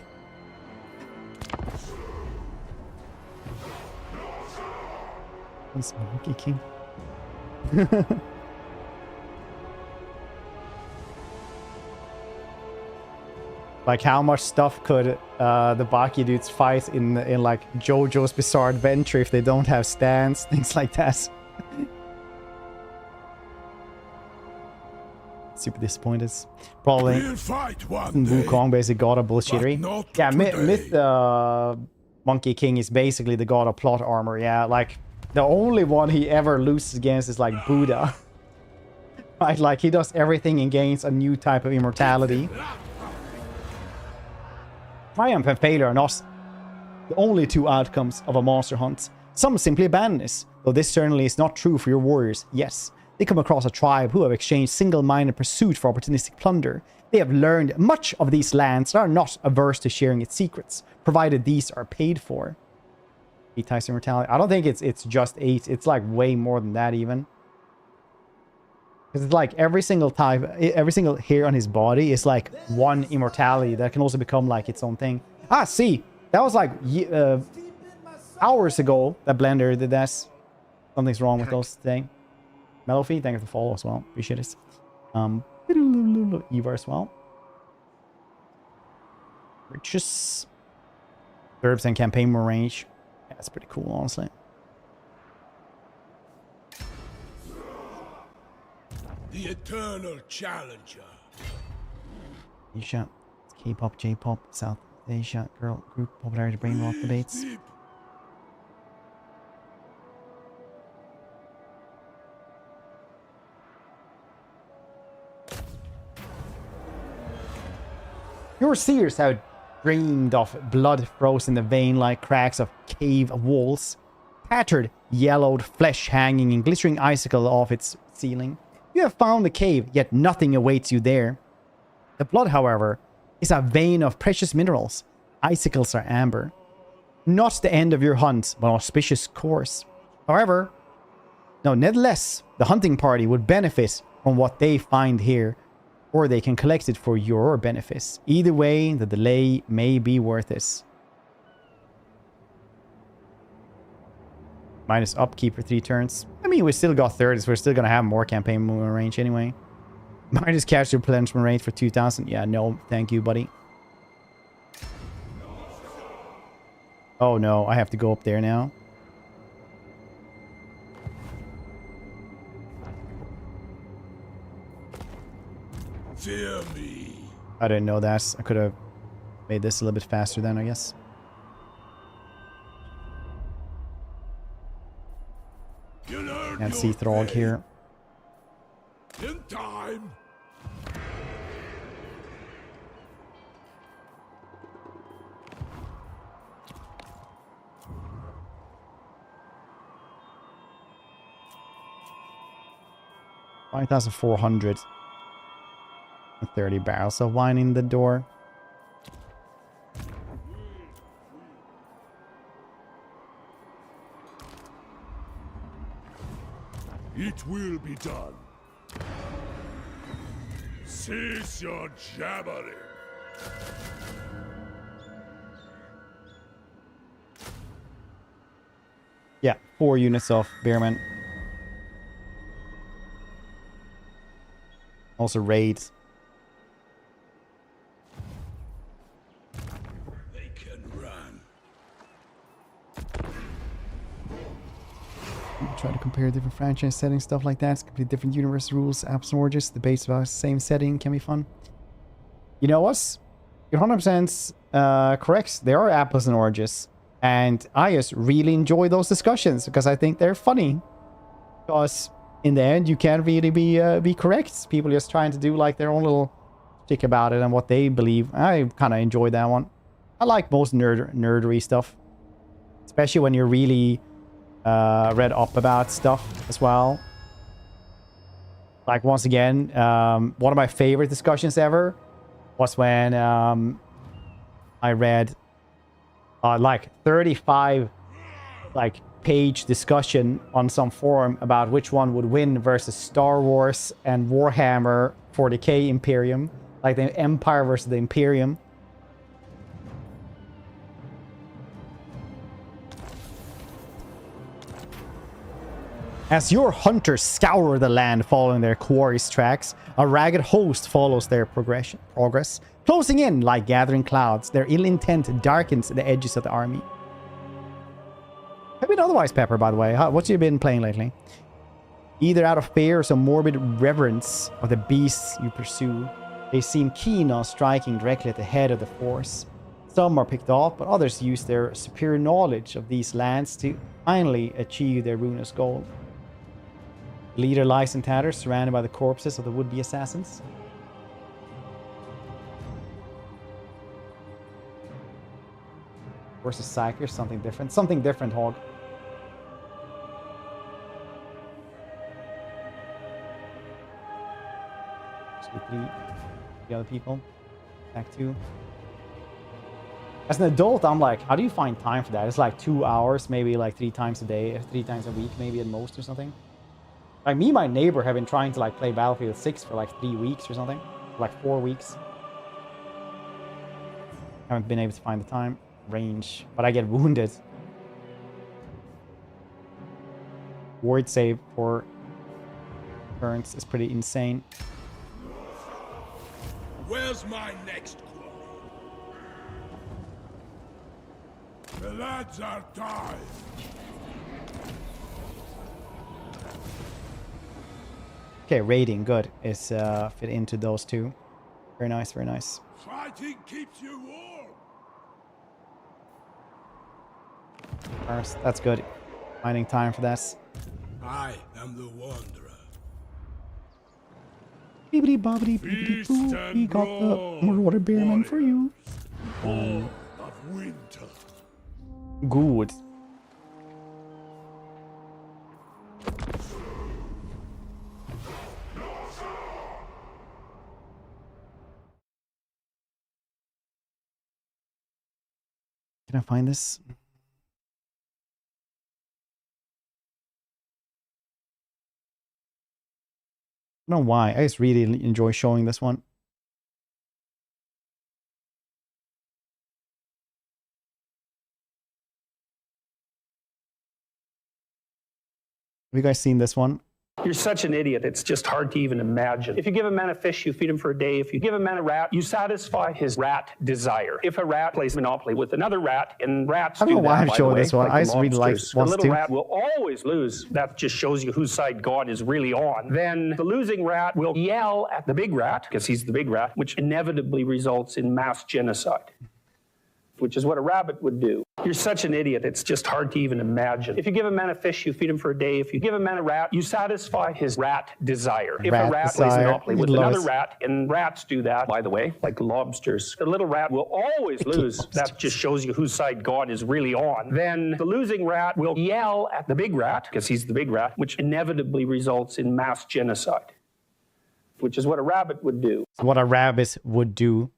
What's Monkey King? Like, how much stuff could the Baki dudes fight in like JoJo's Bizarre Adventure if they don't have stands, things like that? Super disappointed. Probably Wukong basically god of bullshittery. Yeah, Myth Monkey King is basically the god of plot armor. Yeah, like the only one he ever loses against is like Buddha. Right, like he does everything and gains a new type of immortality. Triumph and failure are not the only two outcomes of a monster hunt. Some simply abandon this, though this certainly is not true for your warriors. Yes, they come across a tribe who have exchanged single-minded pursuit for opportunistic plunder. They have learned much of these lands and are not averse to sharing its secrets, provided these are paid for. 8 types of immortality. I don't think it's just 8. It's like way more than that even. Because it's like every single type, every single hair on his body is like one immortality that can also become like its own thing. Ah, see, that was like hours ago that Blender did this. Something's wrong with those today. Melophy, thank you for the follow as well. Appreciate it. Eva as well. Riches. Herbs and campaign more range. Yeah, that's pretty cool, honestly. The eternal challenger. Asia, K-pop, J-pop, South Asia, girl group popularity, brain rot debates. Your seers have dreamed of blood frozen in the vein-like cracks of cave walls, tattered, yellowed flesh hanging in glittering icicle off its ceiling. You have found the cave, yet nothing awaits you there. The blood, however, is a vein of precious minerals. Icicles are amber. Not the end of your hunt, but an auspicious course. However, nevertheless, the hunting party would benefit from what they find here, or they can collect it for your benefit. Either way, the delay may be worth it. Minus upkeep for 3 turns. I mean, we still got 30s. We're still going to have more campaign movement range anyway. Minus cash replenishment rate for 2,000. Yeah, no, thank you, buddy. Oh, no. I have to go up there now. Fear me. I didn't know that. I could have made this a little bit faster then, I guess. Can't see Throg here. In time. $5,430 barrels of wine in the door. It will be done. Cease your jabbering. Yeah, 4 units of Bearman. Also raids. They can run. Try to compare different franchise settings, stuff like that. It's completely different universe rules, apps and origins. Debates about the same setting can be fun. You know what? You're 100% correct. There are apples and oranges. And I just really enjoy those discussions because I think they're funny. Because in the end, you can't really be correct. People just trying to do like their own little stick about it and what they believe. I kind of enjoy that one. I like most nerdery stuff. Especially when you're really read up about stuff as well. Like once again, one of my favorite discussions ever was when I read like 35 like page discussion on some forum about which one would win versus Star Wars and Warhammer 40k Imperium, like the Empire versus the Imperium. As your hunters scour the land following their quarry's tracks, a ragged host follows their progress, closing in like gathering clouds. Their ill intent darkens the edges of the army. Have been otherwise, Pepper, by the way. What's you been playing lately? Either out of fear or some morbid reverence of the beasts you pursue, they seem keen on striking directly at the head of the force. Some are picked off, but others use their superior knowledge of these lands to finally achieve their ruinous goal. The leader lies in tatters, surrounded by the corpses of the would-be assassins. Versus Psyker, something different. Something different, Hog. The other people. Act 2. As an adult, I'm like, how do you find time for that? It's like 2 hours, maybe like 3 times a day, 3 times a week, maybe at most or something. Like me and my neighbor have been trying to like play Battlefield 6 for like 3 weeks or something. Like 4 weeks. Haven't been able to find the time. Range. But I get wounded. Ward save for turns is pretty insane. Where's my next quarry? The lads are tired. Okay, raiding, good. Is fit into those two. Very nice, very nice. Fighting keeps you warm. First, that's good. Finding time for this. I am the wanderer. Bibbidi bobbidi bibbidi boo. We got the water bearman for you. Fall of winter. Good. Can I find this? I don't know why. I just really enjoy showing this one. Have you guys seen this one? You're such an idiot, it's just hard to even imagine. If you give a man a fish, you feed him for a day. If you give a man a rat, you satisfy his rat desire. If a rat plays Monopoly with another rat, and rats I don't know why I'm showing this one. like I just really like lobsters, the little to. rat will always lose. That just shows you whose side God is really on. Then the losing rat will yell at the big rat, because he's the big rat, which inevitably results in mass genocide, which is what a rabbit would do. You're such an idiot, it's just hard to even imagine. If you give a man a fish, you feed him for a day. If you give a man a rat, you satisfy his rat desire. If a rat plays Monopoly with another rat, and rats do that, by the way, like lobsters, the little rat will always lose. That just shows you whose side God is really on. Then the losing rat will yell at the big rat, because he's the big rat, which inevitably results in mass genocide, which is what a rabbit would do. What a rabbit would do.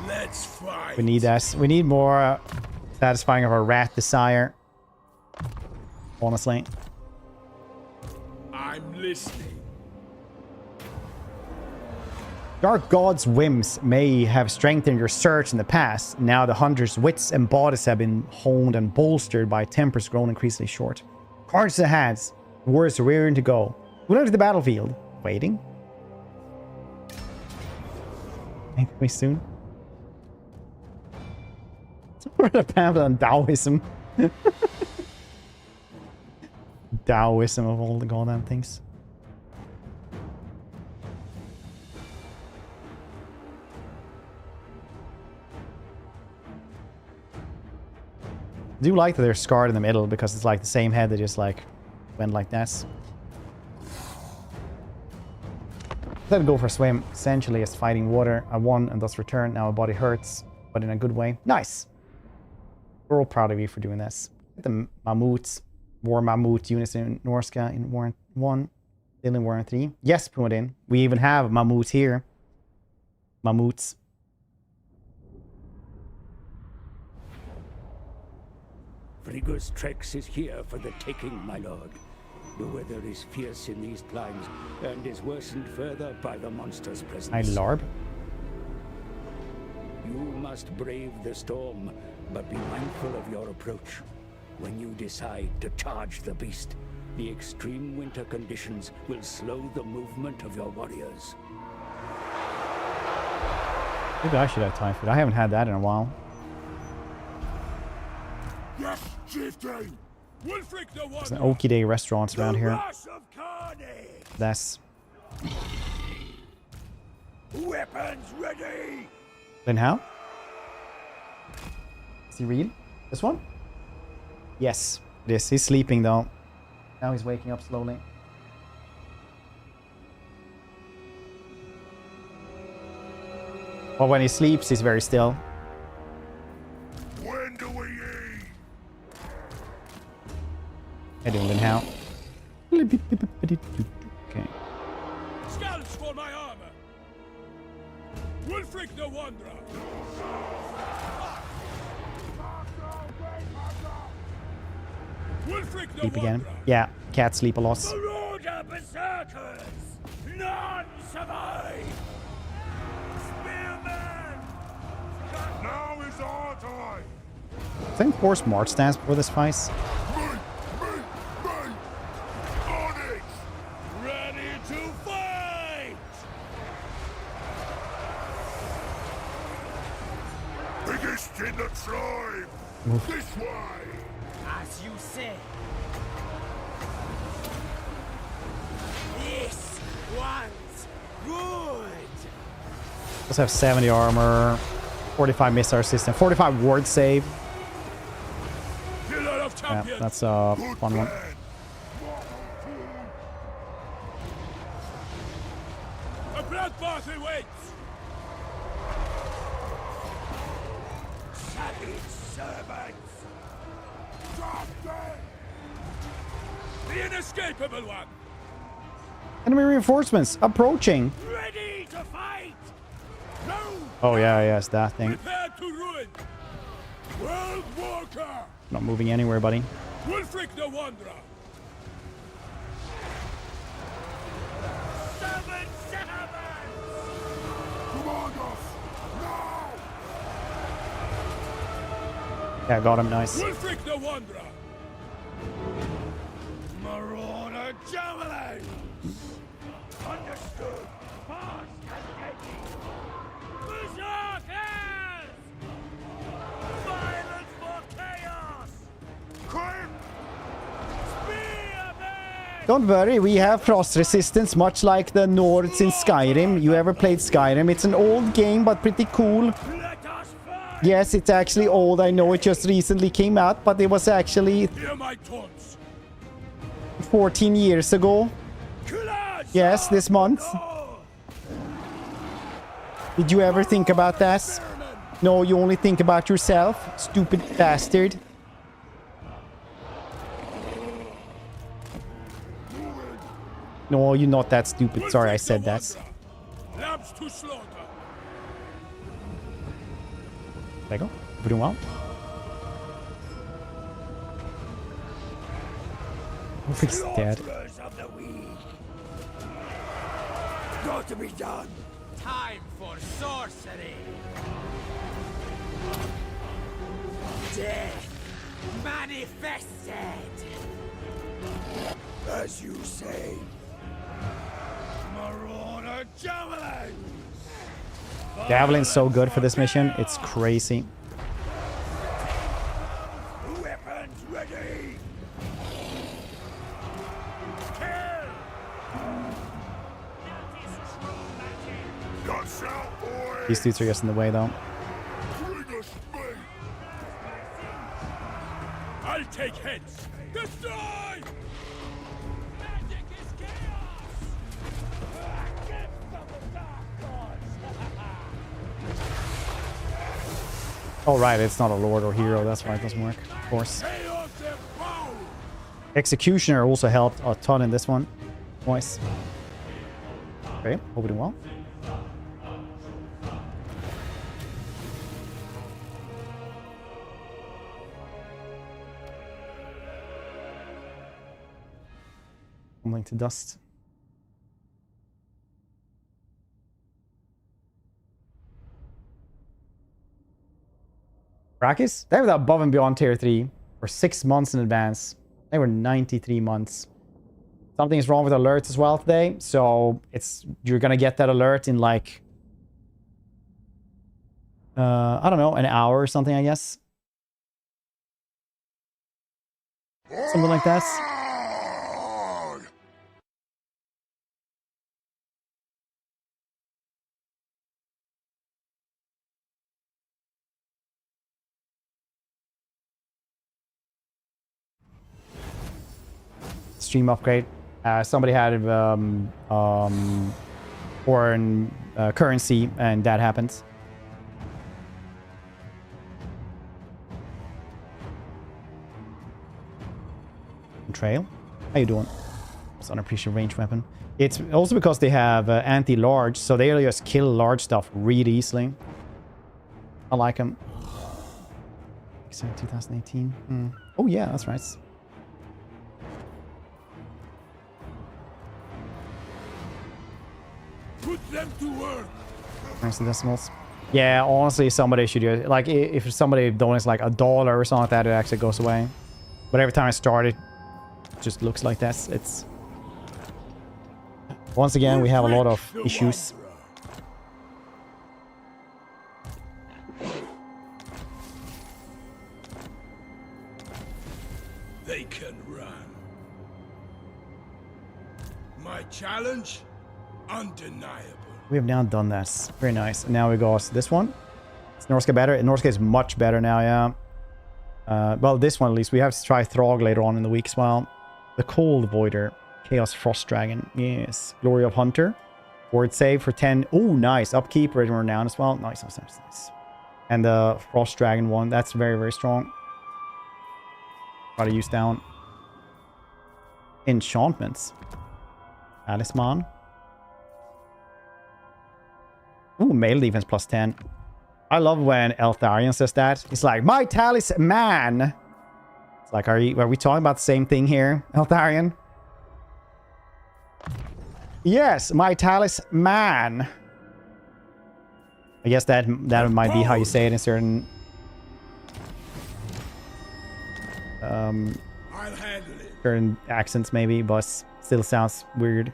Let's fight. We need that. We need more satisfying of our rat desire. Honestly. I'm listening. Dark God's whims may have strengthened your search in the past. Now the hunter's wits and bodies have been honed and bolstered by tempers grown increasingly short. Cards to the hands. Warriors rearing to go. We're to the battlefield. Waiting. Maybe soon. We're the pamphlet on Taoism. Taoism of all the goddamn things. I do like that they're scarred in the middle because it's like the same head that just like went like this. Let it go for a swim. Essentially, it's fighting water. I won and thus returned. Now my body hurts, but in a good way. Nice. We're all proud of you for doing this. The Mammoths, War Mammoth units in Norska in War 1, still in War 3. Yes, Pumadin. We even have Mammoths here. Mammoths. Friggus Trex is here for the taking, my lord. The weather is fierce in these climes, and is worsened further by the monster's presence. My larb. You must brave the storm, but be mindful of your approach. When you decide to charge the beast, the extreme winter conditions will slow the movement of your warriors. Maybe I should have time for it. I haven't had that in a while. Yes, chieftain. Wulfrik the There's an Okie Day restaurants around here. That's... Weapons ready. Then how? Is he real? This one? Yes, it is. He's sleeping though. Now he's waking up slowly. But when he sleeps, he's very still. When do we eat? I don't know how. Okay. Scalps for my armor. Wulfrik the Wanderer. Wulfrik the Sleep again. Wanderer. Yeah, cats sleep a lot. Marauder berserkers! None survive! Spearman! Now is our time! I think force march stance before this fight. Me! On it! Ready to fight! Biggest in the tribe! This way! As you say. This one's good! Also have 70 armor, 45 missile resistance, 45 ward save. Killer of Yeah, champions. that's a fun one. A bloodbath awaits. Savage servants! Drop them! The inescapable one. Enemy reinforcements approaching. Ready to fight! No. Oh yeah, yes, that thing. Prepare to ruin. World Walker. Not moving anywhere, buddy. Wulfrik the Wanderer. Seven servants! Command us! Now! Yeah, got him. Nice. Wulfrik the Wanderer. Marauder javelin! Understood! Fast and deadly! Berserkers! Violence for chaos! Climb! Spearmen! Don't worry, we have frost resistance, much like the Nords in Skyrim. You ever played Skyrim? It's an old game, but pretty cool. Let us fight! Yes, it's actually old. I know it just recently came out, but it was actually Hear my taunts. 14 years ago. Yes, this month. Did you ever think about that? No, you only think about yourself, stupid bastard. No, you're not that stupid. Sorry, I said that. Lambs to slaughter. There you go. Doing well. Wulfrik's dead. Slaughterers of the weak. Got to be done. Time for sorcery. Death manifested. As you say. Marauder javelin. Javelin's so good for this mission. It's crazy. Weapons ready. Guts out, boy! These dudes are just in the way, though. Bring us me! I'll take heads. Destroy! Magic is chaos! Gift of the dark gods. Oh, right. It's not a lord or hero. That's why it doesn't work. Of course. Chaos and power! Executioner also helped a ton in this one. Nice. Okay, hope we're doing well. Tumbling to dust. Rakis? They were above and beyond tier 3 for 6 months in advance. They were 93 months. Something is wrong with alerts as well today, so you're gonna get that alert in like I don't know, an hour or something, I guess. Something like that. Stream upgrade. Somebody had foreign currency, and that happened. Trail. How you doing? It's unappreciated range weapon. It's also because they have anti-large, so they just kill large stuff really easily. I like them. 2018. Oh yeah, that's right. Put them to work. Thanks to decimals. Yeah, honestly, somebody should do it. Like, if somebody donates like $1 or something like that, it actually goes away. But every time I start it, just looks like this. It's... Once again, we have a lot of issues. They can run. My challenge? Undeniable. We have now done this. Very nice. And now we go to this one. Is Norska better? Norska is much better now, yeah. Well, this one at least. We have to try Throg later on in the week as well. The Cold Voider. Chaos Frost Dragon. Yes. Glory of Hunter. Word save for 10. Oh, nice. Upkeep. Rhythm Renown as well. Nice, nice, nice, nice. And the Frost Dragon one. That's very, very strong. Try to use down. Enchantments. Talisman. Ooh, melee defense plus 10. I love when Eltharion says that. He's like, my talisman. It's like, are we talking about the same thing here, Eltharion? Yes, my talisman. I guess that might be how you say it in certain I'll handle it. certain accents maybe, but still sounds weird.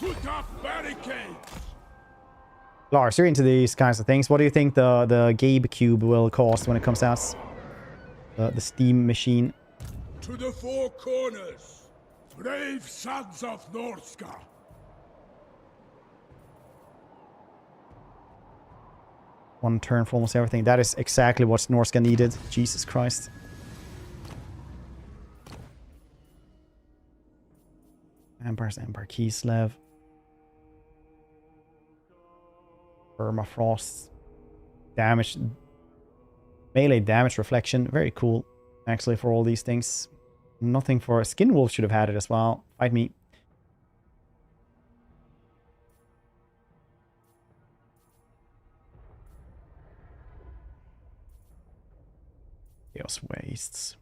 Put up barricades. Lars, you're into these kinds of things. What do you think the Gabe Cube will cost when it comes out? The Steam machine. To the four corners. Brave sons of Norska. One turn for almost everything. That is exactly what Norska needed. Jesus Christ. Empire's Empire Kislev. Permafrost. Damage. Melee damage reflection. Very cool, actually, for all these things. Nothing for... Skin Wolf should have had it as well. Fight me. Chaos Wastes.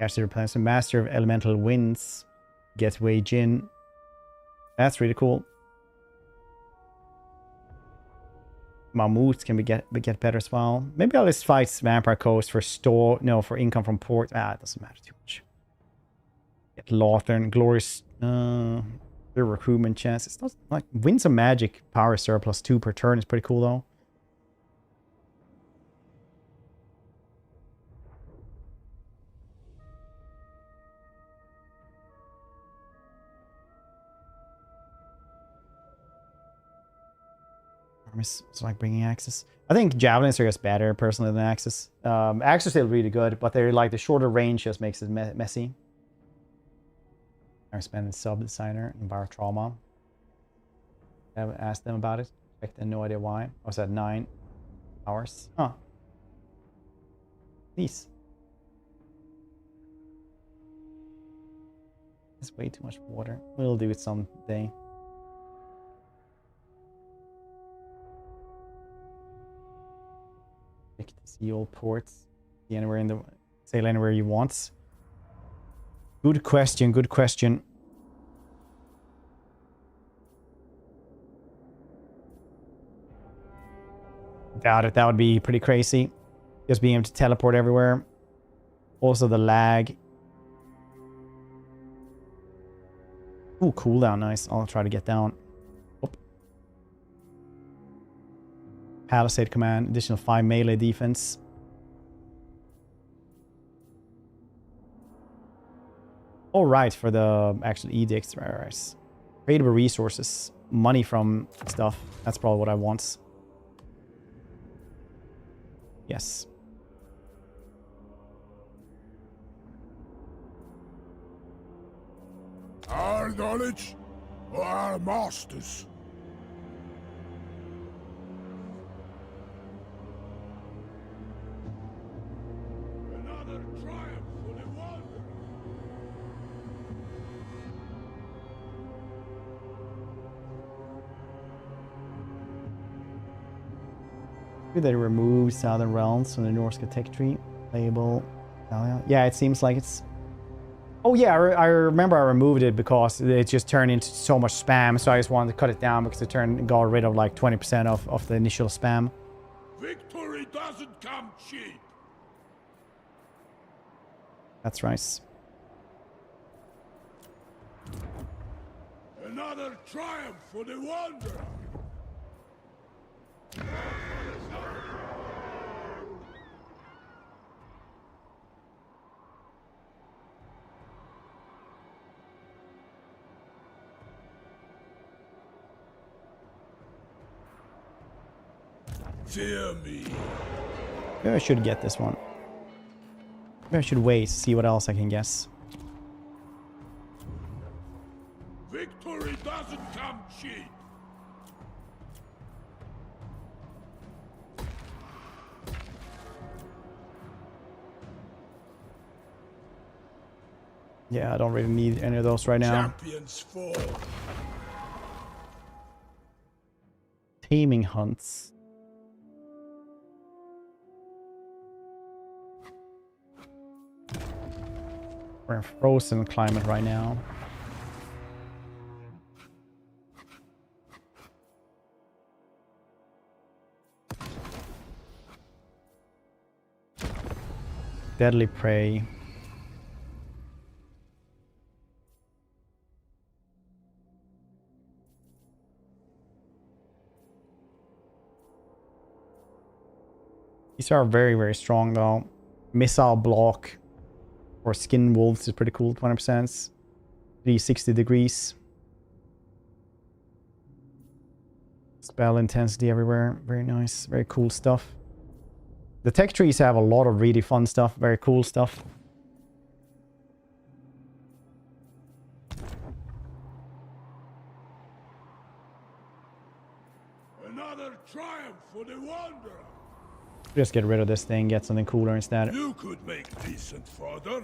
Actually replace a Master of Elemental Winds. Getaway Jin. That's really cool. Mammoths can get better as well. Maybe I'll just fight Vampire Coast for for income from port. Ah, it doesn't matter too much. Get Lothern, Glorious the recruitment chance. It's not like Winds of Magic power surplus 2 per turn is pretty cool though. It's like bringing Axis. I think Javelins are just better personally than Axis. Axis are still really good, but they're like the shorter range just makes it messy. I spend sub designer and bar trauma. I haven't asked them about it. I have no idea why. I was at 9 hours. Huh. Please. It's way too much water. We'll do it someday. To see all ports. See anywhere in the sail anywhere you want. Good question, good question. Doubt it, that would be pretty crazy. Just being able to teleport everywhere. Also the lag. Ooh, cooldown, nice. I'll try to get down. Palisade command, additional 5 melee defense. All right, for the actual edicts, right. Tradable resources, money from stuff. That's probably what I want. Yes. Our knowledge or our masters? They remove Southern Realms from the Norska tech tree. Label. Yeah, it seems like it's Oh yeah, I remember I removed it because it just turned into so much spam, so I just wanted to cut it down because it got rid of like 20% of the initial spam. Victory doesn't come cheap. That's right. Another triumph for the Wanderer. Fear me. Maybe I should get this one. Maybe I should wait, see what else I can guess. Victory doesn't come cheap. Yeah, I don't really need any of those right now. Champions fall. Taming hunts. We're in frozen climate right now. Deadly prey. These are very, very strong though. Missile block or skin wolves is pretty cool. 20%. 360 degrees. Spell intensity everywhere. Very nice. Very cool stuff. The tech trees have a lot of really fun stuff. Very cool stuff. Another triumph for the Wanderer. Just get rid of this thing, get something cooler instead. You could make decent fodder.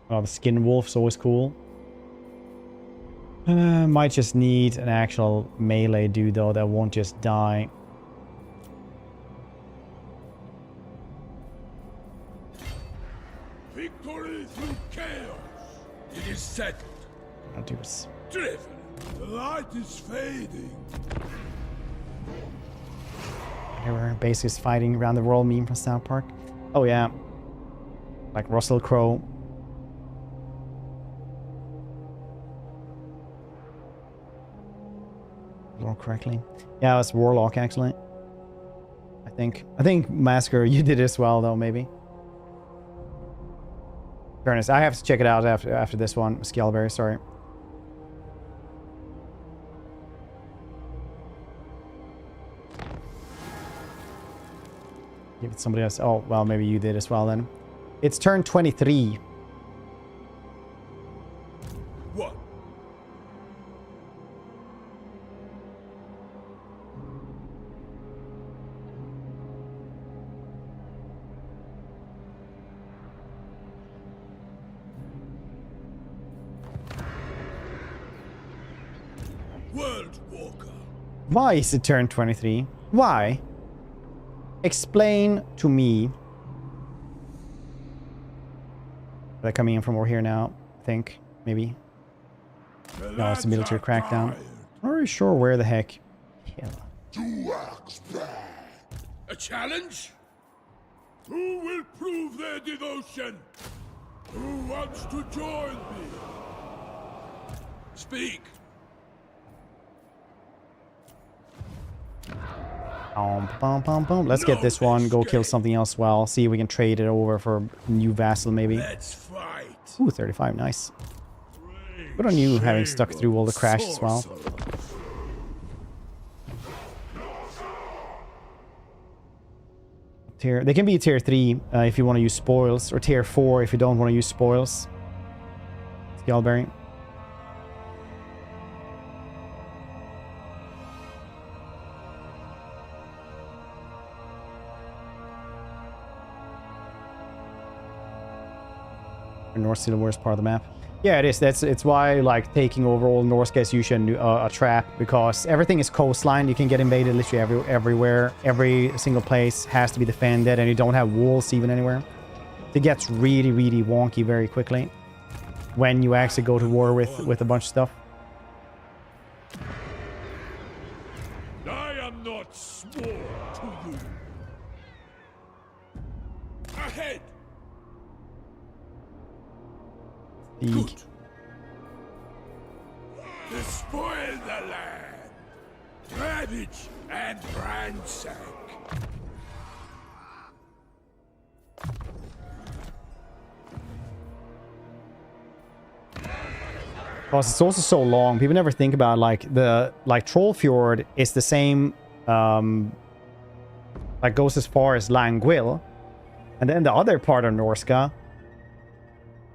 Oh, the skin wolf's always cool. Might just need an actual melee dude though that won't just die. Victory through chaos. It is settled. I'll do this. Driven. The light is fading. Whatever. Base is fighting around the world meme from South Park. Oh yeah. Like Russell Crowe. Correctly. Yeah, it's Warlock actually. I think Massacre, you did it as well though, maybe. Fairness, I have to check it out after this one. Scalberry, sorry. Give it somebody else. Oh, well, maybe you did as well then. It's turn 23. What? World Walker. Why is it turn 23? Why? Explain to me. They're coming in from over here now, I think. Maybe. No, it's a military crackdown. Not really sure where the heck. A challenge? Who will prove their devotion? Who wants to join me? Speak. Let's get this one. Go kill something else well. See if we can trade it over for a new vassal maybe. Let's fight. Ooh, 35. Nice. Good on you having stuck through all the crash as well. They can be tier 3 if you want to use spoils, or tier 4 if you don't want to use spoils. Scaleberry. North Sea, the worst part of the map. Yeah, it is. It's why like taking over all Norska is usually a trap, because everything is coastline. You can get invaded literally everywhere. Every single place has to be defended, and you don't have walls even anywhere. It gets really, really wonky very quickly when you actually go to war with a bunch of stuff. I am not sworn to you. Ahead! Good. Despoil the land, ravage and ransack. Because it's also so long. People never think about like Trollfjord is the same, like goes as far as Langwill, and then the other part of Norska.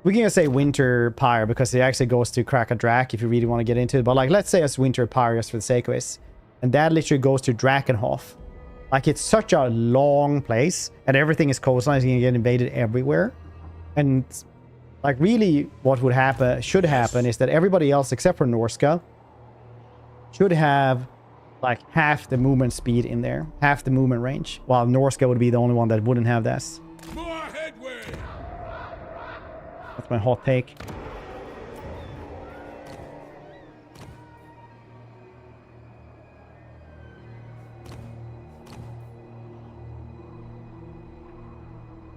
We can say Winter Pyre because it actually goes to Krakadrak if you really want to get into it. But like, let's say it's Winter Pyre just for the sake of it. And that literally goes to Drakenhof. Like, it's such a long place. And everything is coastline. You can get invaded everywhere. And like, really what would happen, should happen, is that everybody else except for Norska should have like half the movement speed in there. Half the movement range. While Norska would be the only one that wouldn't have this. That's my hot take.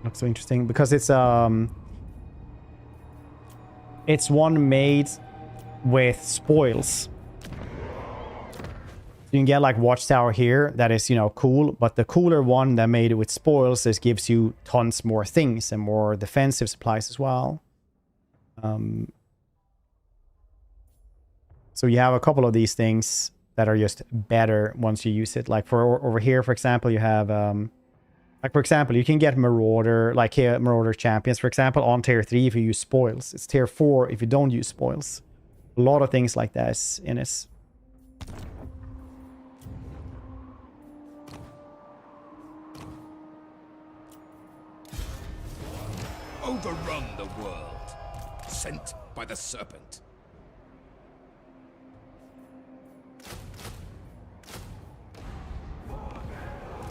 Looks so interesting because it's one made with spoils. You can get like Watchtower here that is, you know, cool, but the cooler one that made it with spoils is gives you tons more things and more defensive supplies as well. So you have a couple of these things that are just better once you use it. Like for over here, for example, you have like for example, you can get Marauder, like here Marauder champions, for example, on tier 3 if you use spoils. It's tier 4 if you don't use spoils. A lot of things like that is in it. Overrun the world. Sent by the serpent.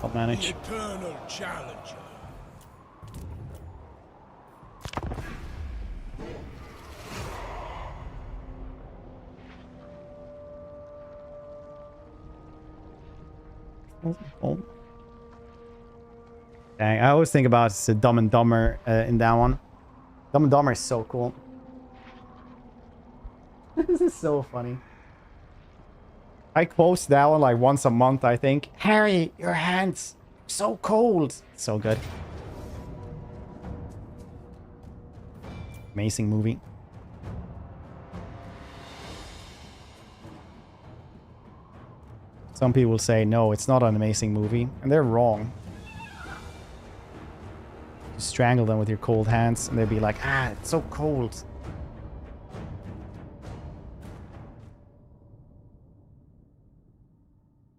I'll manage. Eternal challenger. Oh. Dang, I always think about Dumb and Dumber in that one. Dumb and Dumber is so cool. This is so funny. I quote that one like once a month, I think. Harry, your hands so cold. So good. Amazing movie. Some people say, no, it's not an amazing movie. And they're wrong. You strangle them with your cold hands and they'd be like, ah, it's so cold.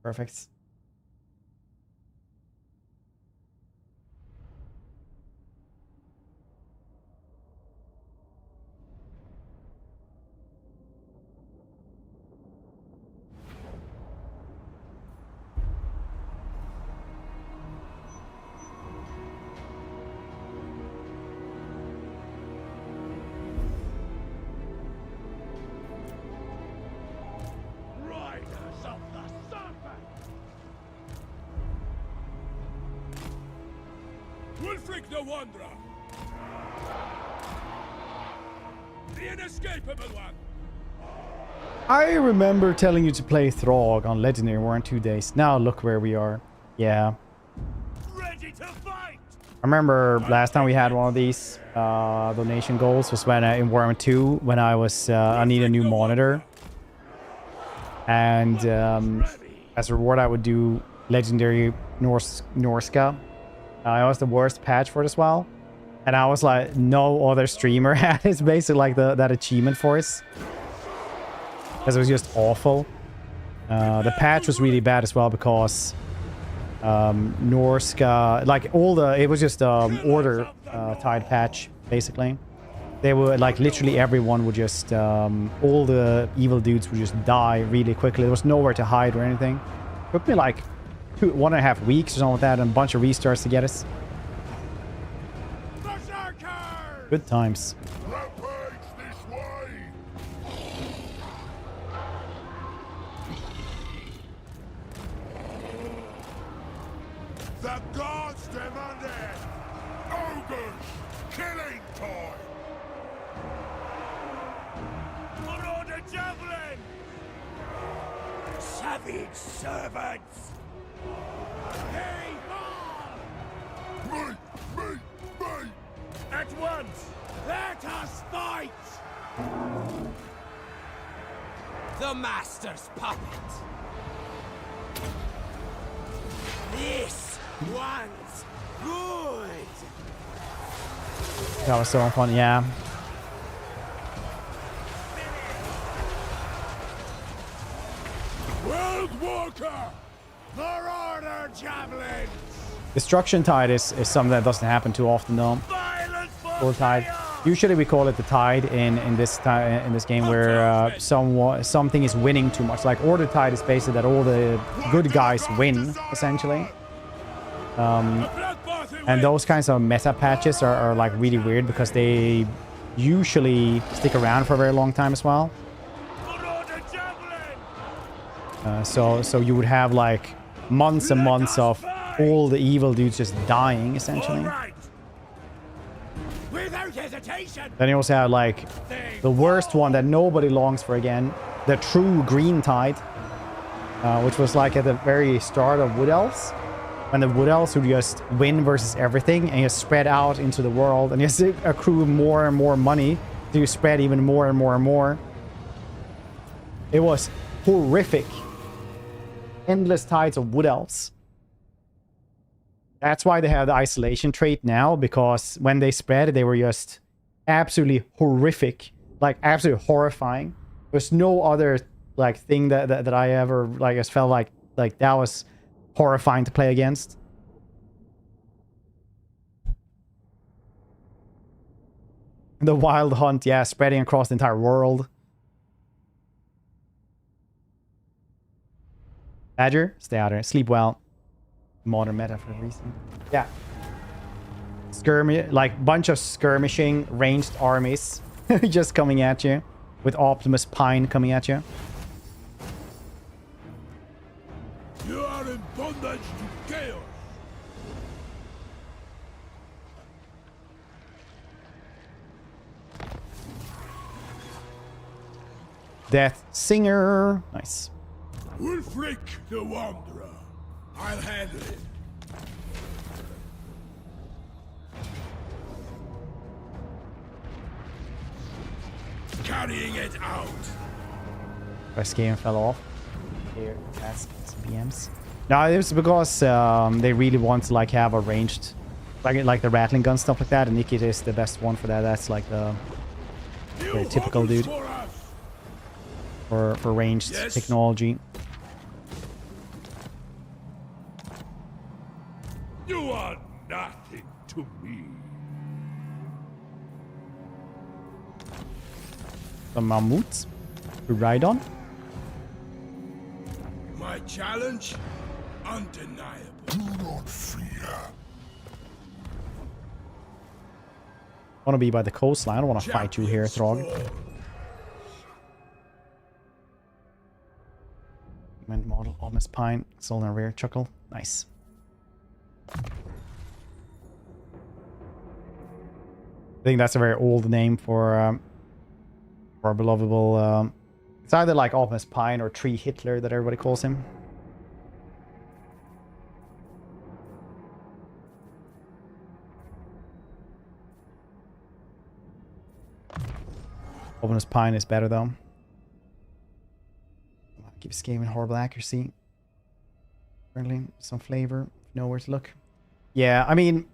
Perfect. Wulfrik the Wanderer! The inescapable one! I remember telling you to play Throg on Legendary War in 2 days. Now look where we are. Yeah. Ready to fight! I remember last time we had one of these donation goals was when in Warhammer 2 when I was I need a new monitor. And as a reward I would do Legendary Norska. I was the worst patch for it as well. And I was like, no other streamer had it. It's basically like that achievement for us. Because it was just awful. The patch was really bad as well because Norska, like all the, it was just order tied patch basically. they would, like, literally everyone would just, all the evil dudes would just die really quickly. There was nowhere to hide or anything. It took me like 1.5 weeks or something like that, and a bunch of restarts to get us. Good times. Rampage this way! The gods demand it! Ogres! Killing time! Put on the javelin! Savage servants! Hey, Me! at once! Let us fight! The Master's puppet. This one's good. That was so fun, yeah. World Walker! For order, javelins! Destruction Tide is something that doesn't happen too often, though. Violence for Full Tide. Usually we call it the Tide in this game, where something is winning too much. Like Order Tide is basically that all the good guys win, essentially. And those kinds of meta patches are like really weird because they usually stick around for a very long time as well. So you would have like months and months of all the evil dudes just dying, essentially. Without hesitation! Then you also have like the worst one that nobody longs for again, the true Green Tide, which was like at the very start of Wood Elves, when the Wood Elves would just win versus everything and just spread out into the world and just accrue more and more money to spread even more and more and more. It was horrific. Endless tides of Wood Elves. That's why they have the isolation trait now, because when they spread, they were just absolutely horrific, like absolutely horrifying. There's no other like thing that I ever like just felt like that was horrifying to play against. The Wild Hunt, yeah, spreading across the entire world. Badger, stay out there. Sleep well. Modern meta for a reason. Yeah. Skirmish, like bunch of skirmishing ranged armies just coming at you, with Optimus Pine coming at you. You are in bondage to chaos! Death Singer. Nice. Wulfrik the Wanderer. I'll handle it. Carrying it out. First game fell off. Here, that's some BMs. No, it was because they really want to like have a ranged, like the rattling gun stuff like that, and Nikit is the best one for that. That's like the very typical dude for ranged technology. You are nothing to me. Some mammoths to ride on. My challenge? Undeniable. Do not fear. Want to be by the coastline. I don't want to fight you here, Throg. Model, Optimus Pine, sold in a rare chuckle. Nice. I think that's a very old name for a belovable. It's either like Optimus Pine or Tree Hitler that everybody calls him. Optimus Pine is better though. Keeps gaming horrible accuracy. Currently, some flavor. Nowhere to look. Yeah, I mean,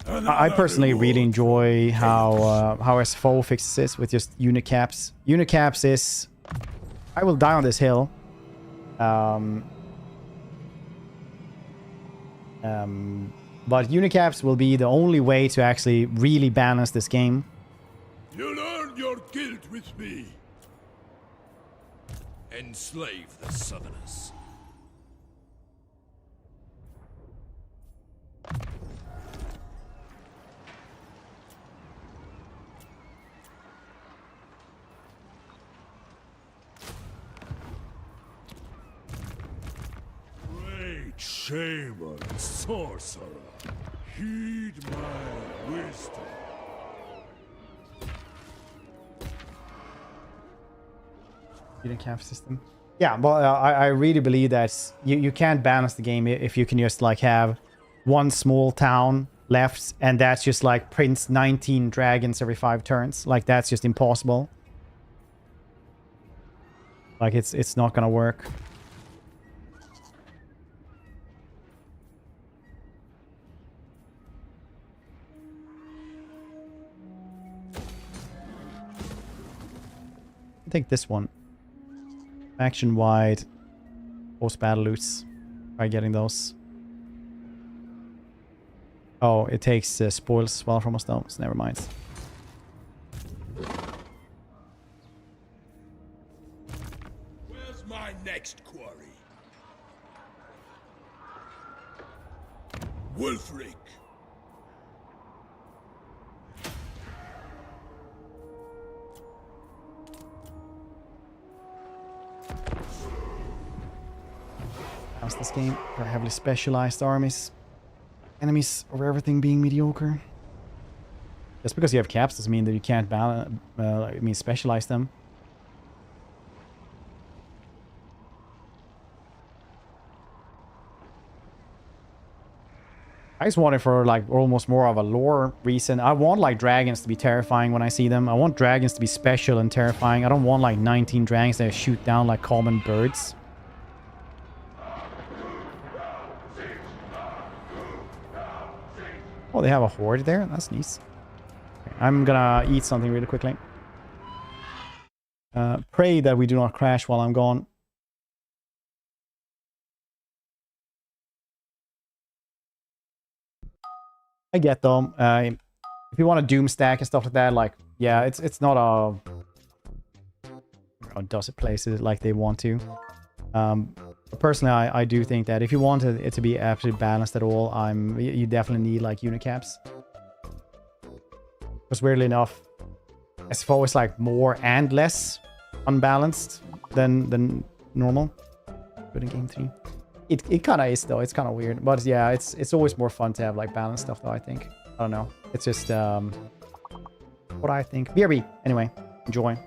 I personally really enjoy how SFO fixes this with just unit caps. Unit caps is, I will die on this hill. But unit caps will be the only way to actually really balance this game. You'll earn your guilt with me. Enslave the Southerners. Great shaman, sorcerer, heed my wisdom. Unicap system. Yeah, but I really believe that you can't balance the game if you can just like have one small town left and that's just like prints 19 dragons every 5 turns. Like that's just impossible. Like it's not gonna work. I think this one. Action wide. Post battle loots. Try getting those. Oh, it takes spoils as well from us though, so never mind. Where's my next quarry? Wulfrik. How's this game? For heavily specialized armies. Enemies over everything being mediocre. Just because you have caps doesn't mean that you can't specialize them. I just want it for like almost more of a lore reason. I want like dragons to be terrifying when I see them. I want dragons to be special and terrifying. I don't want like 19 dragons that shoot down like common birds. Oh, they have a horde there? That's nice. Okay, I'm gonna eat something really quickly. Pray that we do not crash while I'm gone. I get them. If you want a doom stack and stuff like that, like, yeah, it's not a... does it place it like they want to. Personally, I do think that if you want it to be absolutely balanced at all, you definitely need like unicaps. Because weirdly enough, SFO is like more and less unbalanced than normal. Good in game 3. It kind of is though. It's kind of weird, but yeah, it's always more fun to have like balanced stuff though. I think. I don't know. It's just what I think. BRB. Anyway, enjoy.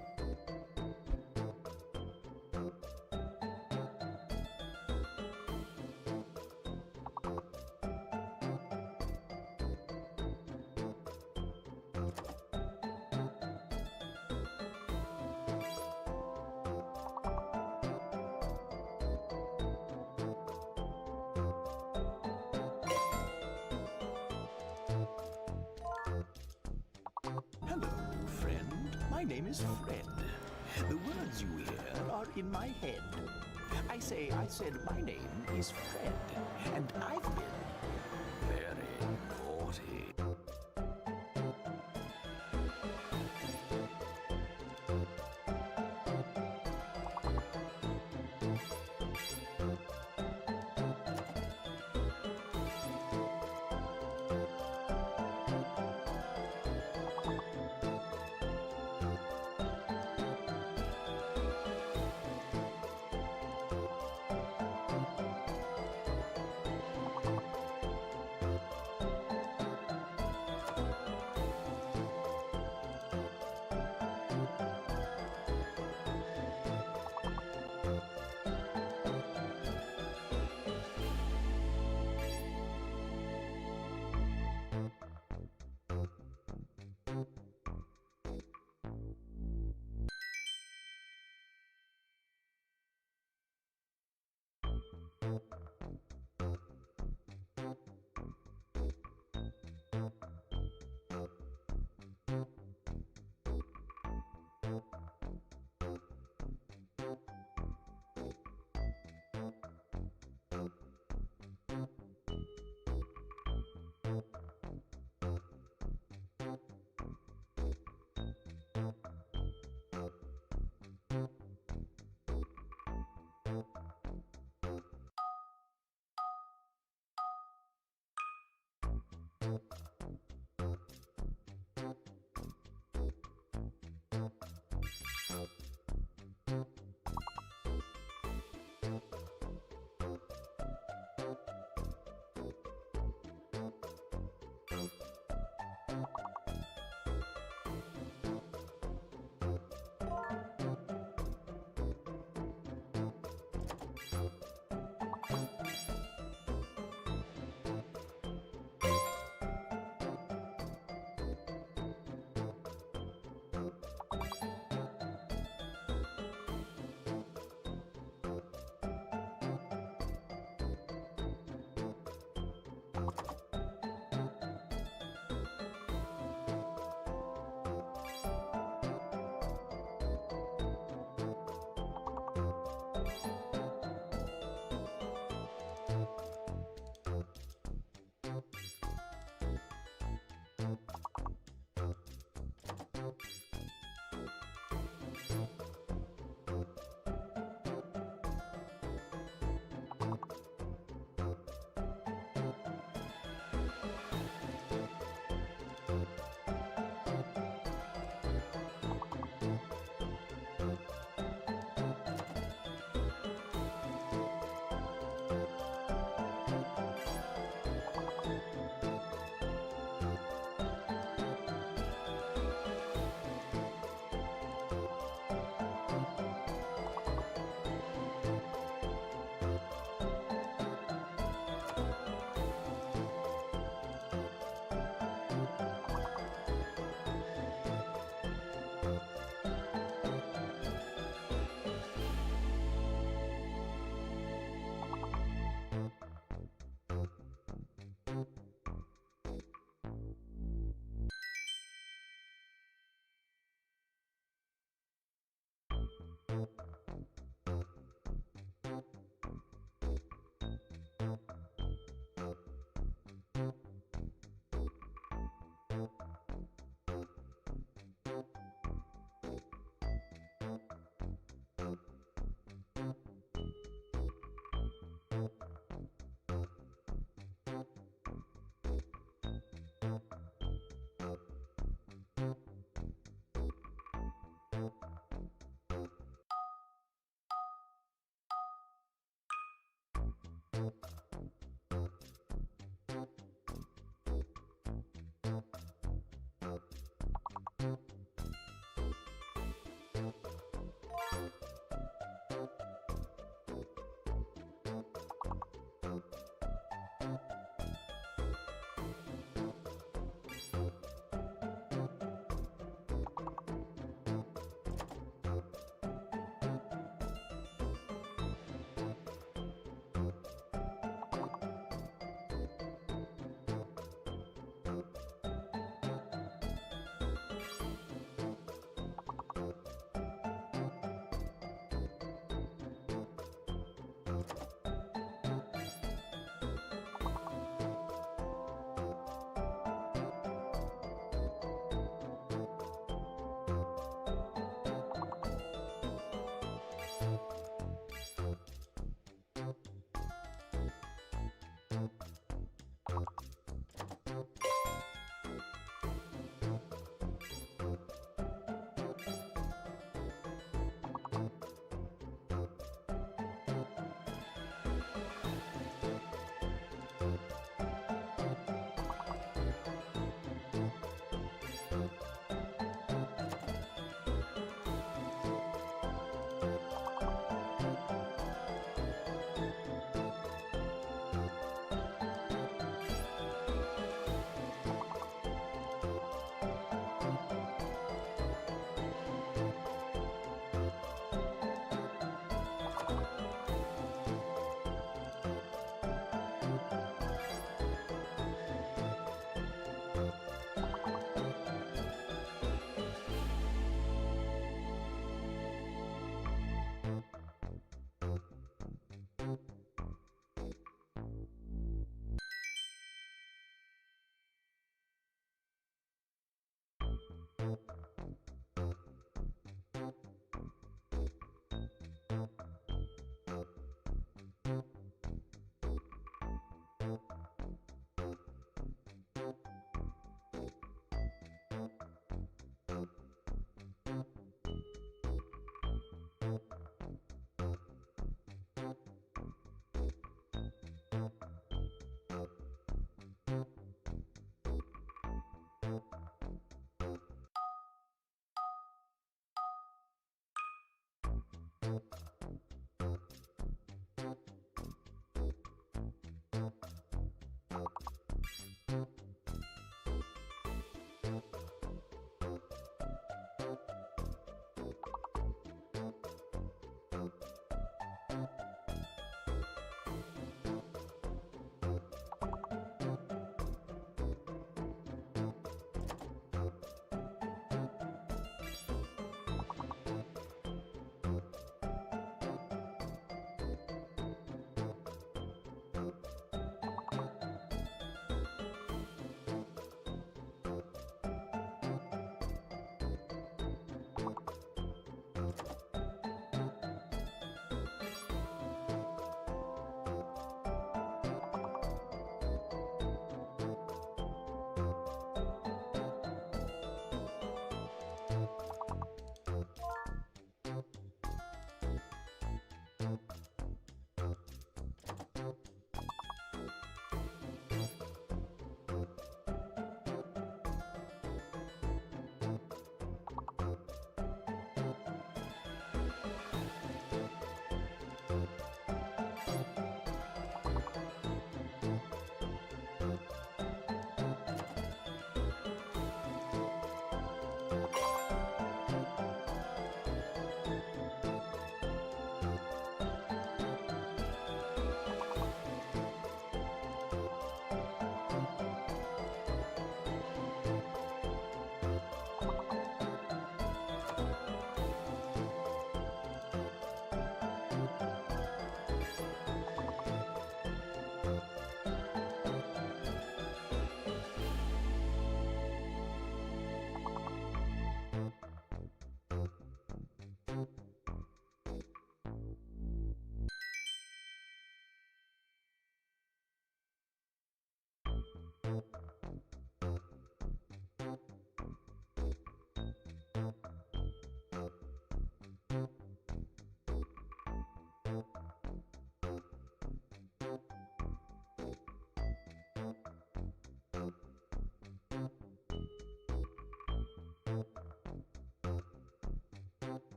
Hello, friend. My name is Fred. The words you hear are in my head. I said my name is Fred, and I've been very naughty.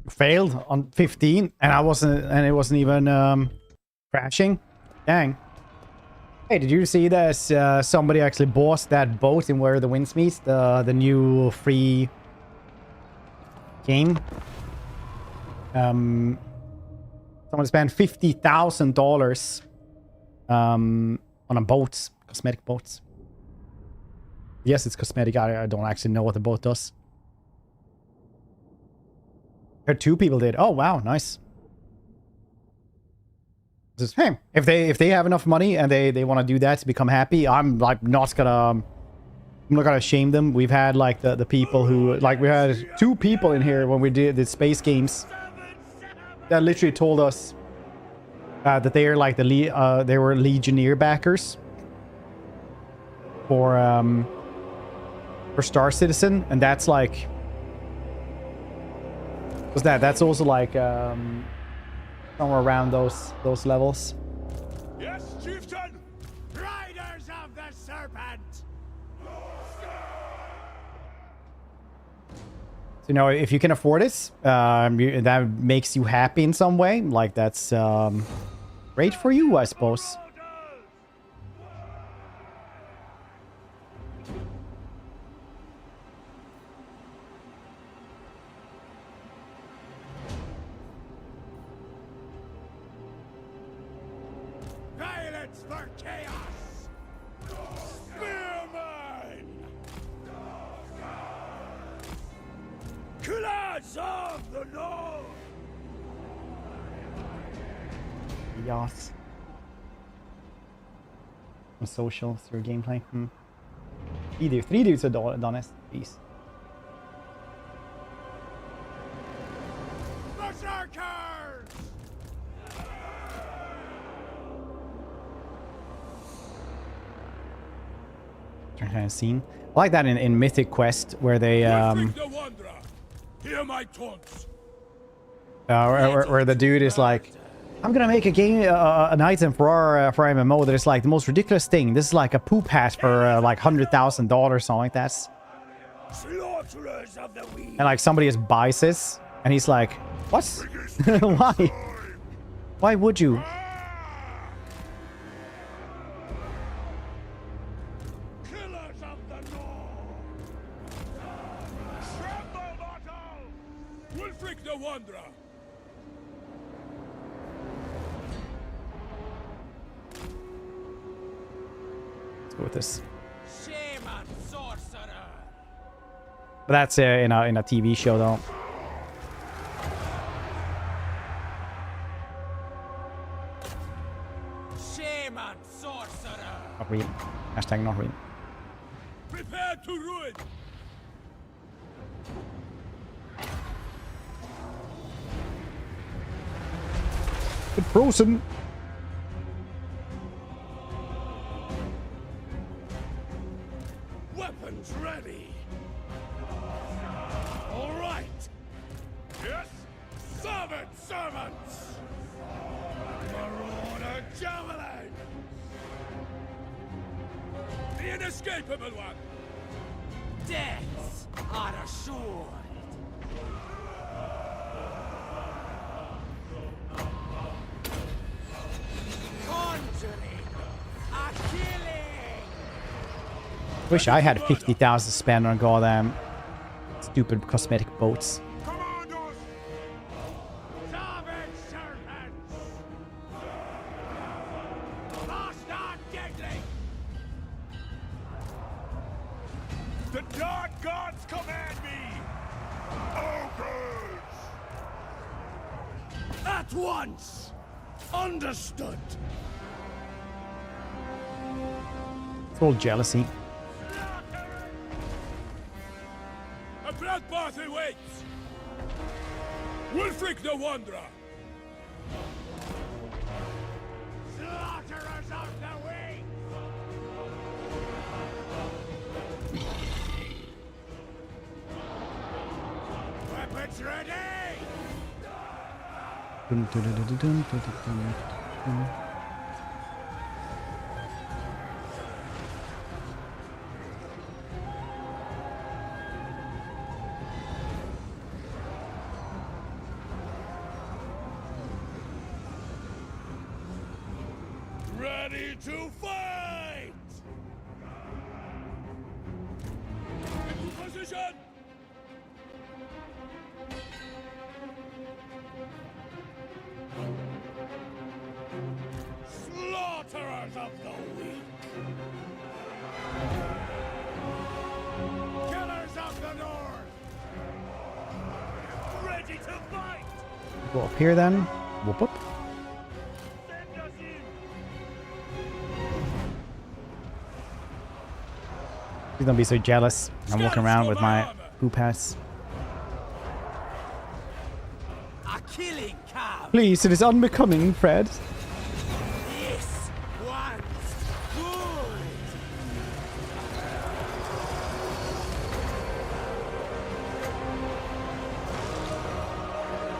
Failed on 15, and it wasn't even crashing. Dang. Hey, did you see that somebody actually bought that boat in Where the Winds Meet, the new free game? Someone spent $50,000 on a boat, cosmetic boats. Yes, it's cosmetic. I don't actually know what the boat does. Heard 2 people did. Oh wow, nice. Just, hey, if they have enough money and they want to do that to become happy, I'm like not gonna shame them. We've had like the people who, like, we had 2 people in here when we did the space games that literally told us that they are like they were Legionnaire backers for Star Citizen, and that's like, what's that? That's also like somewhere around those levels. Yes, chieftain. Riders of the Serpent! So, you know, if you can afford it, that makes you happy in some way. Like, that's great for you, I suppose. Violence for chaos! Spearman! Claws of the North! Yes. On social through gameplay. 3 dudes have done it. Jeez. Berserkers! Kind of scene. I like that in Mythic Quest where they Wulfrik the Wanderer. Hear my taunts. where the dude is like, I'm gonna make a game, an item for our MMO that is like the most ridiculous thing. This is like a poop hat for like $100,000, something like that. Slaughterers of the weak! And like somebody just buys this, and he's like, what? Why? Why would you? Killers of the North. Tremble, mortal. Wulfrik the Wanderer. Let's go with this. Shaman sorcerer. But that's in a TV show though. Shaman sorcerer. Not real. Hashtag not real. Prepare to ruin! It's frozen. Weapons ready! All right! Yes? Servants! Marauder javelin! The inescapable one! Deaths are assured. Conjuring. A killing. Wish I had 50,000 to spend on goddamn stupid cosmetic boats. Commandos! Savage serpents! Bastard deadly! The dark gods command me! Ogres! At once! Understood! It's all jealousy. A bloodbath awaits! Wulfrik the Wanderer! Slaughterers of the Wings! Weapons ready! Dun, dun, dun, dun, dun, dun, dun, dun. Ready to fight! Into position! Slaughterers of the weak! Killers of the north! Ready to fight! Go up here then. Whoop up. Send us in! Please don't be so jealous. I'm walking around with my poop hats. A killing cab. Please, it is unbecoming, Fred. This one's good.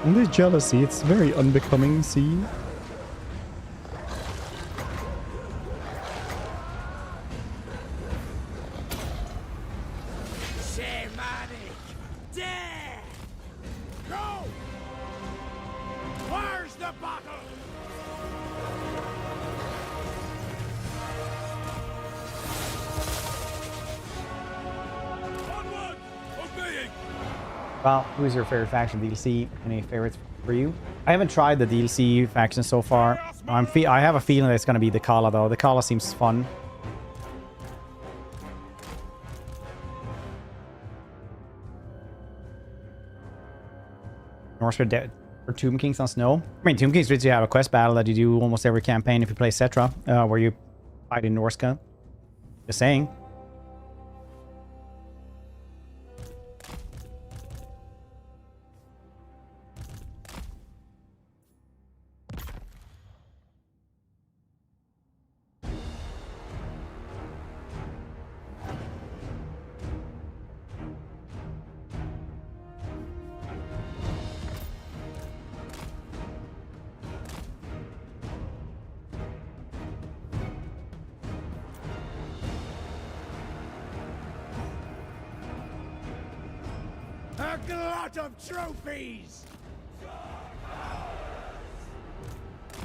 And this jealousy, it's very unbecoming, see? Shamanic death. Go! Where's the battle? Onward! Obeying! Well, who's your favorite faction DLC? Any favorites for you? I haven't tried the DLC faction so far. I have a feeling that it's going to be the Kala though. The Kala seems fun. Norse for Tomb Kings on Snow. I mean, Tomb Kings literally have a quest battle that you do almost every campaign if you play Cetra, where you fight in Norska. Just saying. A glut of trophies!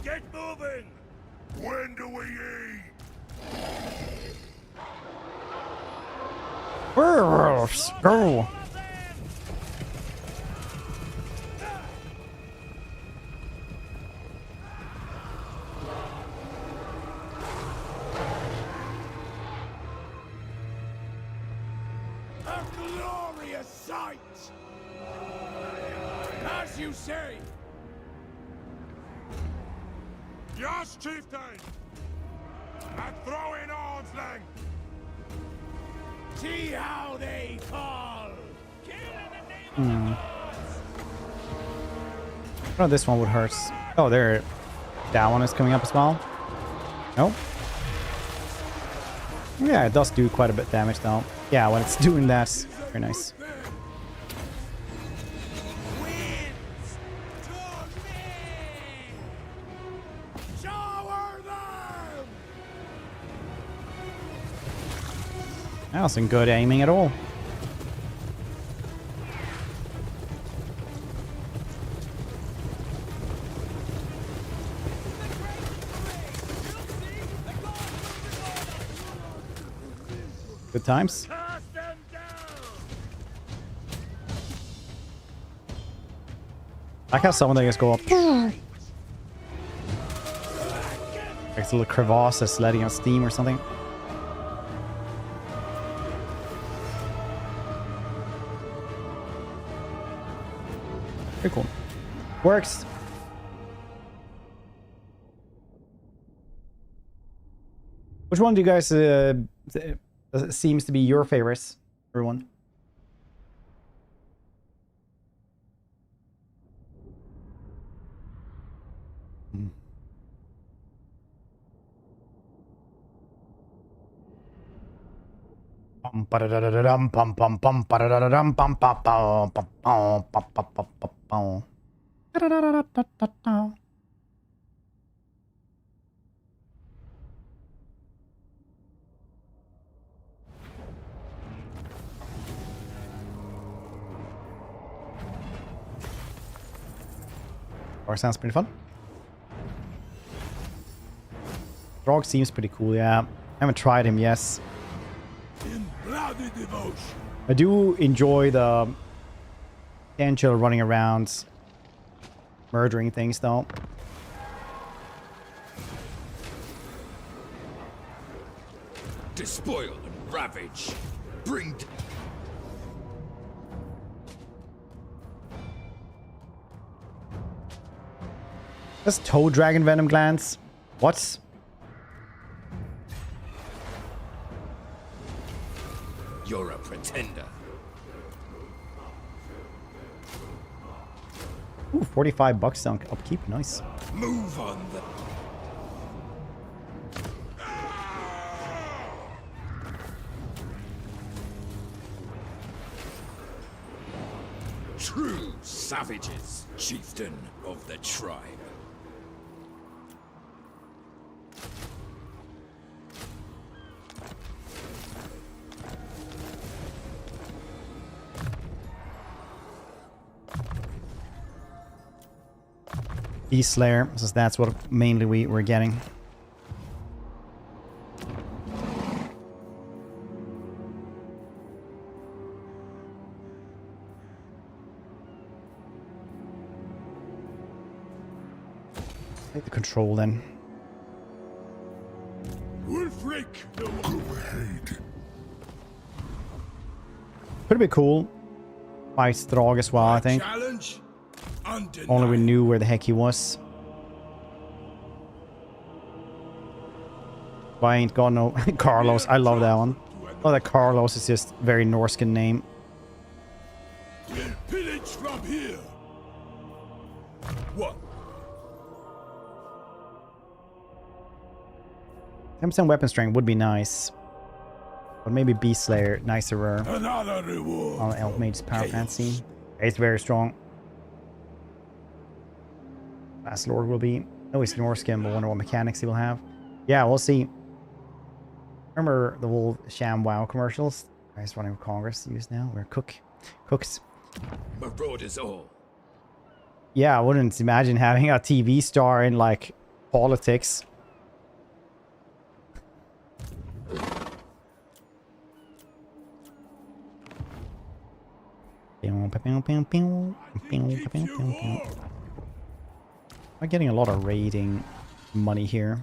Get moving! When do we eat? Werewolves, go! sight! As you say! Yes, chieftain! And throw in arms length! See how they fall! Oh, this one would hurt. Oh, there. That one is coming up as well. Nope. Yeah, it does do quite a bit of damage though. Yeah, when it's doing that, very nice. Winds to me! Shower them! That wasn't good aiming at all. Good times. Cast them down! I like how some of them just go up. Like it's a little crevasse that's letting out steam or something. Very cool. Works. Which one do you guys seems to be your favorites, everyone? Or sounds pretty fun. Throg seems pretty cool, yeah. I haven't tried him, yes. In bloody devotion! I do enjoy the Tzeentch running around murdering things though. Despoil and ravage. Bring. That's Toad Dragon Venom Glands. What? You're a pretender. Ooh, 45 bucks on upkeep. Nice. Move on the. True savages, chieftain of the tribe. Beast Slayer, so that's what mainly we're getting. Take the control then. Wulfrik, the go ahead. Could be cool. Fight Throg as well, I think. Challenge? Only we knew where the heck he was. But I ain't got no Carlos. I love that one. Oh, that Carlos is just very Norscan name. We'll pillage from here. What? 10% weapon strength would be nice. But maybe Beast Slayer, nicer. Another reward. On Elf Mage's Power Fantasy. It's very strong. Last Lord will be. No, he's Norscan, but wonder what mechanics he will have. Yeah, we'll see. Remember the old Sham WoW commercials? Guys running for Congress used now. We're cooks. Marauders all. Yeah, I wouldn't imagine having a TV star in like politics. I'm getting a lot of raiding money here.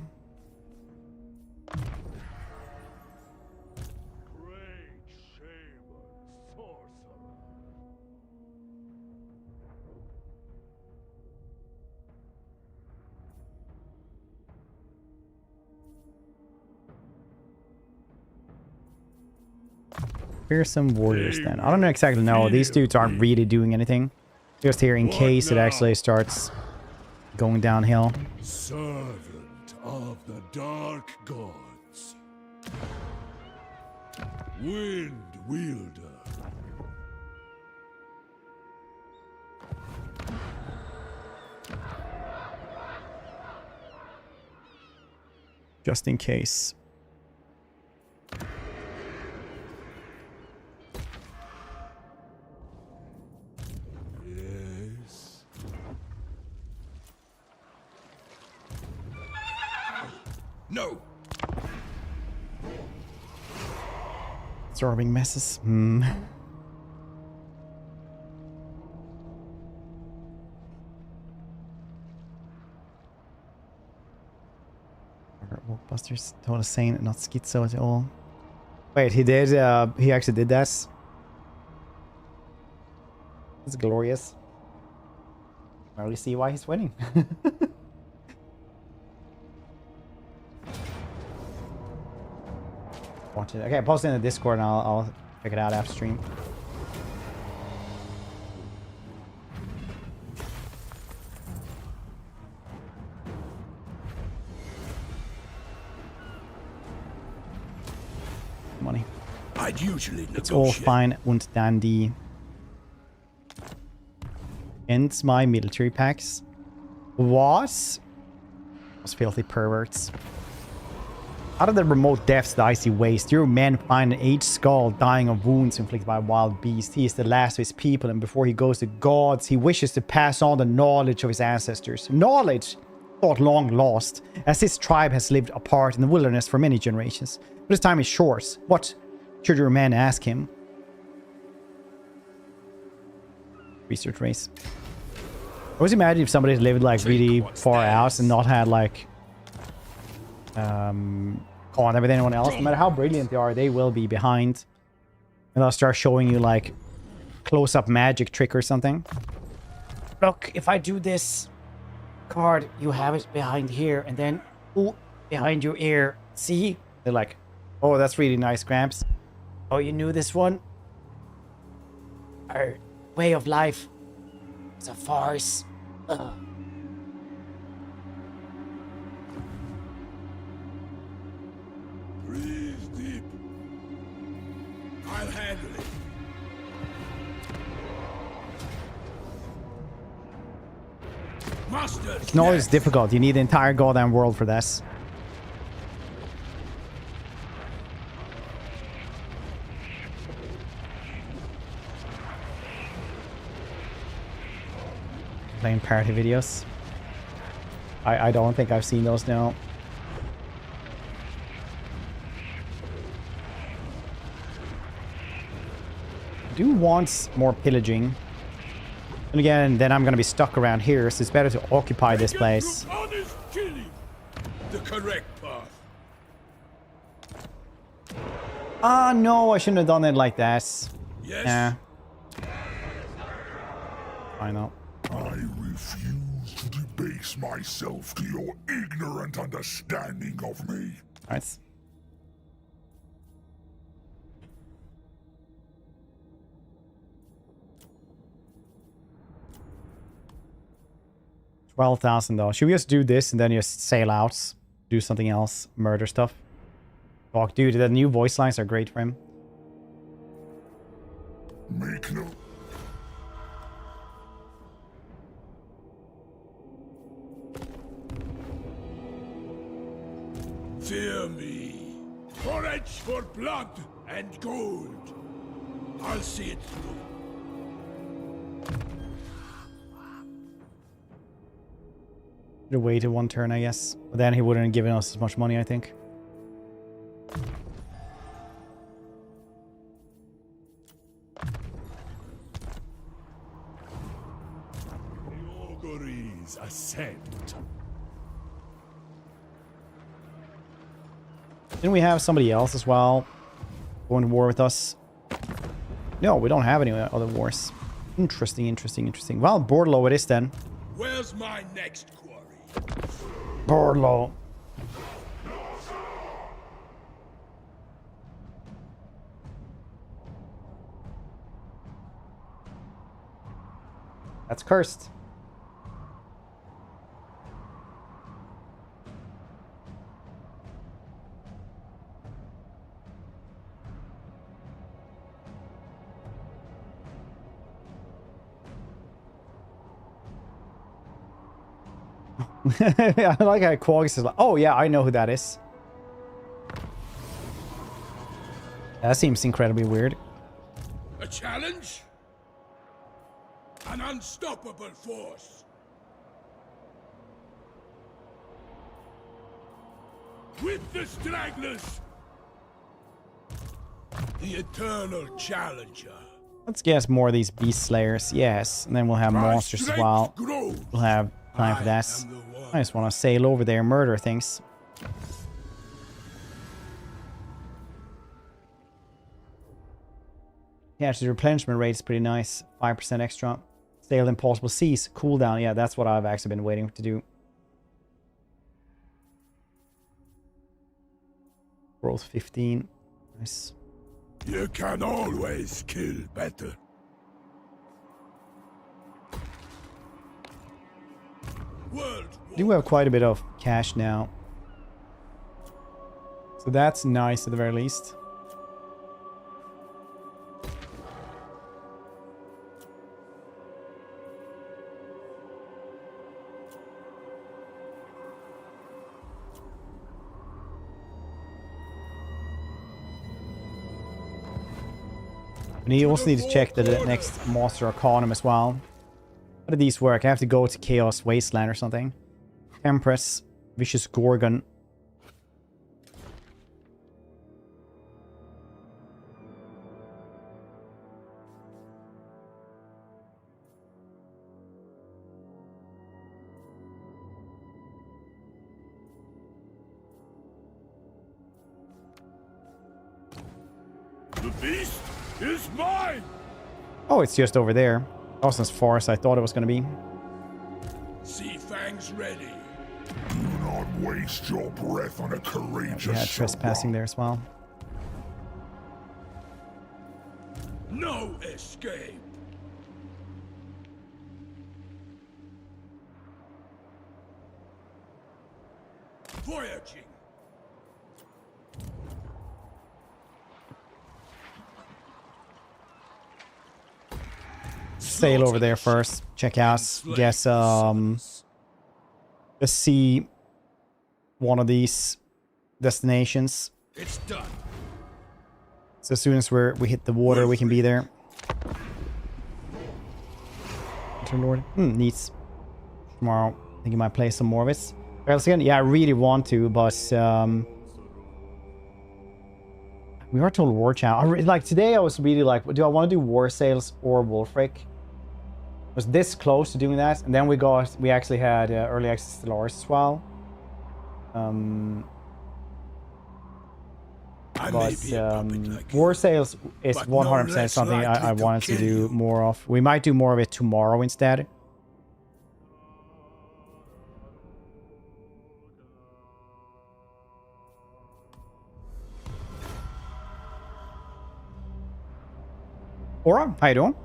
Fearsome warriors then. I don't exactly know. These dudes aren't really doing anything. Just here in case it actually starts going downhill. Servant of the dark gods. Wind wielder. Just in case. Yes. No. Absorbing messes. Hmm. Walkbusters told us saying not schizo at all. Wait, he did. He actually did that. It's glorious. I really see why he's winning. Watch it. Okay, post it in the Discord and I'll check it out after stream. Money. I'd usually It's all fine und dandy. Ends my military packs. What? Those filthy perverts. Out of the remote depths of the icy waste, your men find an aged skull dying of wounds inflicted by a wild beast. He is the last of his people, and before he goes to gods, he wishes to pass on the knowledge of his ancestors. Knowledge thought long lost, as his tribe has lived apart in the wilderness for many generations. But his time is short. What should your men ask him? Research race. I always imagine if somebody lived like really far out and not had like contact with anyone else, no matter how brilliant they are, they will be behind. And they'll start showing you like close-up magic trick or something. Look, if I do this card, you have it behind here, and then ooh, behind your ear. See? They're like, oh, that's really nice, Gramps. Oh, you knew this one? Our way of life is a farce. Ugh. Breathe deep. I'll handle it. Master. Knowledge is difficult. You need the entire goddamn world for this. Playing party videos. I don't think I've seen those now. Do want more pillaging. And again, then I'm gonna be stuck around here, so it's better to occupy this place. The correct path. Ah, no, I shouldn't have done it like that. Yes. Nah. I know. I refuse to debase myself to your ignorant understanding of me. Nice. $12,000 though. Should we just do this and then just sail out? Do something else? Murder stuff? Fuck, dude, the new voice lines are great for him. Make no... Fear me. Forage for blood and gold. I'll see it through. Should have waited one turn, I guess. But then he wouldn't have given us as much money, I think. The auguries ascend. Didn't we have somebody else as well going to war with us? No, we don't have any other wars. Interesting, interesting, interesting. Well, Bordeaux it is then. Where's my next quarry? Bordeaux. That's cursed. I like how Quags is like, oh yeah, I know who that is. That seems incredibly weird. A challenge? An unstoppable force. With the stragglers. The eternal challenger. Let's guess more of these beast slayers. Yes, and then we'll have monsters as well. We'll have time for that. I just want to sail over there and murder things. Yeah, actually the replenishment rate is pretty nice. 5% extra. Sail impossible seas. Cooldown. Yeah, that's what I've actually been waiting to do. Growth 15. Nice. You can always kill better. We do have quite a bit of cash now. So that's nice at the very least. And you also need to check the next monster economy as well. How do these work? I have to go to Chaos Wasteland or something. Empress, Vicious Gorgon. The beast is mine! Oh, it's just over there. That wasn't as far as I thought it was going to be. Sea fangs ready. Do not waste your breath on a courageous Yeah, trespassing there as well. No escape. Voyaging. Sail over there first. Check out. Guess let's see one of these destinations. It's done. So as soon as we hit the water, we can be there. Lord. Neat. Tomorrow, I think I might play some more of it. Else again, yeah, I really want to, but we are total war challenge. Like today, I was really like, do I want to do war sales or Wulfrik? Was this close to doing that, and then we actually had early access to Lars as well. War sales is 100% something I wanted to do more of. We might do more of it tomorrow instead. Aura, how you doing?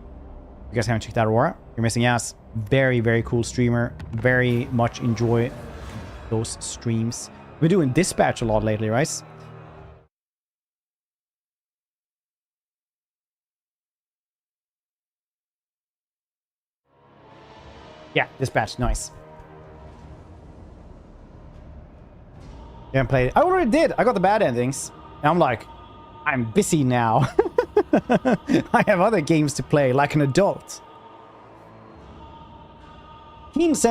You guys haven't checked out Aura? You're missing out. Very, very cool streamer. Very much enjoy those streams. We're doing Dispatch a lot lately, right? Yeah, Dispatch, nice. You haven't played it? I already did. I got the bad endings. And I'm like, I'm busy now. I have other games to play like an adult. Team Sense